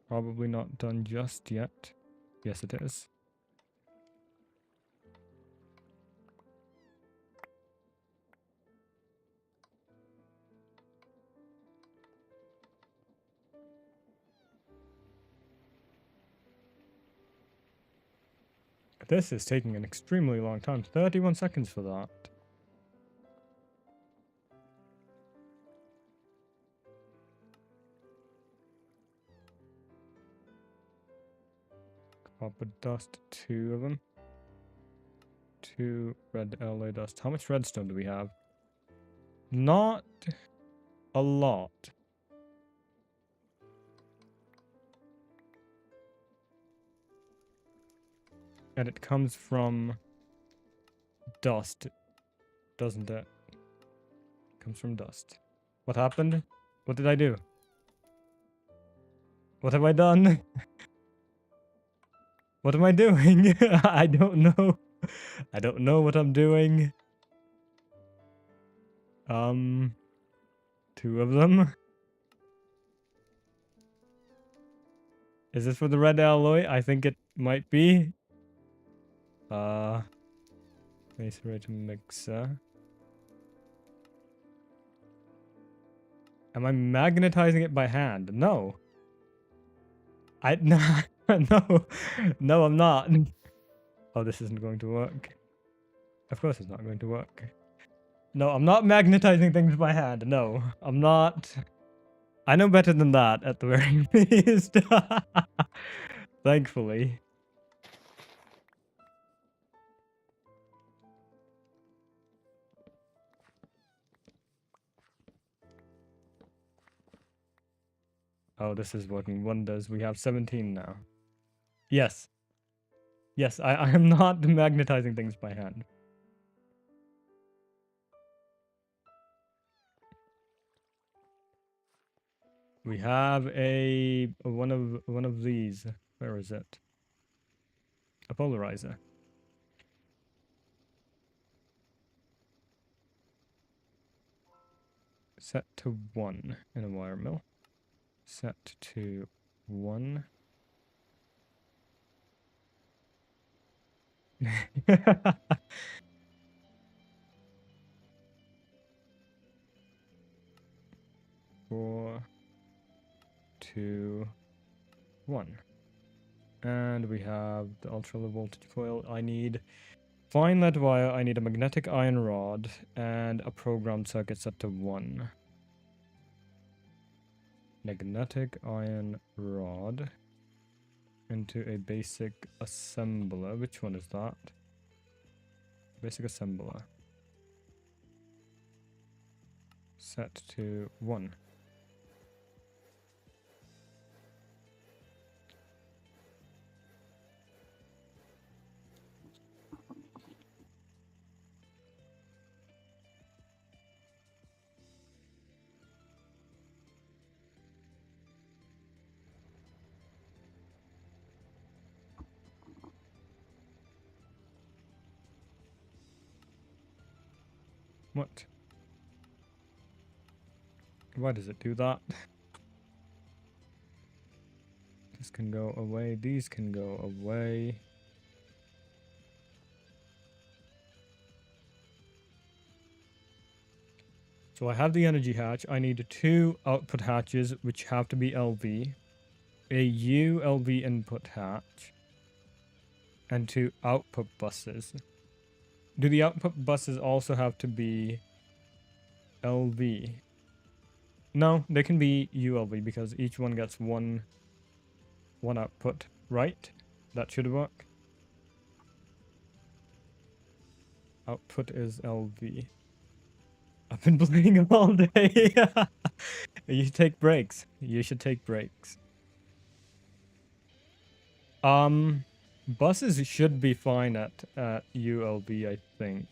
Probably not done just yet. Yes, it is. This is taking an extremely long time. 31 seconds for that. Copper dust, 2 of them. 2 red alloy dust. How much redstone do we have? Not a lot. And it comes from dust, doesn't it? Comes from dust. What happened? What did I do? What have I done? What am I doing? I don't know. I don't know what I'm doing. 2 of them. Is this for the red alloy? I think it might be. Macerator mixer. Am I magnetizing it by hand? No. No, no, I'm not. Oh, this isn't going to work. Of course it's not going to work. No, I'm not magnetizing things by hand. No, I'm not. I know better than that at the very least. Thankfully. Oh, this is working wonders. We have 17 now. Yes. Yes, I am not magnetizing things by hand. We have one of these. Where is it? A polarizer. Set to 1 in a wire mill. Set to 1. Four, 2, 1. And we have the ultra low voltage coil. I need fine lead wire. I need a magnetic iron rod and a programmed circuit set to 1. Magnetic iron rod into a basic assembler. Which one is that? Basic assembler. Set to 1. What? Why does it do that? This can go away. These can go away. So I have the energy hatch. I need 2 output hatches, which have to be LV. A ULV input hatch. And 2 output buses. Do the output buses also have to be LV? No, they can be ULV because each one gets one output, right? That should work. Output is LV. I've been playing all day. You should take breaks. You should take breaks. Buses should be fine at ULV, I think.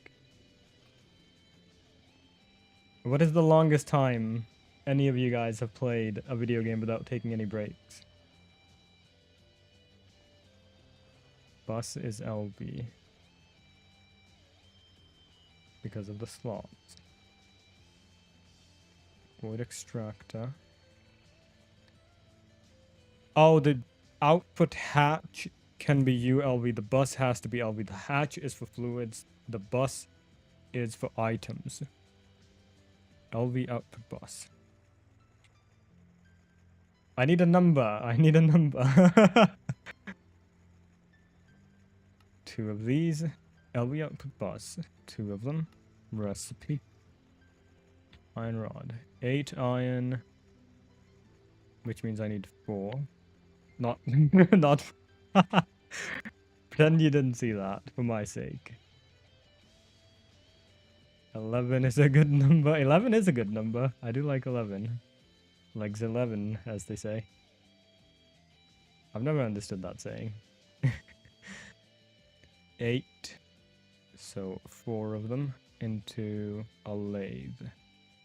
What is the longest time any of you guys have played a video game without taking any breaks? Bus is LV. Because of the slots. Void extractor. Oh, the output hatch can be ULV. The bus has to be LV. The hatch is for fluids. The bus is for items. LV output bus. I need a number. I need a number. 2 of these. LV output bus. 2 of them. Recipe. Iron rod. 8 iron. Which means I need 4. Not not pretend you didn't see that, for my sake. 11 is a good number. 11 is a good number. I do like 11. Legs 11, as they say. I've never understood that saying. 8. So 4 of them into a lathe.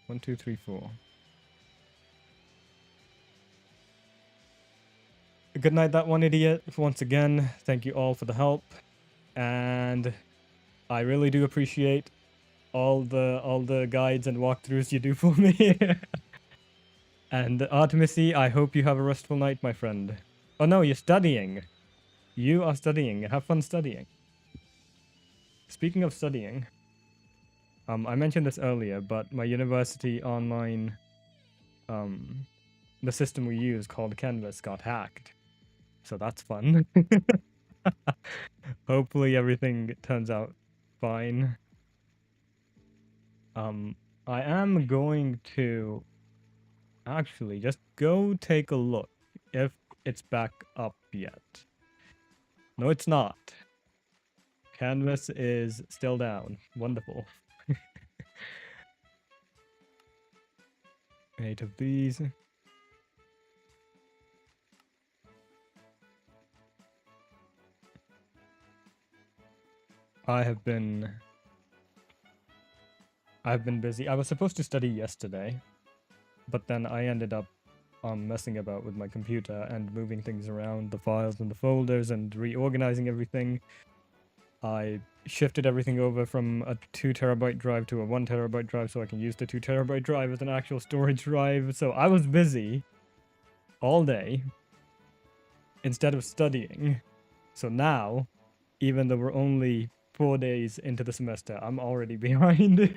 1, 2, 3, 4. Good night, that one idiot. Once again, thank you all for the help. And I really do appreciate all the guides and walkthroughs you do for me. And Artemisy, I hope you have a restful night, my friend. Oh no, you're studying. You are studying. Have fun studying. Speaking of studying, I mentioned this earlier, but my university online, the system we use called Canvas got hacked. So that's fun. Hopefully everything turns out fine. I am going to actually just go take a look if it's back up yet. No, it's not. Canvas is still down. Wonderful. 8 of these. I've been busy. I was supposed to study yesterday, but then I ended up messing about with my computer and moving things around, the files and the folders, and reorganizing everything. I shifted everything over from a 2 terabyte drive to a 1 terabyte drive so I can use the 2 terabyte drive as an actual storage drive. So I was busy all day instead of studying. So now, even though we're only 4 days into the semester, I'm already behind.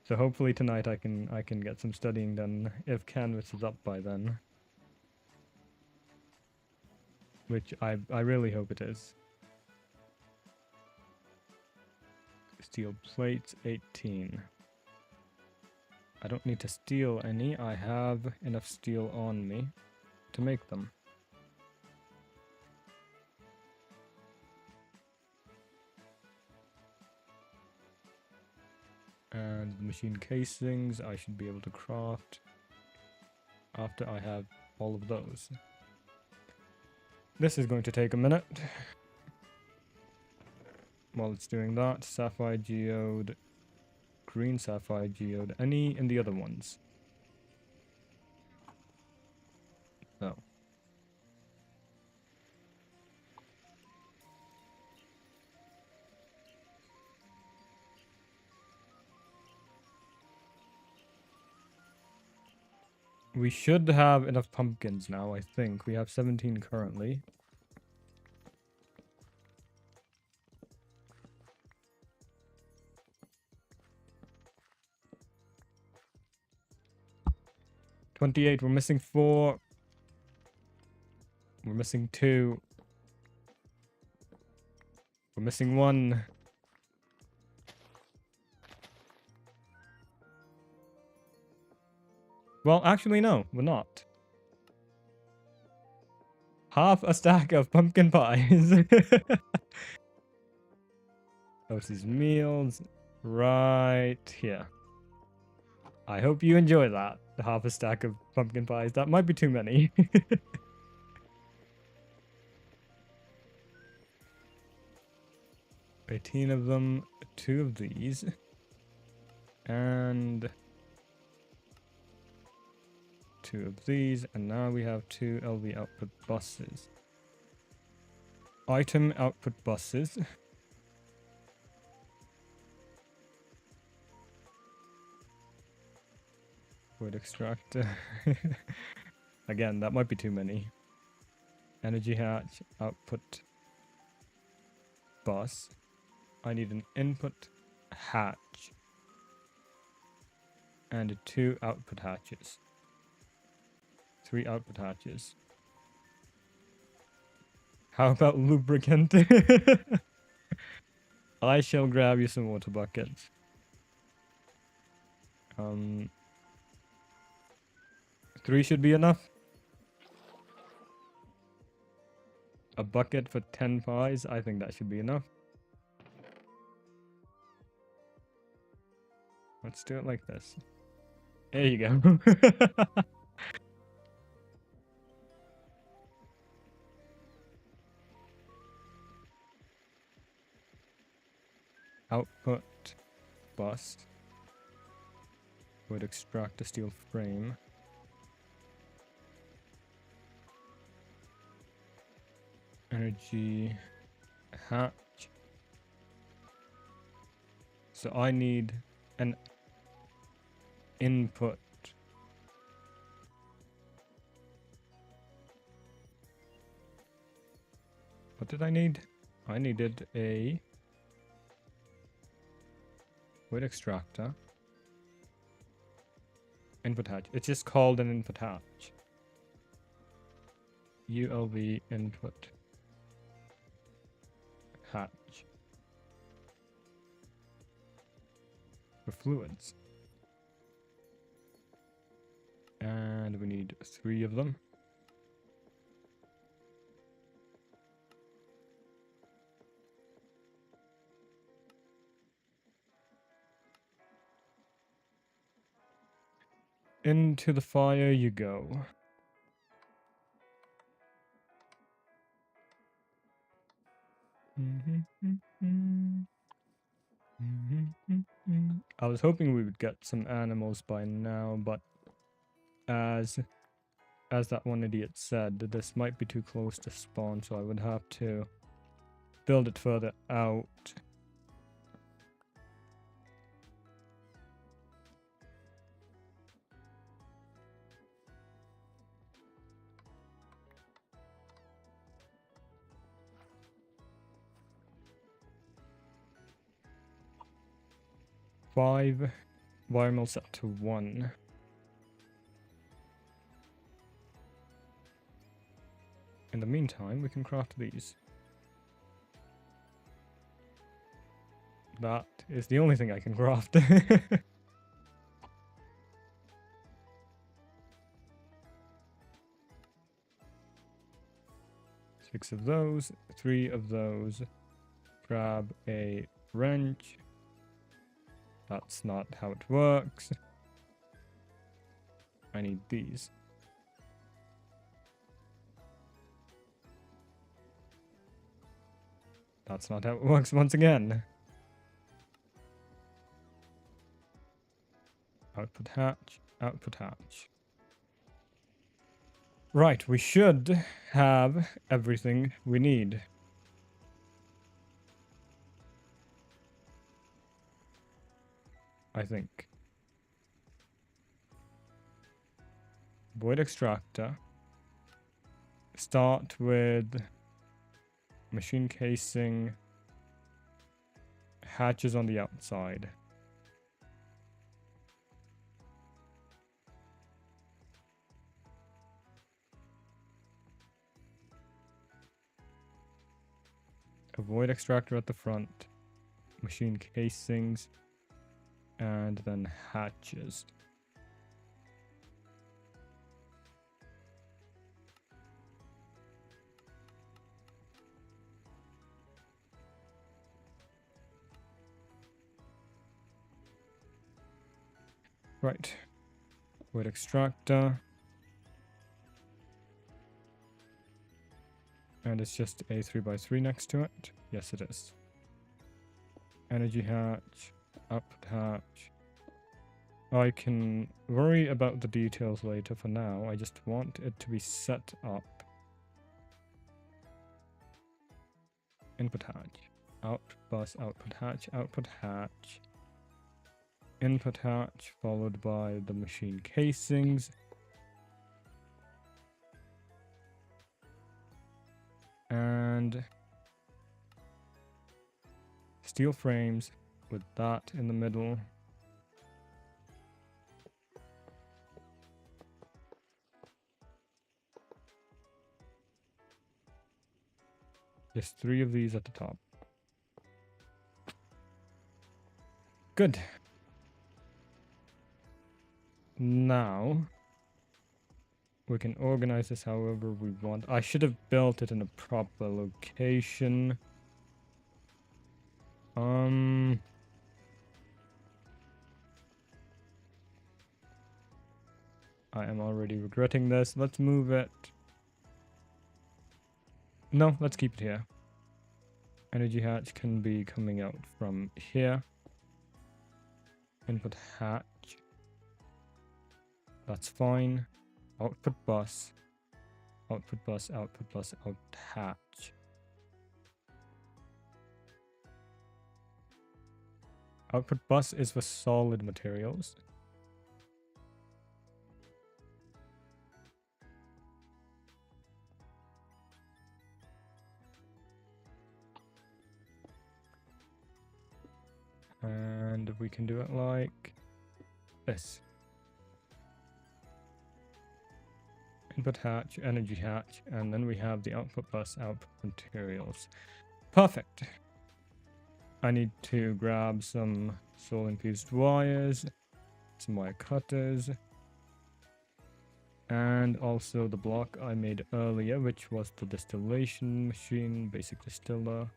So hopefully tonight I can get some studying done if Canvas is up by then. Which I really hope it is. Steel plates 18. I don't need to steal any. I have enough steel on me to make them. And the machine casings I should be able to craft after I have all of those. This is going to take a minute. While it's doing that, sapphire geode, green sapphire geode, any in the other ones? No. We should have enough pumpkins now, I think. We have 17 currently. $28, we're missing 4. We're missing 2. We're missing 1. Well, actually, no, we're not. Half a stack of pumpkin pies. Hostess meals right here. I hope you enjoy that. Half a stack of pumpkin pies. That might be too many. 18 of them, 2 of these. And 2 of these, and now we have 2 LV output buses. Item output buses. Wood extractor. Again, that might be too many. Energy hatch, output bus. I need an input hatch. And 2 output hatches. 3 output hatches. How about lubricant? I shall grab you some water buckets. 3 should be enough. A bucket for 10 pies, I think that should be enough. Let's do it like this. There you go. Output bus would extract the steel frame. Energy hatch. So I need an input. What did I need? I needed a wood extractor. Input hatch. It's just called an input hatch. ULV input hatch. For fluids. And we need 3 of them. Into the fire you go. I was hoping we would get some animals by now, but as that one idiot said, this might be too close to spawn, so I would have to build it further out. Five wire mill set to 1. In the meantime, we can craft these. That is the only thing I can craft. 6 of those, 3 of those. Grab a wrench. That's not how it works. I need these. That's not how it works once again. Output hatch, output hatch. Right, we should have everything we need. I think. Void extractor. Start with machine casing, hatches on the outside. A void extractor at the front, machine casings, and then hatches. Right, wood extractor. And it's just a 3x3 next to it. Yes, it is. Energy hatch, output hatch. I can worry about the details later. For now, I just want it to be set up. Input hatch, output bus, output hatch, output hatch. Input hatch followed by the machine casings. And steel frames with that in the middle. Just 3 of these at the top. Good. Now we can organize this however we want. I should have built it in a proper location. I am already regretting this. Let's move it. No, let's keep it here. Energy hatch can be coming out from here. Input hatch. That's fine. Output bus. Output bus, output bus, out hatch. Output bus is for solid materials. And we can do it like this. Input hatch, energy hatch, and then we have the output bus, output materials. Perfect. I need to grab some soul infused wires, some wire cutters, and also the block I made earlier, which was the distillation machine, basic distiller.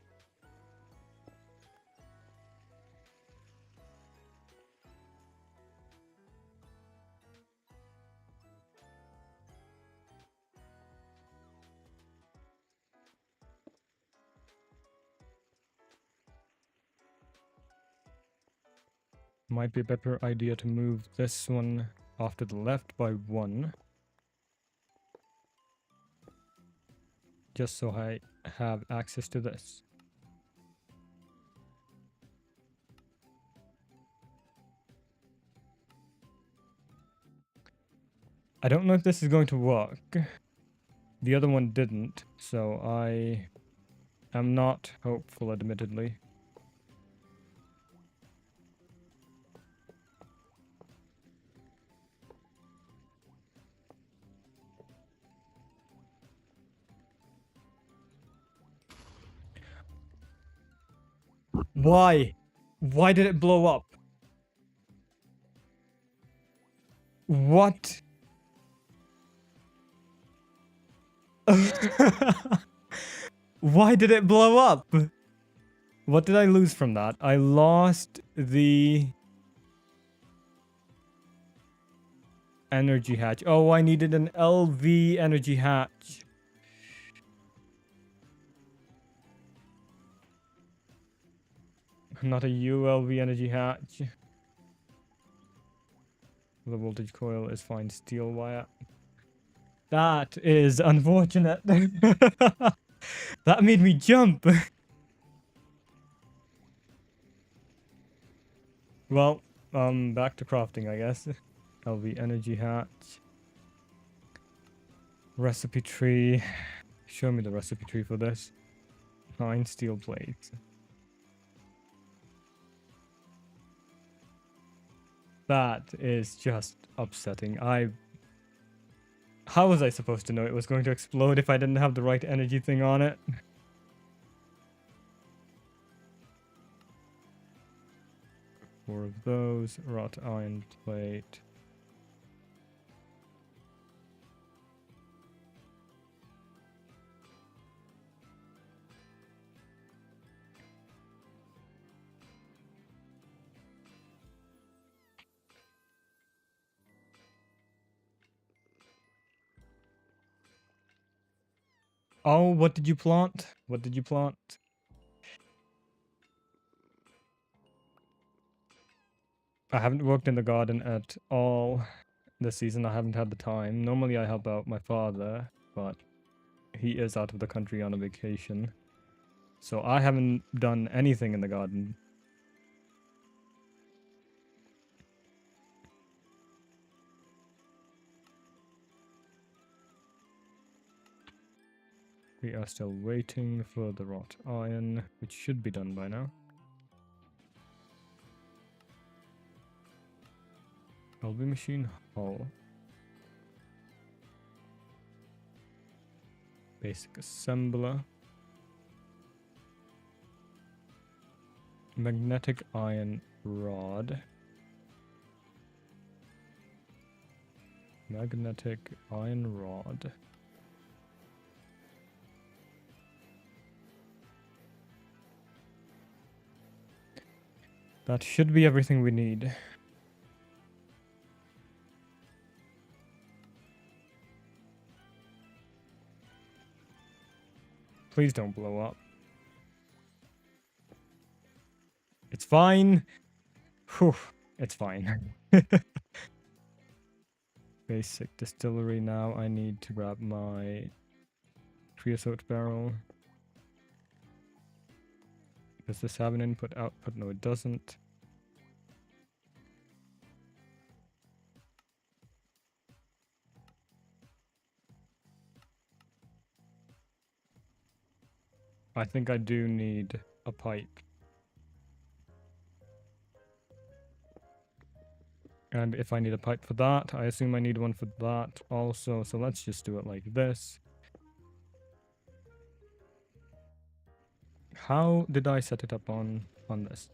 Might be a better idea to move this one off to the left by 1. Just so I have access to this. I don't know if this is going to work. The other one didn't, so I am not hopeful, admittedly. Why? Why did it blow up? What? Why did it blow up? What did I lose from that? I lost the energy hatch. Oh, I needed an LV energy hatch. Not a ULV energy hatch. The voltage coil is fine steel wire. That is unfortunate. That made me jump. Well, back to crafting, I guess. LV energy hatch. Recipe tree. Show me the recipe tree for this. 9 steel plates. That is just upsetting. How was I supposed to know it was going to explode if I didn't have the right energy thing on it? Four of those. Wrought iron plate. Oh, what did you plant? What did you plant? I haven't worked in the garden at all this season. I haven't had the time. Normally I help out my father, but he is out of the country on a vacation. So I haven't done anything in the garden. We are still waiting for the wrought iron, which should be done by now. LV machine hull. Basic assembler. Magnetic iron rod. Magnetic iron rod. That should be everything we need. Please don't blow up. It's fine. Whew, it's fine. Basic distillery now. I need to grab my creosote barrel. Does this have an input output? No, it doesn't. I think I do need a pipe. And if I need a pipe for that, I assume I need one for that also. So let's just do it like this. How did I set it up on this?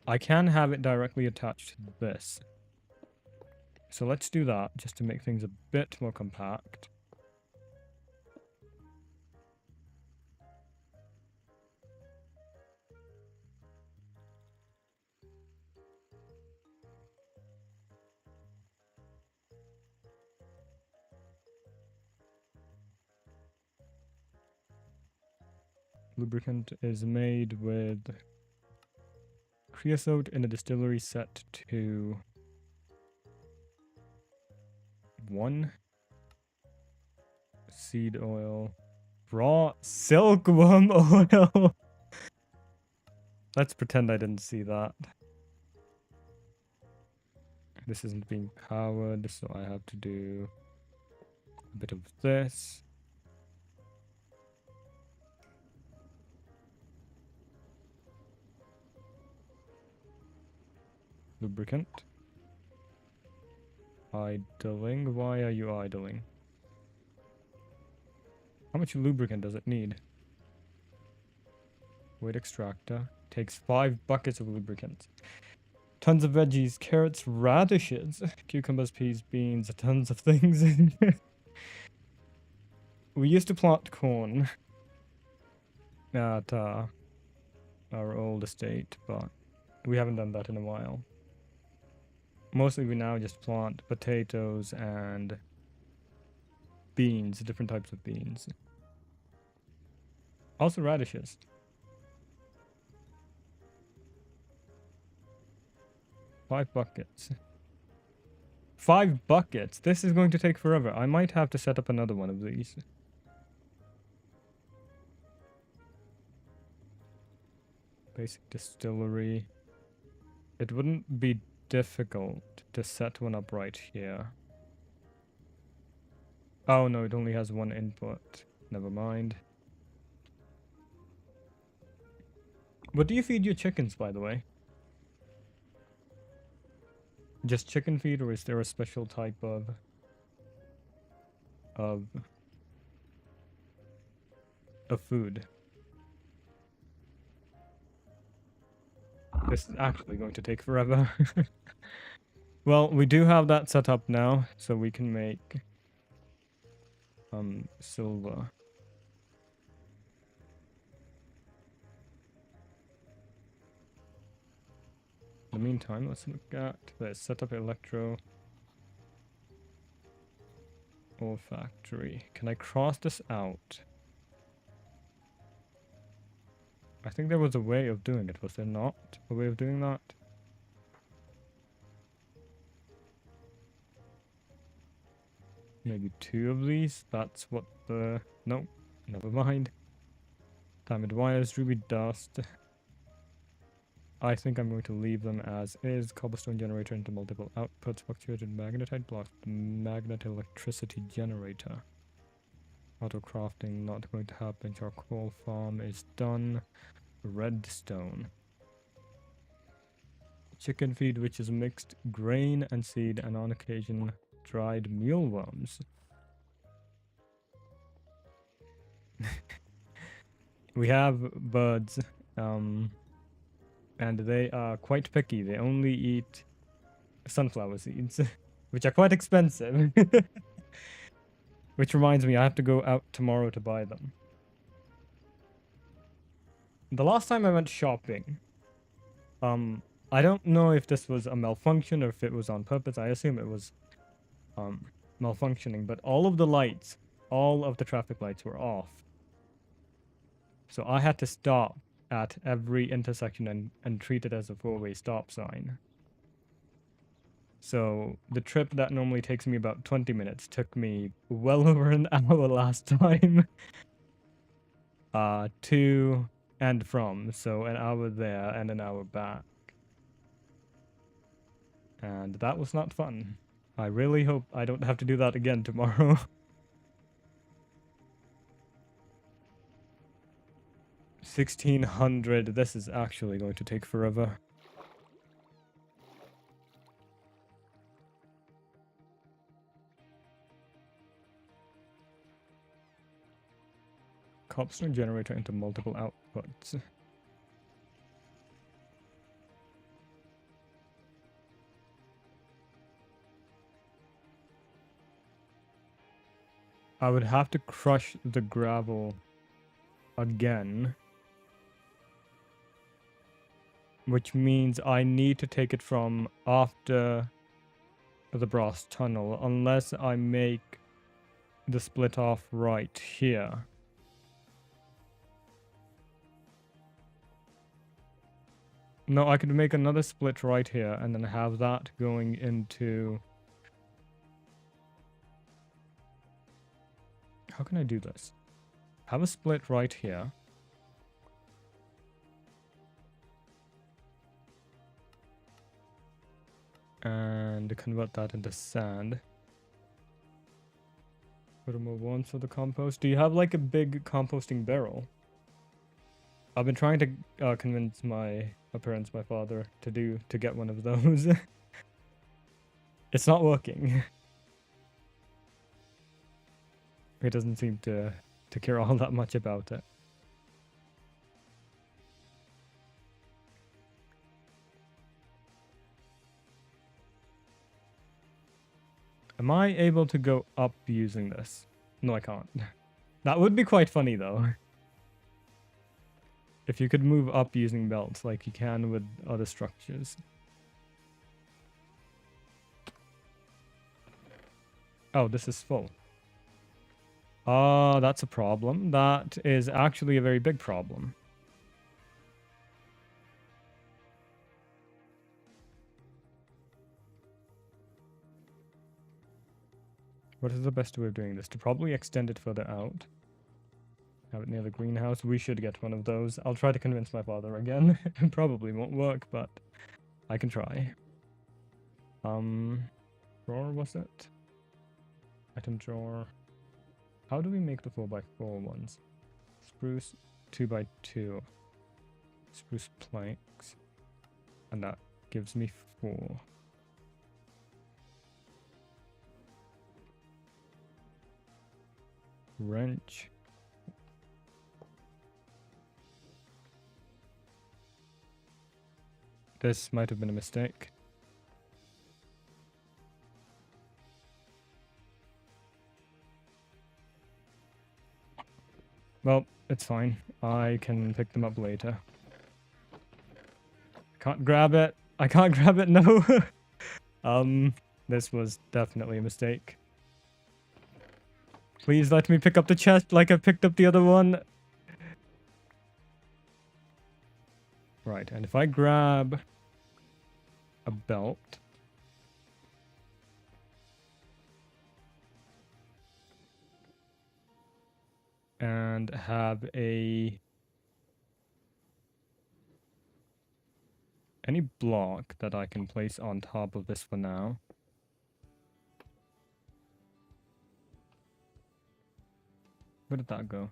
I can have it directly attached to this. So let's do that just to make things a bit more compact. Lubricant is made with creosote in a distillery set to 1. Seed oil. Raw silkworm oil. Let's pretend I didn't see that. This isn't being powered, so I have to do a bit of this. Lubricant. Idling. Why are you idling? How much lubricant does it need? Weight extractor. Takes 5 buckets of lubricant. Tons of veggies, carrots, radishes, cucumbers, peas, beans, tons of things. We used to plant corn at our old estate, but we haven't done that in a while. Mostly we now just plant potatoes and beans, different types of beans. Also radishes. Five buckets. 5 buckets? This is going to take forever. I might have to set up another one of these. Basic distillery. It wouldn't be difficult to set one up right here. Oh no, it only has 1 input. Never mind. What do you feed your chickens, by the way? Just chicken feed, or is there a special type of food? This is actually going to take forever. Well, we do have that set up now, so we can make silver. In the meantime, let's look at this. Set up electro ore factory. Can I cross this out? I think there was a way of doing it. Was there not a way of doing that? Maybe 2 of these? That's what the... Nope. Never mind. Diamond wires, ruby dust. I think I'm going to leave them as is. Cobblestone generator into multiple outputs. Fluctuated magnetite block. Magnet electricity generator. Auto crafting not going to happen. Charcoal farm is done. Redstone. Chicken feed, which is mixed grain and seed, and on occasion dried mealworms. We have birds, and they are quite picky. They only eat sunflower seeds, which are quite expensive. Which reminds me, I have to go out tomorrow to buy them. The last time I went shopping, I don't know if this was a malfunction or if it was on purpose. I assume it was malfunctioning, but all of the lights, all of the traffic lights were off. So I had to stop at every intersection and treat it as a four-way stop sign. So the trip that normally takes me about 20 minutes took me well over an hour last time. To and from. So an hour there and an hour back. And that was not fun. I really hope I don't have to do that again tomorrow. 1600. This is actually going to take forever. Cobblestone generator into multiple outputs. I would have to crush the gravel again. Which means I need to take it from after the brass tunnel, unless I make the split off right here. No, I could make another split right here and then have that going into... How can I do this? Have a split right here. And convert that into sand. Put more ones for the compost. Do you have like a big composting barrel? I've been trying to convince my parents, my father, to get one of those. It's not working. He doesn't seem to care all that much about it. Am I able to go up using this? No, I can't. That would be quite funny, though. If you could move up using belts like you can with other structures. Oh, this is full. That's a problem. That is actually a very big problem. What is the best way of doing this? To probably extend it further out. Have it near the greenhouse. We should get one of those. I'll try to convince my father again. It probably won't work, but I can try. Drawer was it? Item drawer. How do we make the 4x4 ones? Spruce 2x2. Spruce planks. And that gives me 4. Wrench. This might have been a mistake. Well, it's fine. I can pick them up later. Can't grab it. I can't grab it, no. This was definitely a mistake. Please let me pick up the chest like I picked up the other one. Right, and if I grab a belt. And have any block that I can place on top of this for now. Where did that go?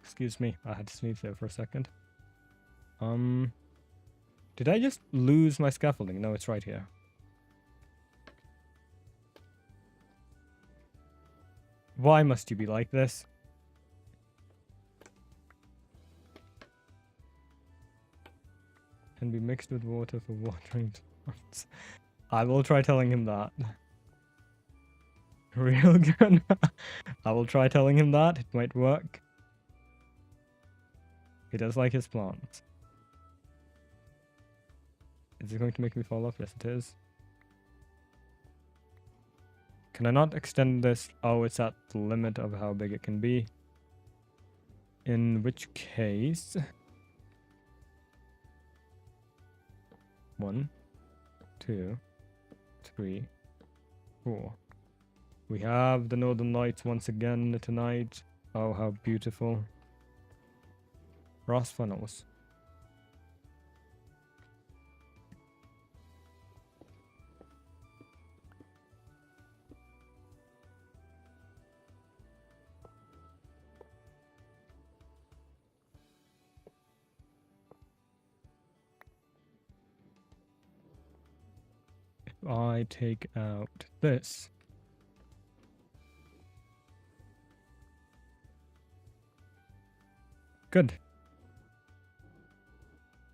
Excuse me, I had to sneeze there for a second. Did I just lose my scaffolding? No, it's right here. Why must you be like this? Can be mixed with water for watering plants. I will try telling him that. Real gun. I will try telling him that. It might work. He does like his plants. Is it going to make me fall off? Yes, it is. Can I not extend this? Oh, it's at the limit of how big it can be. In which case... 1, 2, 3, 4. We have the Northern Lights once again tonight. Oh, how beautiful. Brass funnels. If I take out this... Good.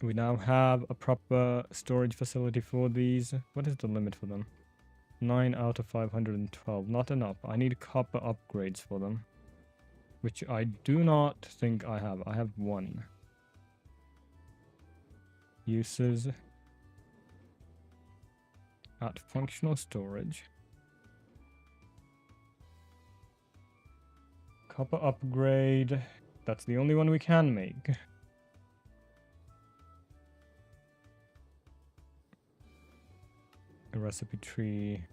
We now have a proper storage facility for these. What is the limit for them? 9 out of 512. Not enough. I need copper upgrades for them. Which I do not think I have. I have 1. Uses. At functional storage. Copper upgrade. That's the only one we can make. A recipe tree.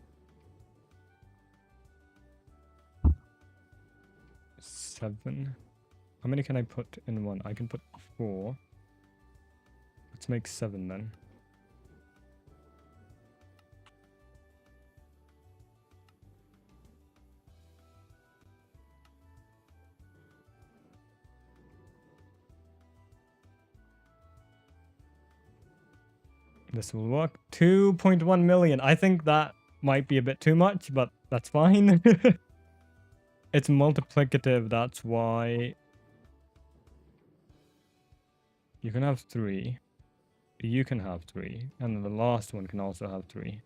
7. How many can I put in one? I can put 4. Let's make 7 then. This will work. 2.1 million. I think that might be a bit too much, but that's fine. It's multiplicative, that's why. You can have 3. You can have 3. And then the last one can also have 3.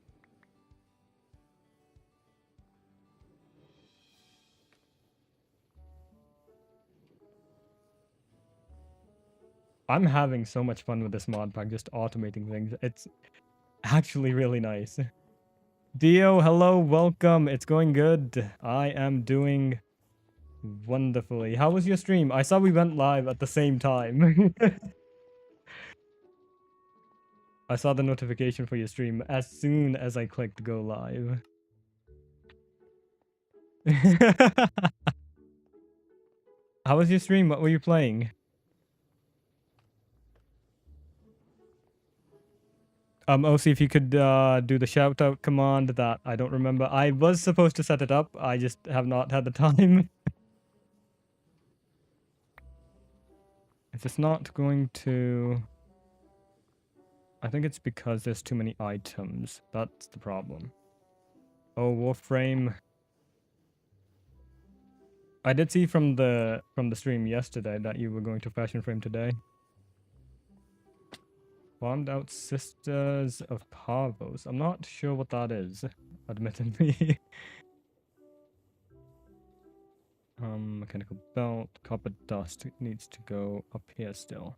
I'm having so much fun with this mod pack, just automating things. It's actually really nice. Dio, hello, welcome. It's going good. I am doing wonderfully. How was your stream? I saw we went live at the same time. I saw the notification for your stream as soon as I clicked go live. How was your stream? What were you playing? OC, if you could do the shout out command that I don't remember. I was supposed to set it up. I just have not had the time. If it's not going to... I think it's because there's too many items. That's the problem. Oh, Warframe. I did see from the stream yesterday that you were going to Fashion Frame today. Bombed out Sisters of Parvos. I'm not sure what that is, admittedly. Mechanical belt, copper dust needs to go up here still.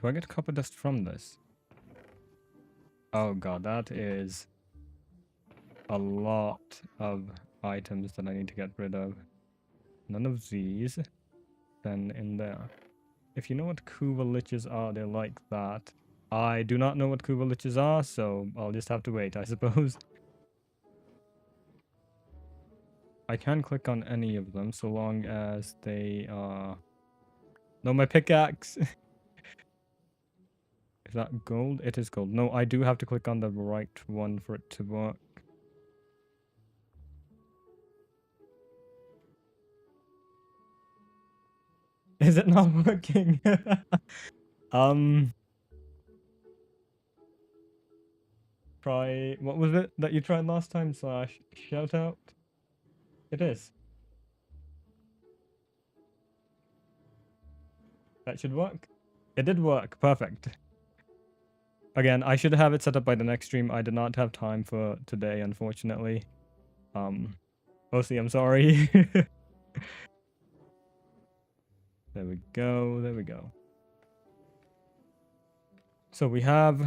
Do I get copper dust from this? Oh god, that is a lot of items that I need to get rid of. None of these. Then in there. If you know what Kuva liches are, they're like that. I do not know what Kuva liches are, so I'll just have to wait, I suppose. I can click on any of them so long as they are... No, my pickaxe! Is that gold? It is gold. No, I do have to click on the right one for it to work. Is it not working? Try... What was it that you tried last time? / shout out? It is. That should work. It did work. Perfect. Again, I should have it set up by the next stream. I did not have time for today, unfortunately. Mostly, I'm sorry. There we go. There we go. So we have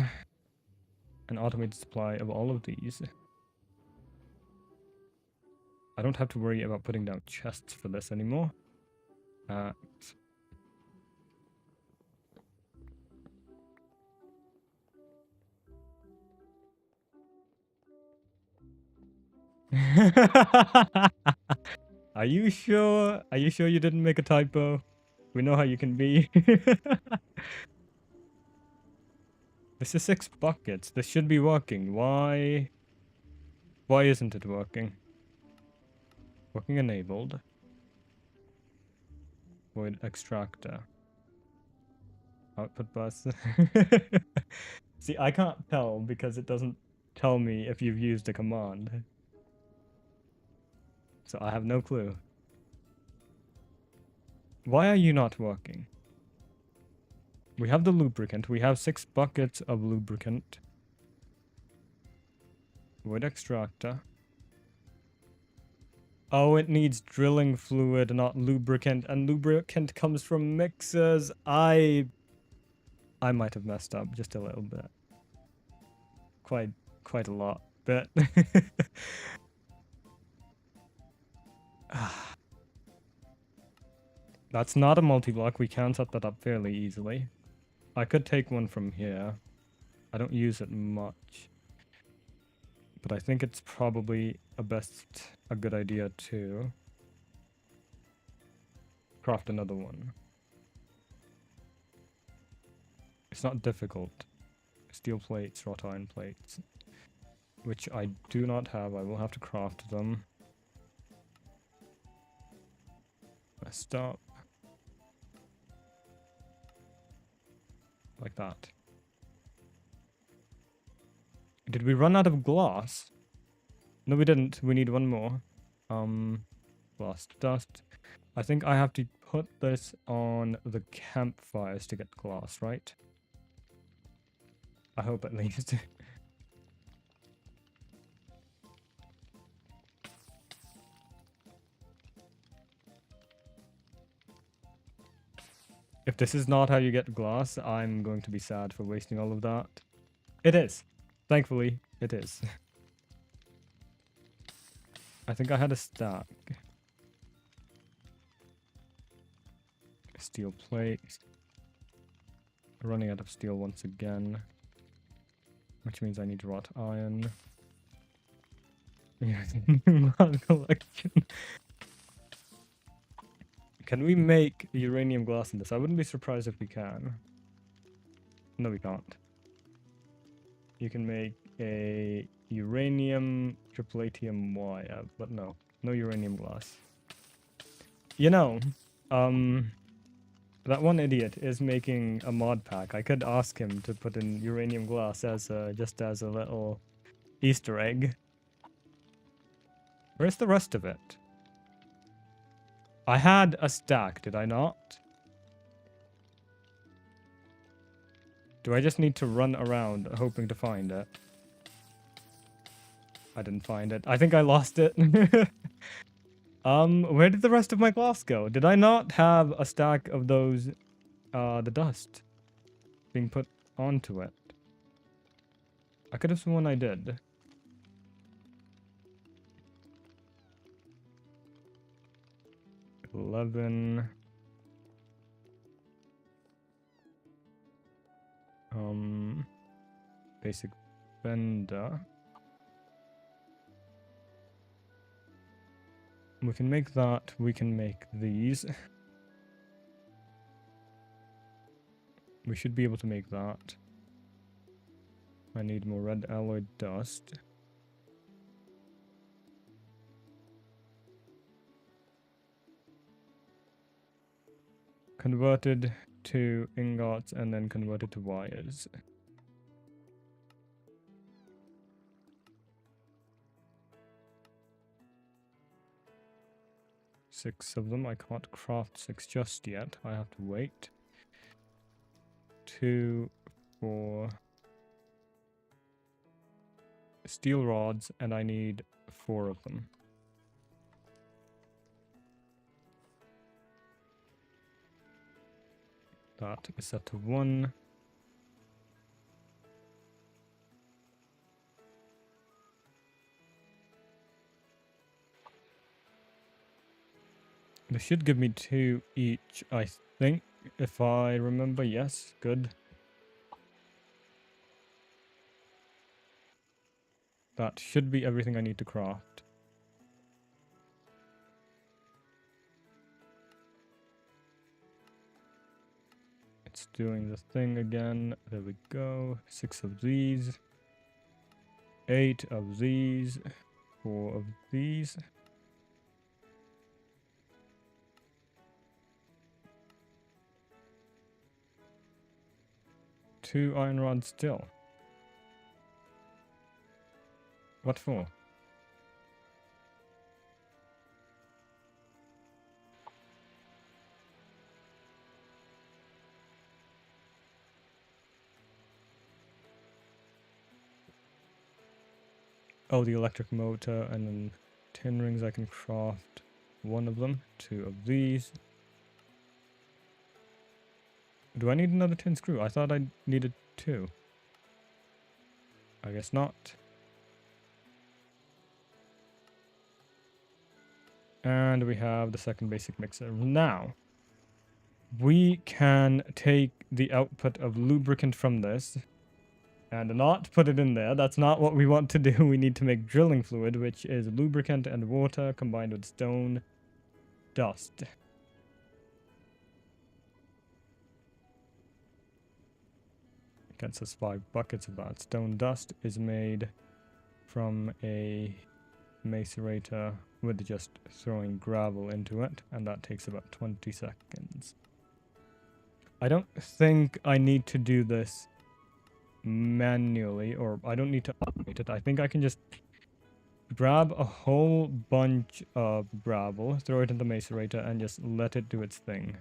an automated supply of all of these. I don't have to worry about putting down chests for this anymore. Are you sure? Are you sure you didn't make a typo? We know how you can be. This is 6 buckets. This should be working. Why? Why isn't it working? Working enabled. Void extractor. Output bus. See, I can't tell because it doesn't tell me if you've used a command. So I have no clue. Why are you not working? We have the lubricant. We have 6 buckets of lubricant. Void extractor. Oh, it needs drilling fluid, not lubricant. And lubricant comes from mixers. I might have messed up just a little bit. Quite a lot. But that's not a multi-block. We can set that up fairly easily. I could take one from here. I don't use it much. But I think it's probably a good idea to craft another one. It's not difficult. Steel plates, wrought iron plates, which I do not have. I will have to craft them. Messed up. Like that. Did we run out of glass? No, we didn't. We need one more. Glass dust. I think I have to put this on the campfires to get glass, right? I hope at least. If this is not how you get glass, I'm going to be sad for wasting all of that. It is. Thankfully, it is. I think I had a stack. Steel plate. Running out of steel once again. Which means I need wrought iron. Collection. Can we make uranium glass in this? I wouldn't be surprised if we can. No, we can't. You can make a uranium tripllatium wire, but no uranium glass. You know, that one idiot is making a mod pack. I could ask him to put in uranium glass as just as a little Easter egg. Where's the rest of it? I had a stack, did I not? Do I just need to run around hoping to find it? I didn't find it. I think I lost it. Where did the rest of my glass go? Did I not have a stack of those, the dust being put onto it? I could have sworn I did. $11. Basic bender. We can make that. We can make these. We should be able to make that. I need more red alloy dust. Converted to ingots and then converted to wires. Six of them. I can't craft 6 just yet. I have to wait. 2, 4 steel rods, and I need 4 of them. That is set to 1. This should give me 2 each, I think, if I remember. Yes, good. That should be everything I need to craft. It's doing the thing again. There we go. 6 of these. 8 of these. 4 of these. Two iron rods still. What for? Oh, the electric motor, and then tin rings. I can craft 1 of them. 2 of these. Do I need another tin screw? I thought I needed 2. I guess not. And we have the second basic mixer. Now, we can take the output of lubricant from this and not put it in there. That's not what we want to do. We need to make drilling fluid, which is lubricant and water combined with stone dust. Gets us 5 buckets of that. Stone dust is made from a macerator with just throwing gravel into it, and that takes about 20 seconds. I don't think I need to do this manually, or I don't need to automate it. I think I can just grab a whole bunch of gravel, throw it in the macerator, and just let it do its thing.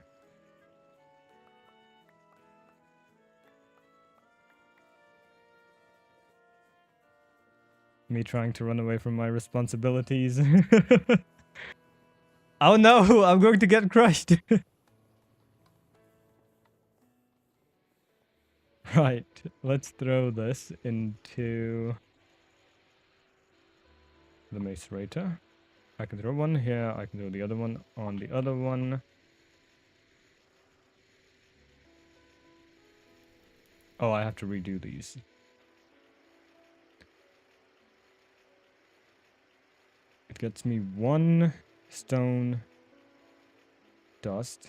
Me trying to run away from my responsibilities. Oh no, I'm going to get crushed. Right, let's throw this into the macerator. I can throw one here, I can throw the other one on the other one. Oh, I have to redo these. It gets me 1 stone dust.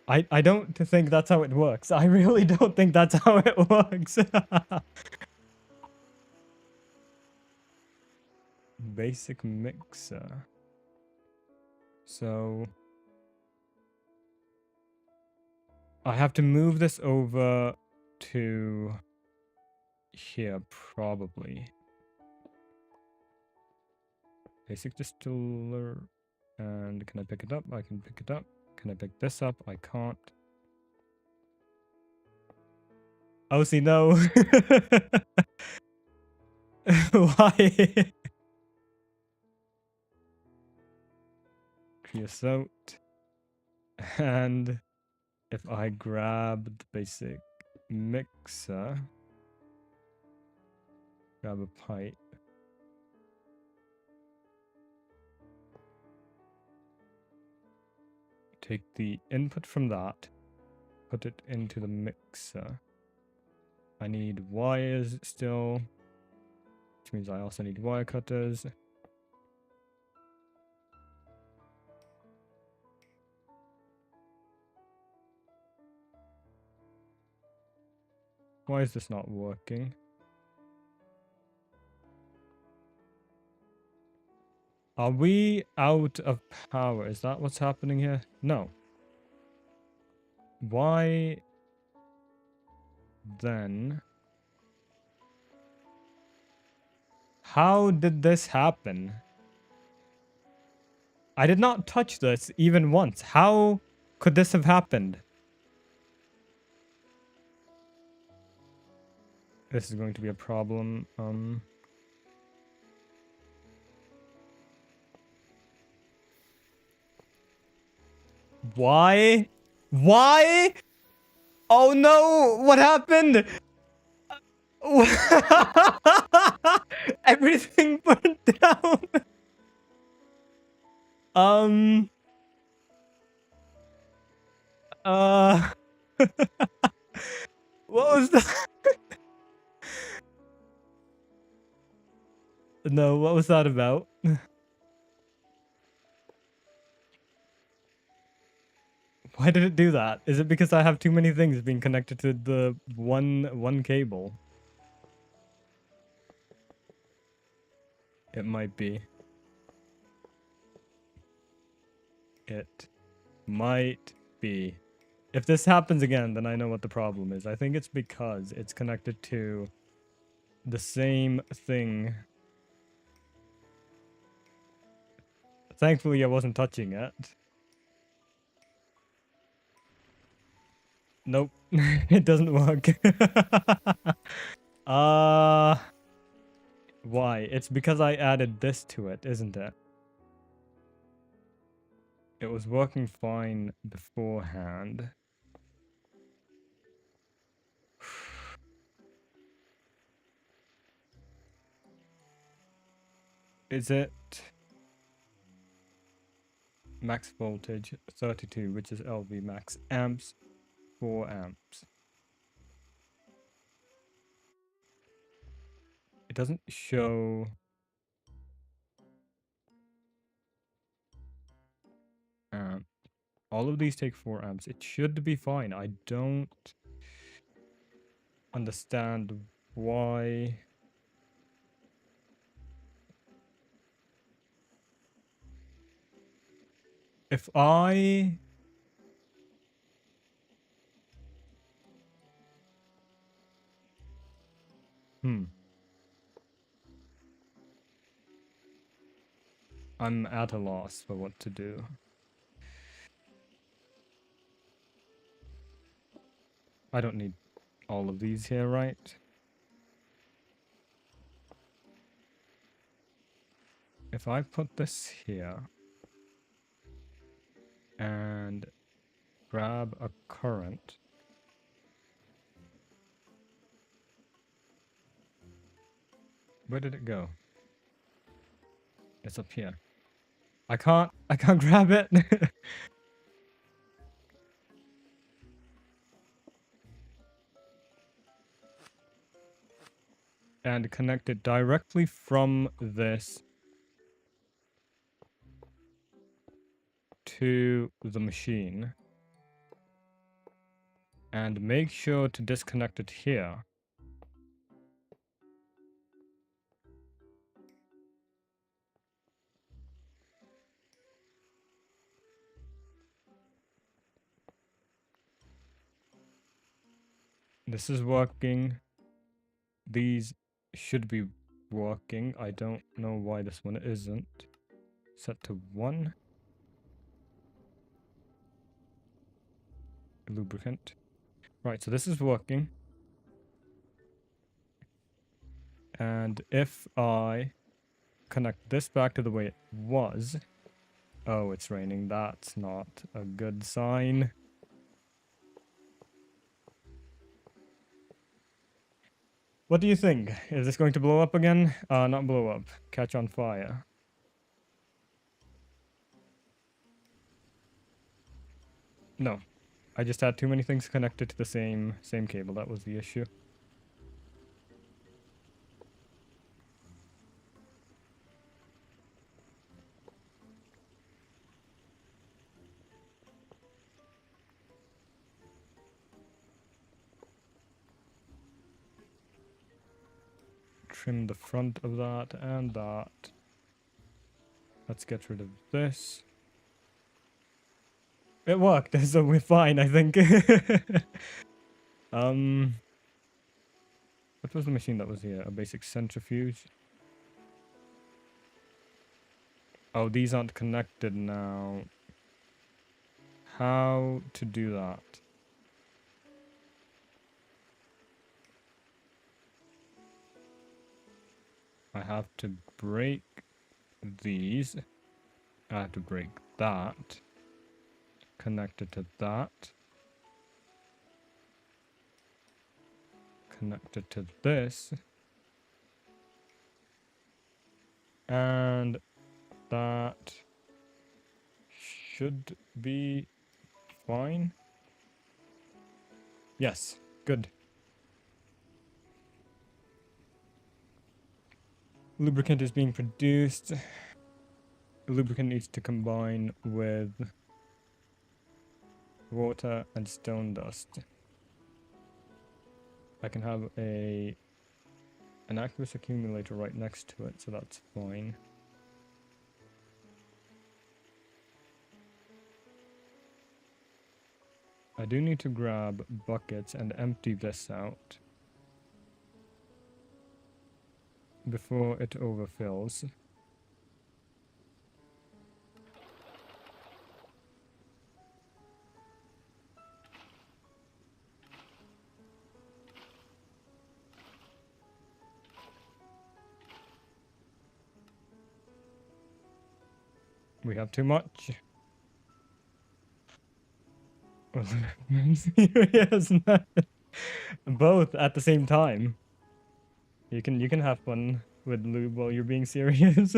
I don't think that's how it works. I really don't think that's how it works. Basic mixer. So I have to move this over to here, probably. Basic distiller. And can I pick it up? I can pick it up. Can I pick this up? I can't. Oh, see, no. Why? Creosote. And if I grab the basic mixer, grab a pipe. Take the input from that, put it into the mixer. I need wires still, which means I also need wire cutters. Why is this not working? Are we out of power? Is that what's happening here? No. Why then? How did this happen? I did not touch this even once. How could this have happened? This is going to be a problem. Why? Why? Oh no! What happened? Everything burned down. Uh, what was that? No, what was that about? Why did it do that? Is it because I have too many things being connected to the one cable? It might be. It might be. If this happens again, then I know what the problem is. I think it's because it's connected to the same thing. Thankfully, I wasn't touching it. Nope, it doesn't work. uh, why? It's because I added this to it, isn't it? It was working fine beforehand. Is it max voltage 32, which is LV max amps, 4 amps? It doesn't show. All of these take 4 amps. It should be fine. I don't understand why. If I... I'm at a loss for what to do. I don't need all of these here, right? If I put this here and grab a current, where did it go? It's up here. I can't grab it. And connect it directly from this to the machine. And make sure to disconnect it here. This is working. These should be working. I don't know why this one isn't. Set to 1. Lubricant. Right, so this is working. And if I connect this back to the way it was... Oh, it's raining. That's not a good sign. What do you think? Is this going to blow up again? Not blow up. Catch on fire. No. I just had too many things connected to the same cable. That was the issue. Trim the front of that and that. Let's get rid of this. It worked, so we're fine, I think. What was the machine that was here? A basic centrifuge? Oh, these aren't connected now. How to do that? I have to break these. I have to break that. Connect it to that. Connect it to this. And that should be fine. Yes, good. Lubricant is being produced. Lubricant needs to combine with water and stone dust. I can have an aqueous accumulator right next to it, so that's fine. I do need to grab buckets and empty this out before it overfills. We have too much. Yes, both at the same time. You can have fun with lube while you're being serious.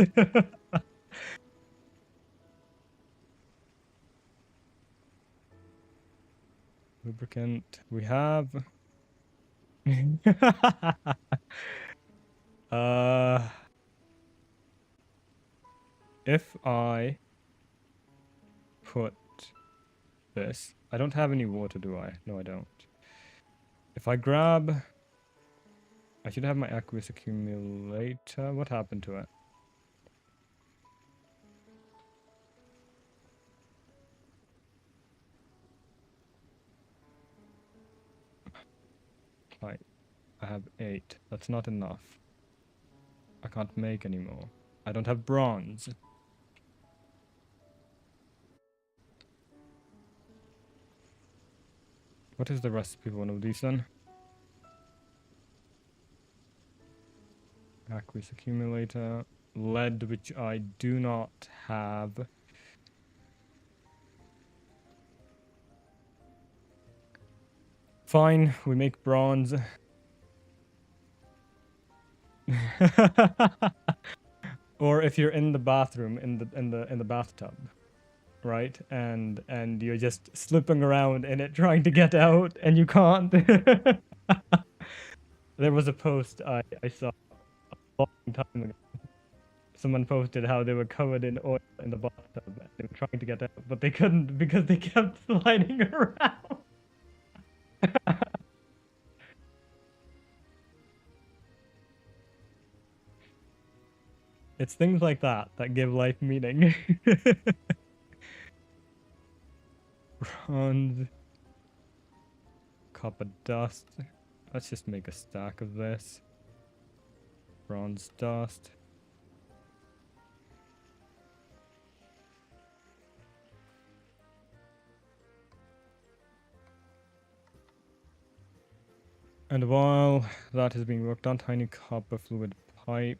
Lubricant we have. If I put this, I don't have any water, do I? No, I don't. If I grab, I should have my aqueous accumulator. What happened to it? Right, I have 8. That's not enough. I can't make any more. I don't have bronze. What is the recipe for one of these then? Aqueous accumulator. Lead, which I do not have. Fine, we make bronze. Or if you're in the bathroom, in the bathtub, right? And you're just slipping around in it trying to get out and you can't. There was a post I saw a long time ago. Someone posted how they were covered in oil in the bathtub and they were trying to get out, but they couldn't because they kept sliding around. It's things like that that give life meaning. Bronze. Copper dust. Let's just make a stack of this. Bronze dust. And while that is being worked on, tiny copper fluid pipe.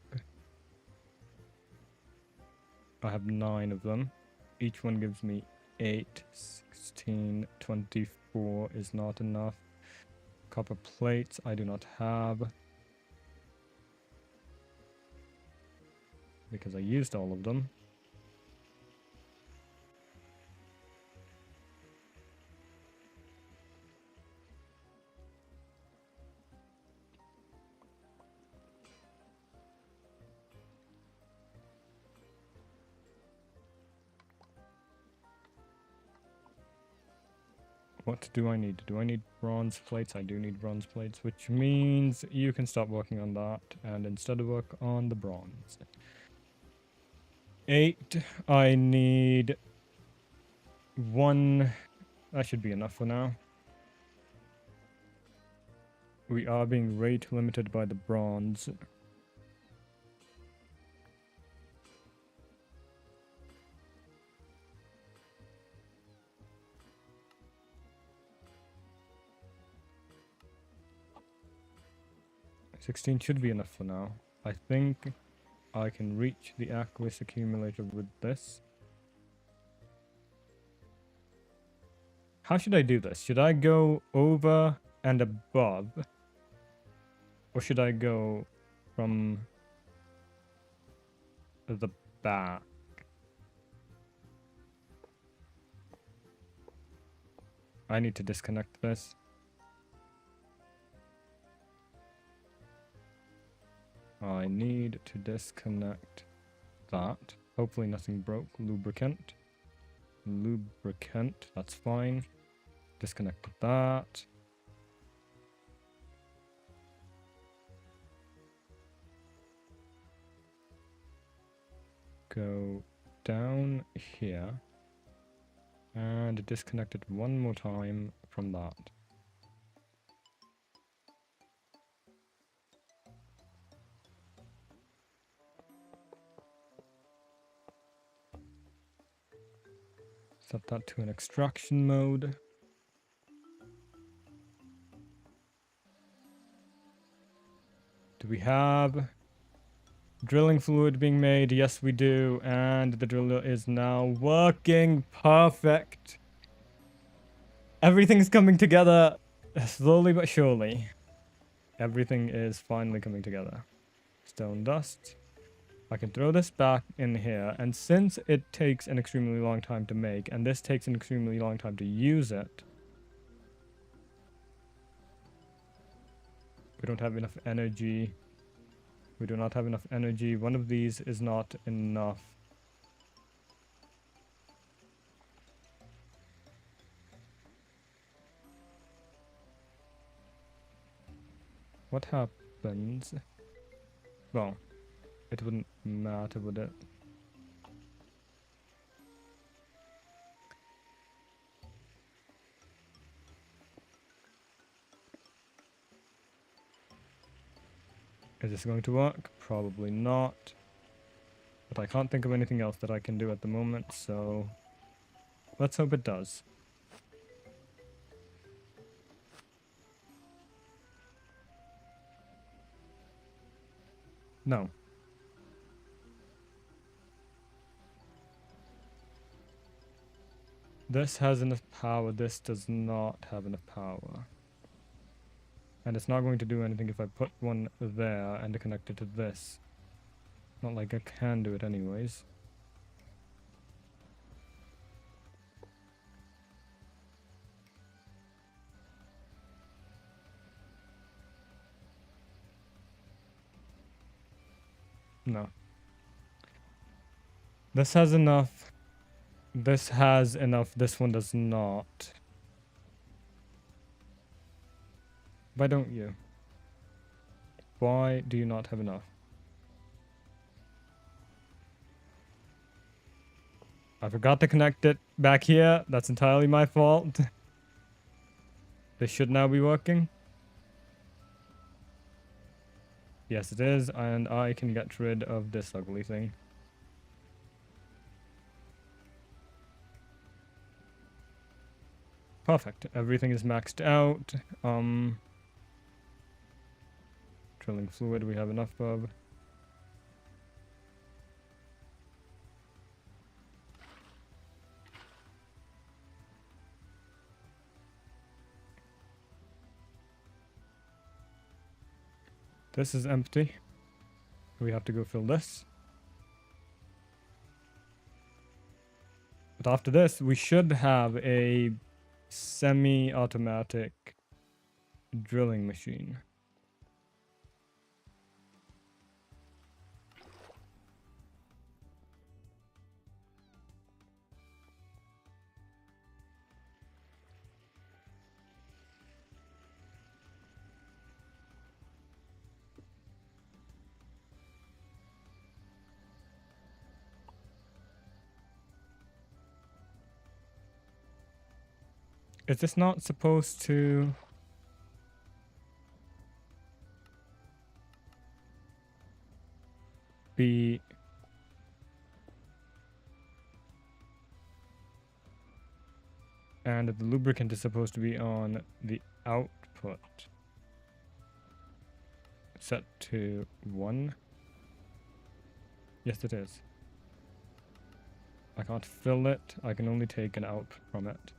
I have 9 of them. Each one gives me 8, 16, 24 is not enough. Copper plates I do not have. Because I used all of them. What do I need? Do I need bronze plates? I do need bronze plates, which means you can stop working on that and instead work on the bronze. 8. I need 1. That should be enough for now. We are being rate limited by the bronze. $16 should be enough for now. I think I can reach the aqueous accumulator with this. How should I do this? Should I go over and above? Or should I go from the back? I need to disconnect this. need to disconnect that. Hopefully nothing broke. Lubricant. Lubricant, that's fine. Disconnect that. Go down here and disconnect it one more time from that. Set that to an extraction mode. Do we have drilling fluid being made? Yes, we do. And the driller is now working. Perfect. Everything's coming together slowly but surely. Everything is finally coming together. Stone dust. I can throw this back in here, and since it takes an extremely long time to make, and this takes an extremely long time to use it, we don't have enough energy. We do not have enough energy. One of these is not enough. What happens? Well, it wouldn't matter, would it? Is this going to work? Probably not. But I can't think of anything else that I can do at the moment, so let's hope it does. No. This has enough power, this does not have enough power. And it's not going to do anything if I put one there and connect it to this. Not like I can do it anyways. No. This has enough. This has enough. This one does not. Why don't you? Why do you not have enough? I forgot to connect it back here. That's entirely my fault. This should now be working. Yes, it is, and I can get rid of this ugly thing. Perfect. Everything is maxed out. Drilling fluid we have enough of. This is empty. We have to go fill this. But after this, we should have a semi-automatic drilling machine. Is this not supposed to... be... And the lubricant is supposed to be on the output. Set to 1. Yes, it is. I can't fill it. I can only take an out from it.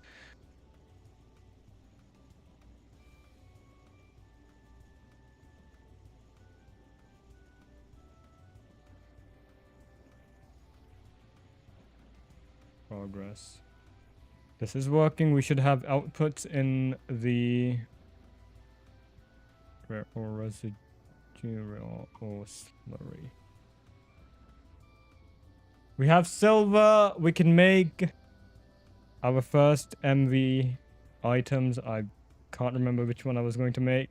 Progress. This is working. We should have outputs in the... Or residue. Material or slurry. We have silver. We can make our first MV items. I can't remember which one I was going to make.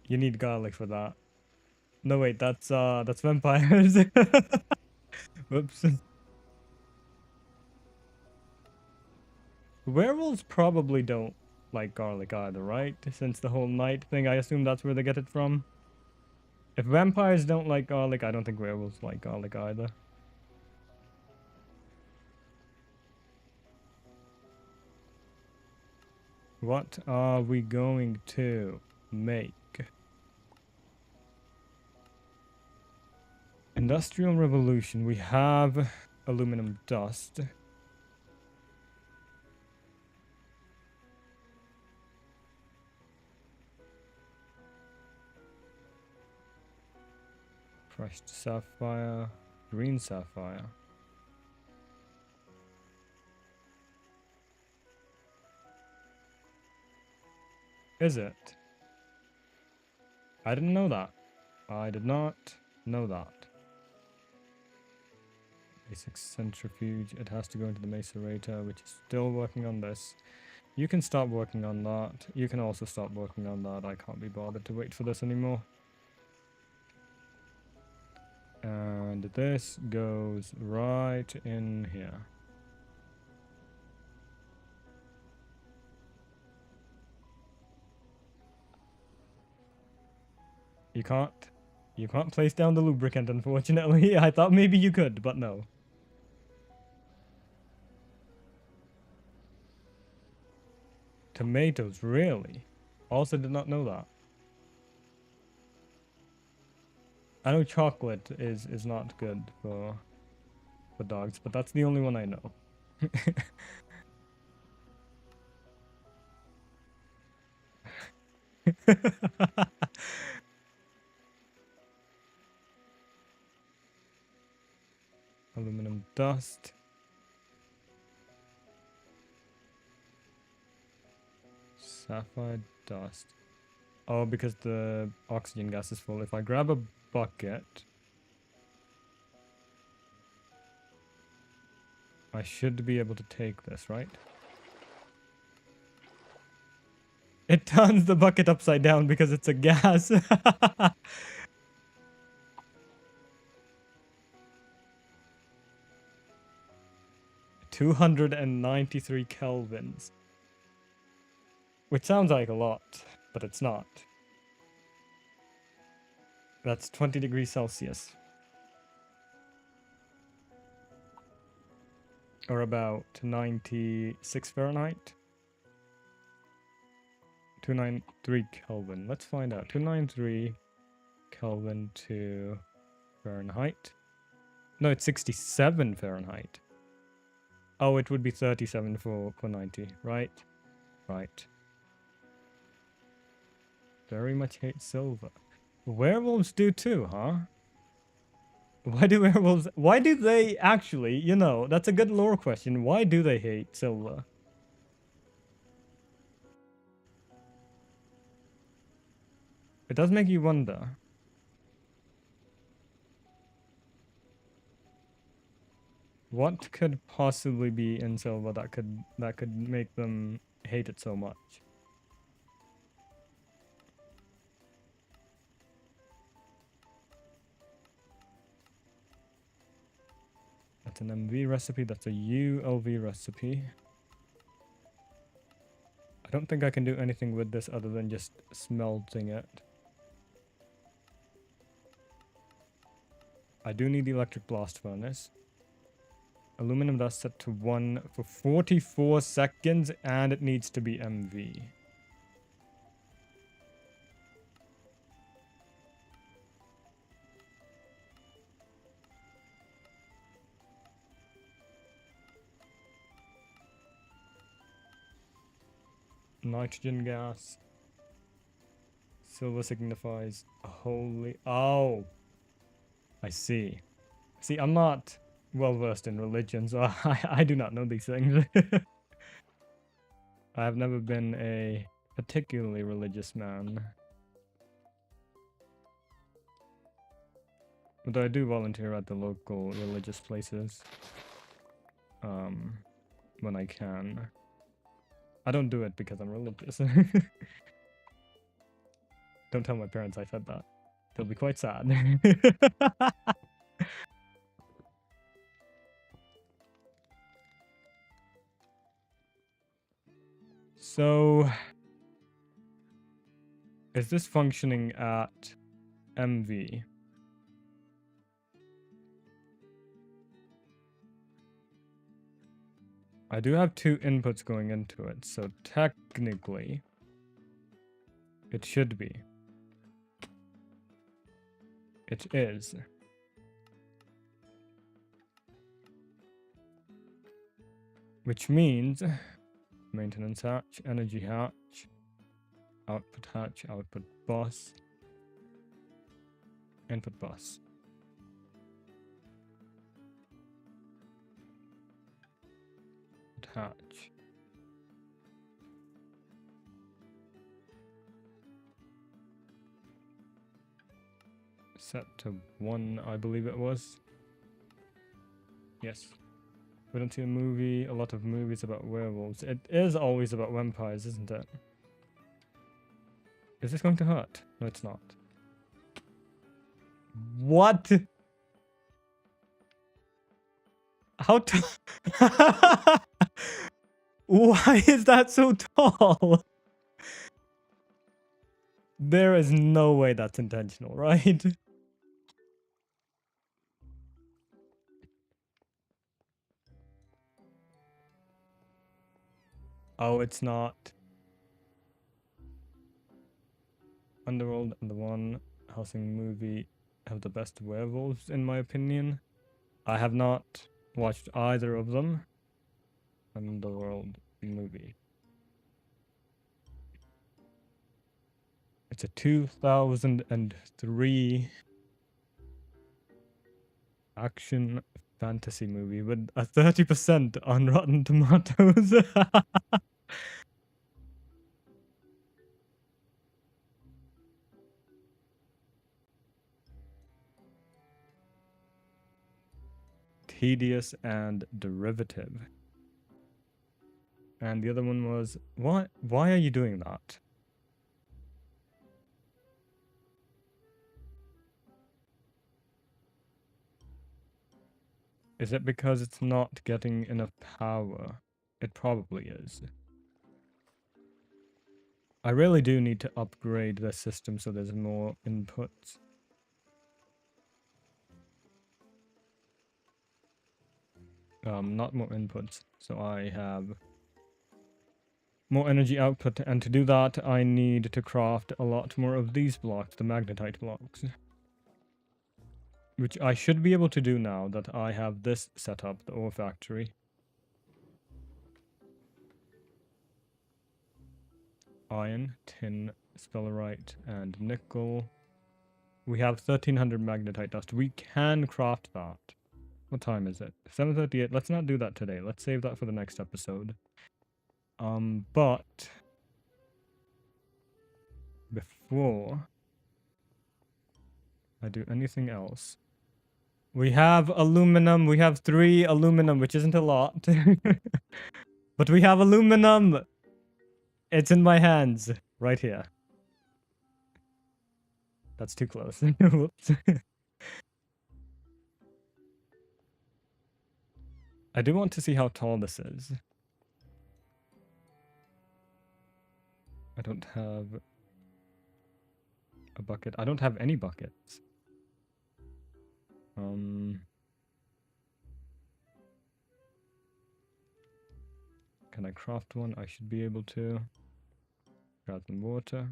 You need garlic for that. No, wait, that's vampires. Whoops. Werewolves probably don't like garlic either, right? Since the whole night thing, I assume that's where they get it from. If vampires don't like garlic, I don't think werewolves like garlic either. What are we going to make? Industrial Revolution. We have aluminum dust. Crushed sapphire. Green sapphire. Is it? I didn't know that. I did not know that. Basic centrifuge. It has to go into the macerator, which is still working on this. You can stop working on that. You can also stop working on that. I can't be bothered to wait for this anymore. And this goes right in here. You can't place down the lubricant, unfortunately. I thought maybe you could, but no. Tomatoes, really? Also did not know that. I know chocolate is not good for dogs, but that's the only one I know. Aluminum dust. Sapphire dust. Oh, because the oxygen gas is full. If I grab a bucket, I should be able to take this, right? It turns the bucket upside down because it's a gas. 293 kelvins. Which sounds like a lot, but it's not. That's 20 degrees Celsius. Or about 96 Fahrenheit. 293 Kelvin. Let's find out. 293 Kelvin to Fahrenheit. No, it's 67 Fahrenheit. Oh, it would be 37 for 90, right? Right. Very much hate silver. Werewolves do too, huh? Why do werewolves... Why do they actually, you know, that's a good lore question. Why do they hate silver? It does make you wonder. What could possibly be in silver that could make them hate it so much? That's an MV recipe, that's a ULV recipe. I don't think I can do anything with this other than just smelting it. I do need the electric blast furnace. Aluminum dust set to 1 for 44 seconds, and it needs to be MV. Nitrogen gas. Silver signifies a holy... Oh! I see. See, I'm not well versed in religion, so I do not know these things. I have never been a particularly religious man. But I do volunteer at the local religious places. When I can. I don't do it because I'm religious. Don't tell my parents I said that. They'll be quite sad. So, is this functioning at MV? I do have 2 inputs going into it, so technically, it should be. It is. Which means maintenance hatch, energy hatch, output bus, input bus. Hatch. Set to 1, I believe it was. Yes. We don't see a lot of movies about werewolves. It is always about vampires, isn't it? Is this going to hurt? No, it's not. What? How tall? Why is that so tall? There is no way that's intentional, right? Oh, it's not. Underworld and the One Housing movie have the best werewolves, in my opinion. I have not watched either of them. Underworld movie. It's a 2003 action fantasy movie with a 30% on Rotten Tomatoes. Tedious and derivative. And the other one was, what? Why are you doing that? Is it because it's not getting enough power? It probably is. I really do need to upgrade the system so there's more inputs. Not more inputs. So I have more energy output, and to do that, I need to craft a lot more of these blocks, the magnetite blocks. Which I should be able to do now that I have this set up, the ore factory. Iron, tin, spellerite, and nickel. We have 1300 magnetite dust. We can craft that. What time is it? 7:38. Let's not do that today. Let's save that for the next episode. But before I do anything else, we have aluminum. We have 3 aluminum, which isn't a lot. But we have aluminum. It's in my hands right here. That's too close. Whoops. I do want to see how tall this is. I don't have a bucket. I don't have any buckets. Can I craft one? I should be able to. Grab some water.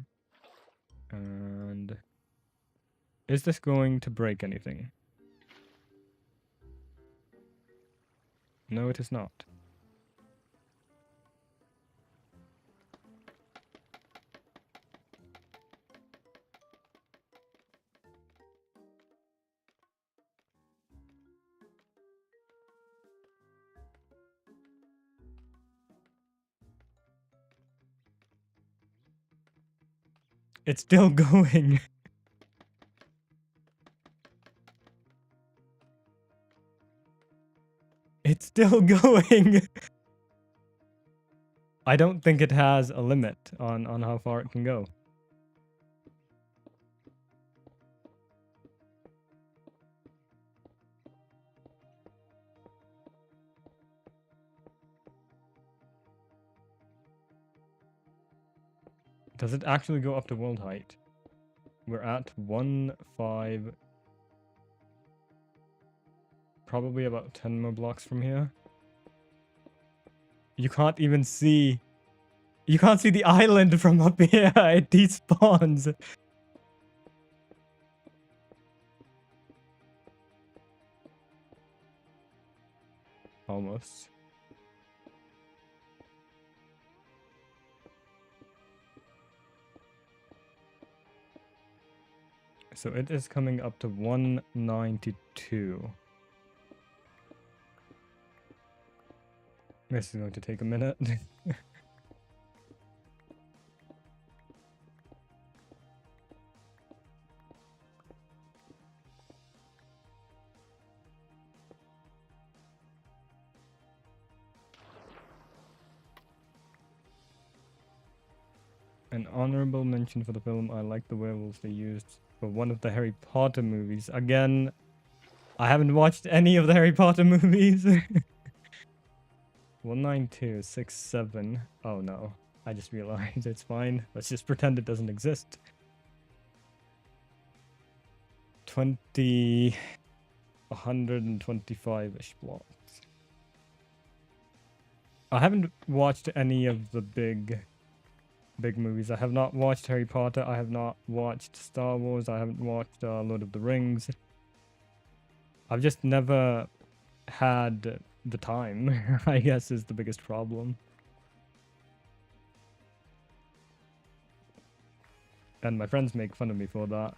And is this going to break anything? No, it is not. It's still going. It's still going. I don't think it has a limit on how far it can go. Does it actually go up to world height? We're at 1.5. Probably about 10 more blocks from here. You can't even see... You can't see the island from up here. It despawns. Almost. So it is coming up to 192. This is going to take a minute. An honorable mention for the film. I like the werewolves they used for one of the Harry Potter movies. Again, I haven't watched any of the Harry Potter movies. 19267. Oh no. I just realized it's fine. Let's just pretend it doesn't exist. 125-ish blocks. I haven't watched any of the big movies. I have not watched Harry Potter. I have not watched Star Wars. I haven't watched Lord of the Rings. I've just never had the time, I guess, is the biggest problem. And my friends make fun of me for that.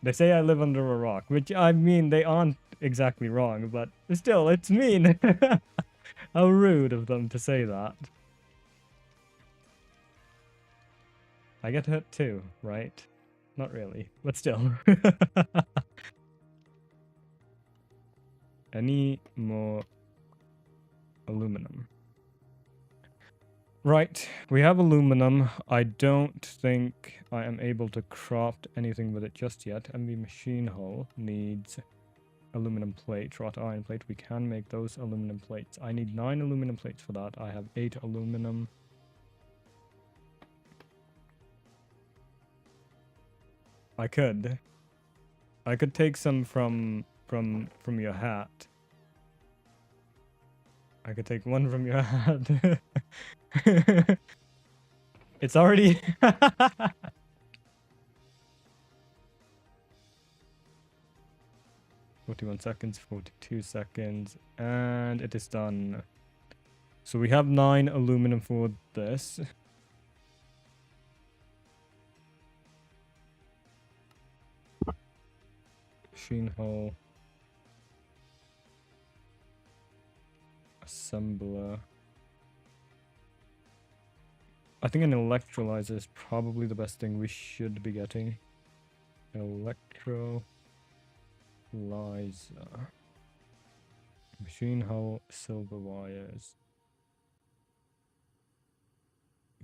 They say I live under a rock, which, I mean, they aren't exactly wrong, but still, it's mean. How rude of them to say that. I get hurt too, right? Not really, but still. Any more aluminum? Right, we have aluminum. I don't think I am able to craft anything with it just yet. MV machine hull needs aluminum plate, wrought iron plate. We can make those aluminum plates. I need 9 aluminum plates for that. I have 8 aluminum. I could take some from your hat. I could take one from your hat. It's already 41 seconds, 42 seconds, and it is done. So we have 9 aluminum for this. Machine hull. Assembler. I think an electrolyzer is probably the best thing we should be getting. Electrolyzer. Machine hull, silver wires.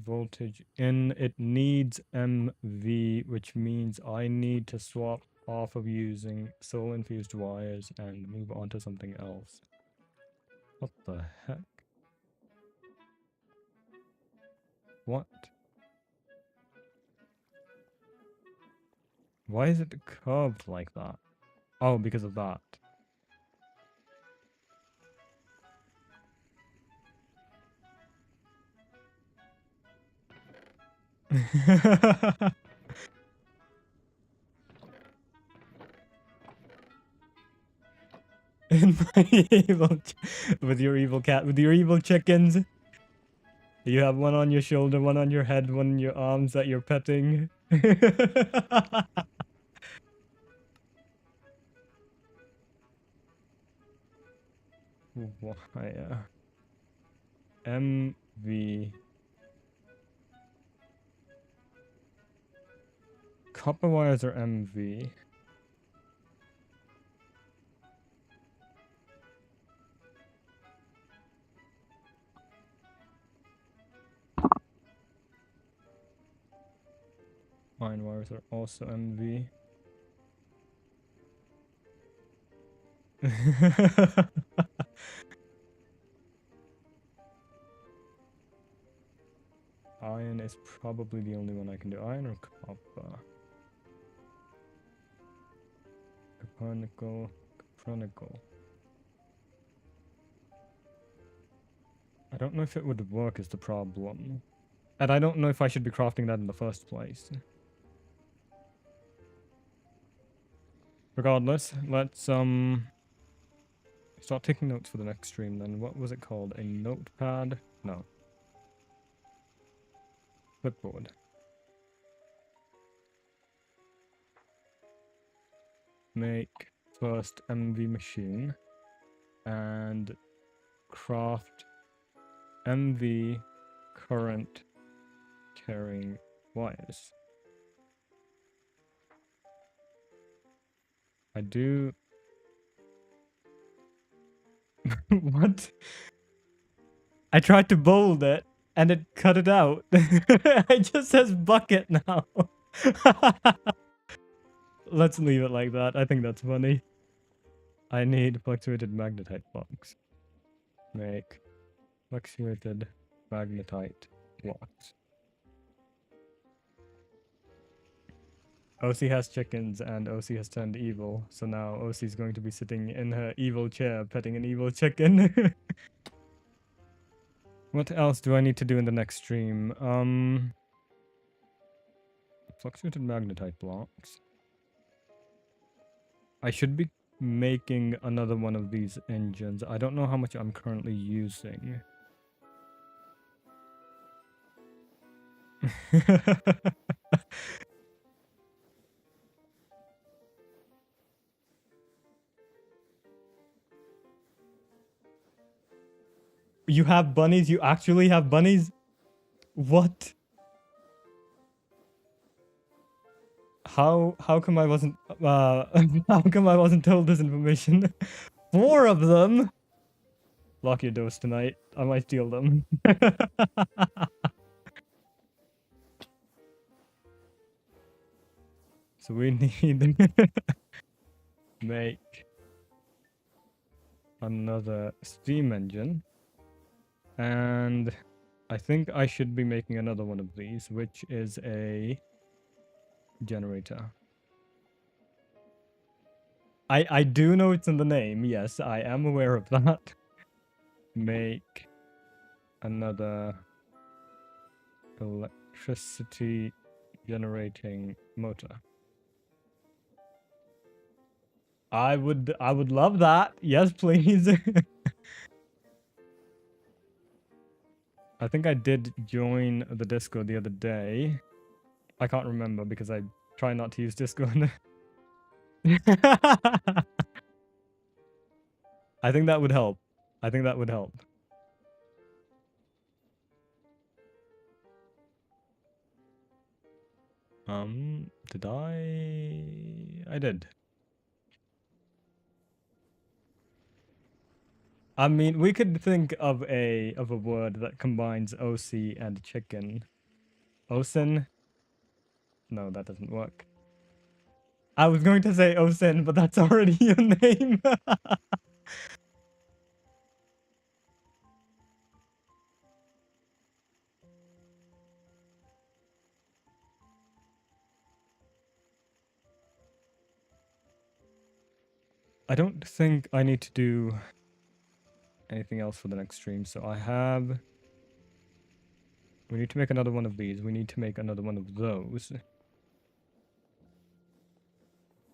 Voltage in. It needs MV, which means I need to swap off of using soul infused wires and move on to something else. What the heck? What? Why is it curved like that? Oh, because of that. In my with your evil cat, with your evil chickens. You have one on your shoulder, one on your head, one in your arms that you're petting. Why, MV Copper wires are MV. Iron wires are also MV. Iron is probably the only one I can do. Iron or copper? Chronicle. I don't know if it would work is the problem. And I don't know if I should be crafting that in the first place. Regardless, let's start taking notes for the next stream then. What was it called? A notepad? No. Clipboard. Make first MV machine and craft MV current carrying wires. I do. What? I tried to bold it and it cut it out. It just says bucket now. Let's leave it like that. I think that's funny. I need fluctuated magnetite blocks. Make fluctuated magnetite blocks. OC has chickens and OC has turned evil, so now OC is going to be sitting in her evil chair petting an evil chicken. What else do I need to do in the next stream? Fluctuated magnetite blocks. I should be making another one of these engines. I don't know how much I'm currently using. You have bunnies? You actually have bunnies? What? How come I wasn't how come I wasn't told this information? 4 of them? Lock your doors tonight. I might steal them. So we need make another steam engine. And I think I should be making another one of these, which is a generator. I do know it's in the name. Yes, I am aware of that. Make another electricity generating motor. I would love that. Yes, please. I think I did join the Discord the other day. I can't remember because I try not to use Discord. I think that would help. I think that would help. Did I did. I mean, we could think of a word that combines OC and chicken. Osin? No, that doesn't work. I was going to say Osin, but that's already your name. I don't think I need to do anything else for the next stream, so I have... We need to make another one of these. We need to make another one of those.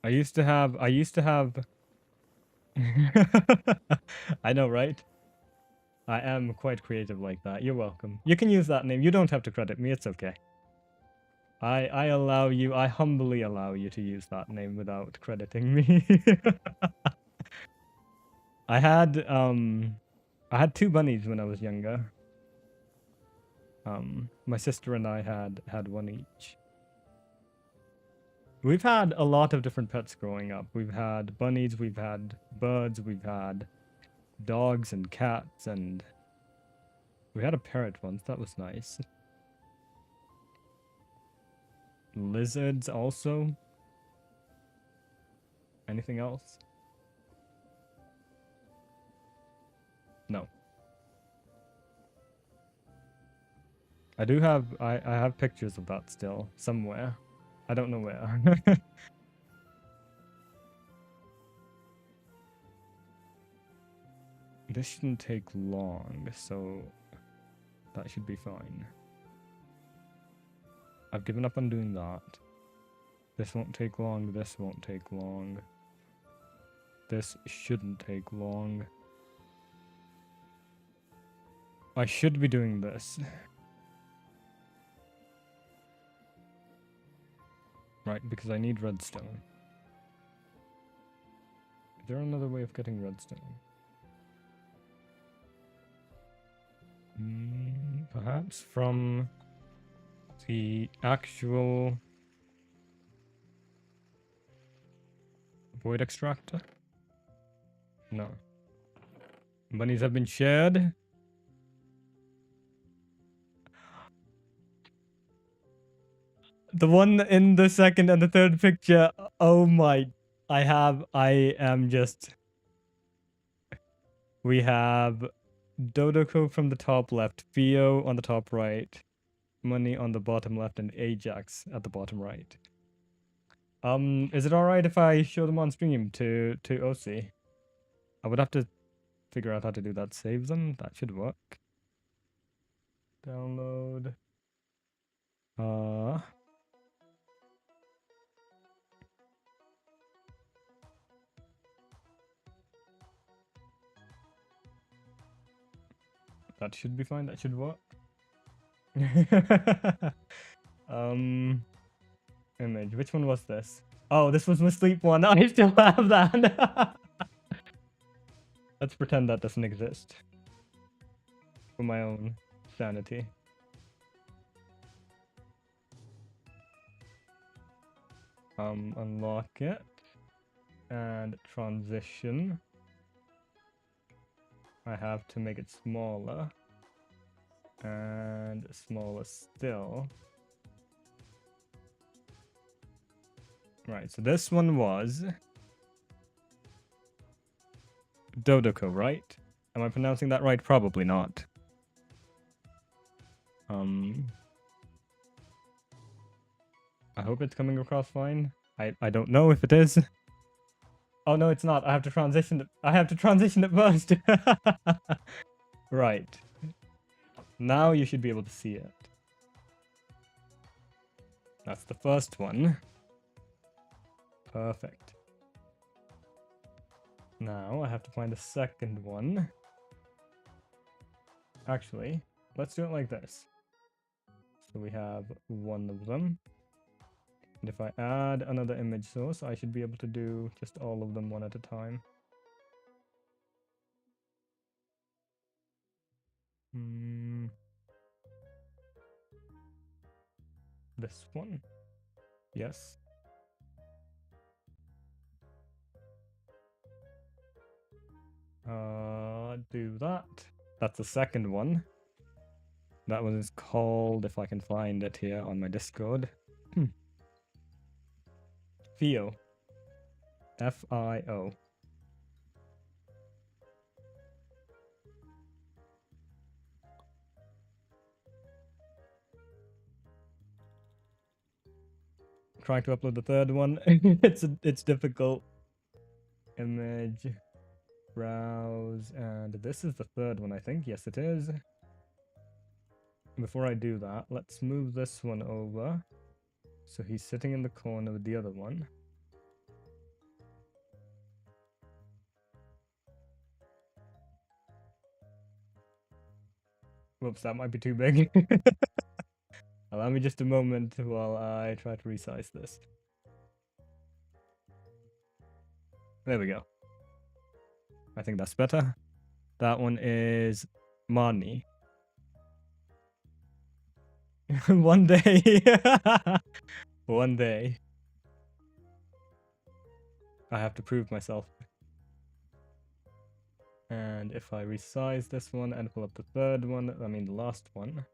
I used to have... I know, right? I am quite creative like that. You're welcome. You can use that name. You don't have to credit me. It's okay. I allow you... I humbly allow you to use that name without crediting me. I had 2 bunnies when I was younger. My sister and I had one each. We've had a lot of different pets growing up. We've had bunnies, we've had birds, we've had dogs and cats, and we had a parrot once. That was nice. Lizards also. Anything else? No. I do have I have pictures of that still somewhere. I don't know where. This shouldn't take long, so that should be fine. I've given up on doing that. This won't take long, this won't take long. This shouldn't take long. I should be doing this. Right, because I need redstone. Is there another way of getting redstone? Perhaps from the actual void extractor? No. Bunnies have been shared. The one in the second and the third picture. Oh my. I am just. We have Dodoko from the top left, Theo on the top right, Money on the bottom left, and Ajax at the bottom right. Is it alright if I show them on stream to OC? I would have to figure out how to do that. Save them. That should work. Download. That should be fine. That should work. Image. Which one was this? Oh, this was my sleep one. I still have that. Let's pretend that doesn't exist. For my own sanity. Unlock it. And transition. I have to make it smaller. And smaller still. Right, so this one was Dodoko, right? Am I pronouncing that right? Probably not. I hope it's coming across fine. I don't know if it is. Oh no, it's not. I have to transition it. I have to transition it first. Right. Now you should be able to see it. That's the first one. Perfect. Now I have to find the second one. Actually, let's do it like this. So we have one of them. And if I add another image source, I should be able to do just all of them one at a time. This one. Yes. Do that. That's the second one. That one is called, if I can find it here on my Discord. Fio. F-I-O. Trying to upload the third one. it's difficult. Image. Browse. And this is the third one, I think. Yes, it is. Before I do that, let's move this one over. So he's sitting in the corner with the other one. Whoops, that might be too big. Allow me just a moment while I try to resize this. There we go. I think that's better. That one is Marnie. One day. One day. I have to prove myself. And if I resize this one and pull up the third one, I mean the last one.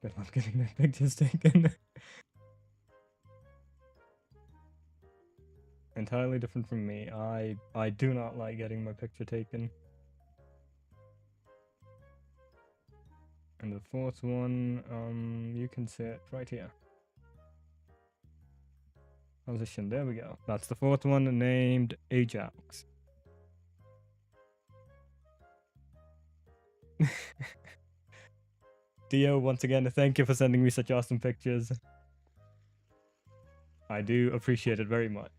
Good luck getting their pictures taken. Entirely different from me. I do not like getting my picture taken. And the fourth one, you can see it right here. Position, there we go. That's the fourth one, named Ajax. Dio, once again, thank you for sending me such awesome pictures. I do appreciate it very much.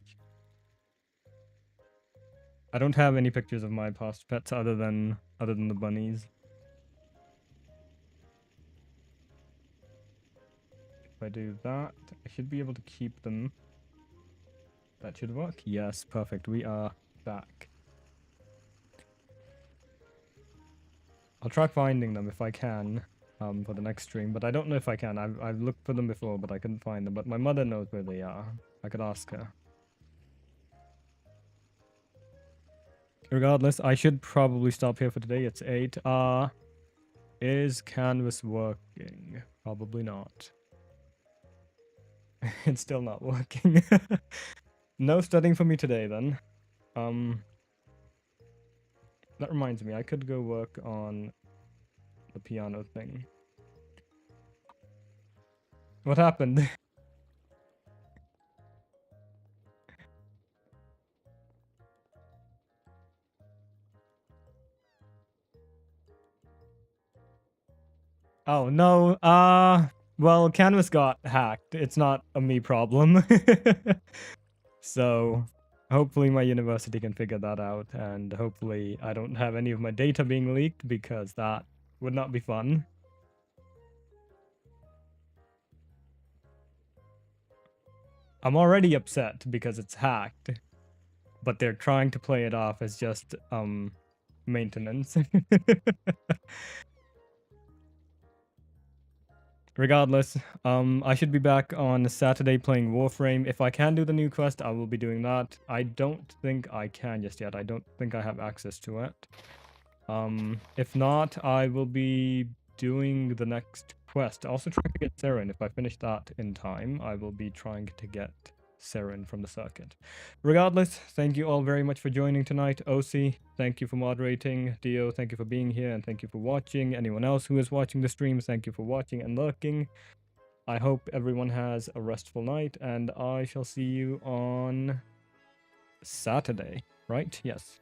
I don't have any pictures of my past pets other than the bunnies. If I do that, I should be able to keep them. That should work. Yes, perfect. We are back. I'll try finding them if I can for the next stream, but I don't know if I can. I've looked for them before, but I couldn't find them. But my mother knows where they are. I could ask her. Regardless, I should probably stop here for today. It's 8. Is Canvas working? Probably not. It's still not working. No studying for me today, then. That reminds me, I could go work on the piano thing. What happened? Oh, no. Well, Canvas got hacked. It's not a me problem. So, hopefully my university can figure that out, and hopefully I don't have any of my data being leaked, because that would not be fun. I'm already upset because it's hacked, but they're trying to play it off as just, maintenance. Regardless, I should be back on Saturday playing Warframe. If I can do the new quest, I will be doing that. I don't think I can just yet. I don't think I have access to it. If not, I will be doing the next quest. Also trying to get Seren. If I finish that in time, I will be trying to get Seren from the circuit. Regardless, thank you all very much for joining tonight. OC, thank you for moderating. Dio, thank you for being here, and thank you for watching. Anyone else who is watching the stream, thank you for watching and lurking. I hope everyone has a restful night, and I shall see you on Saturday, right? Yes.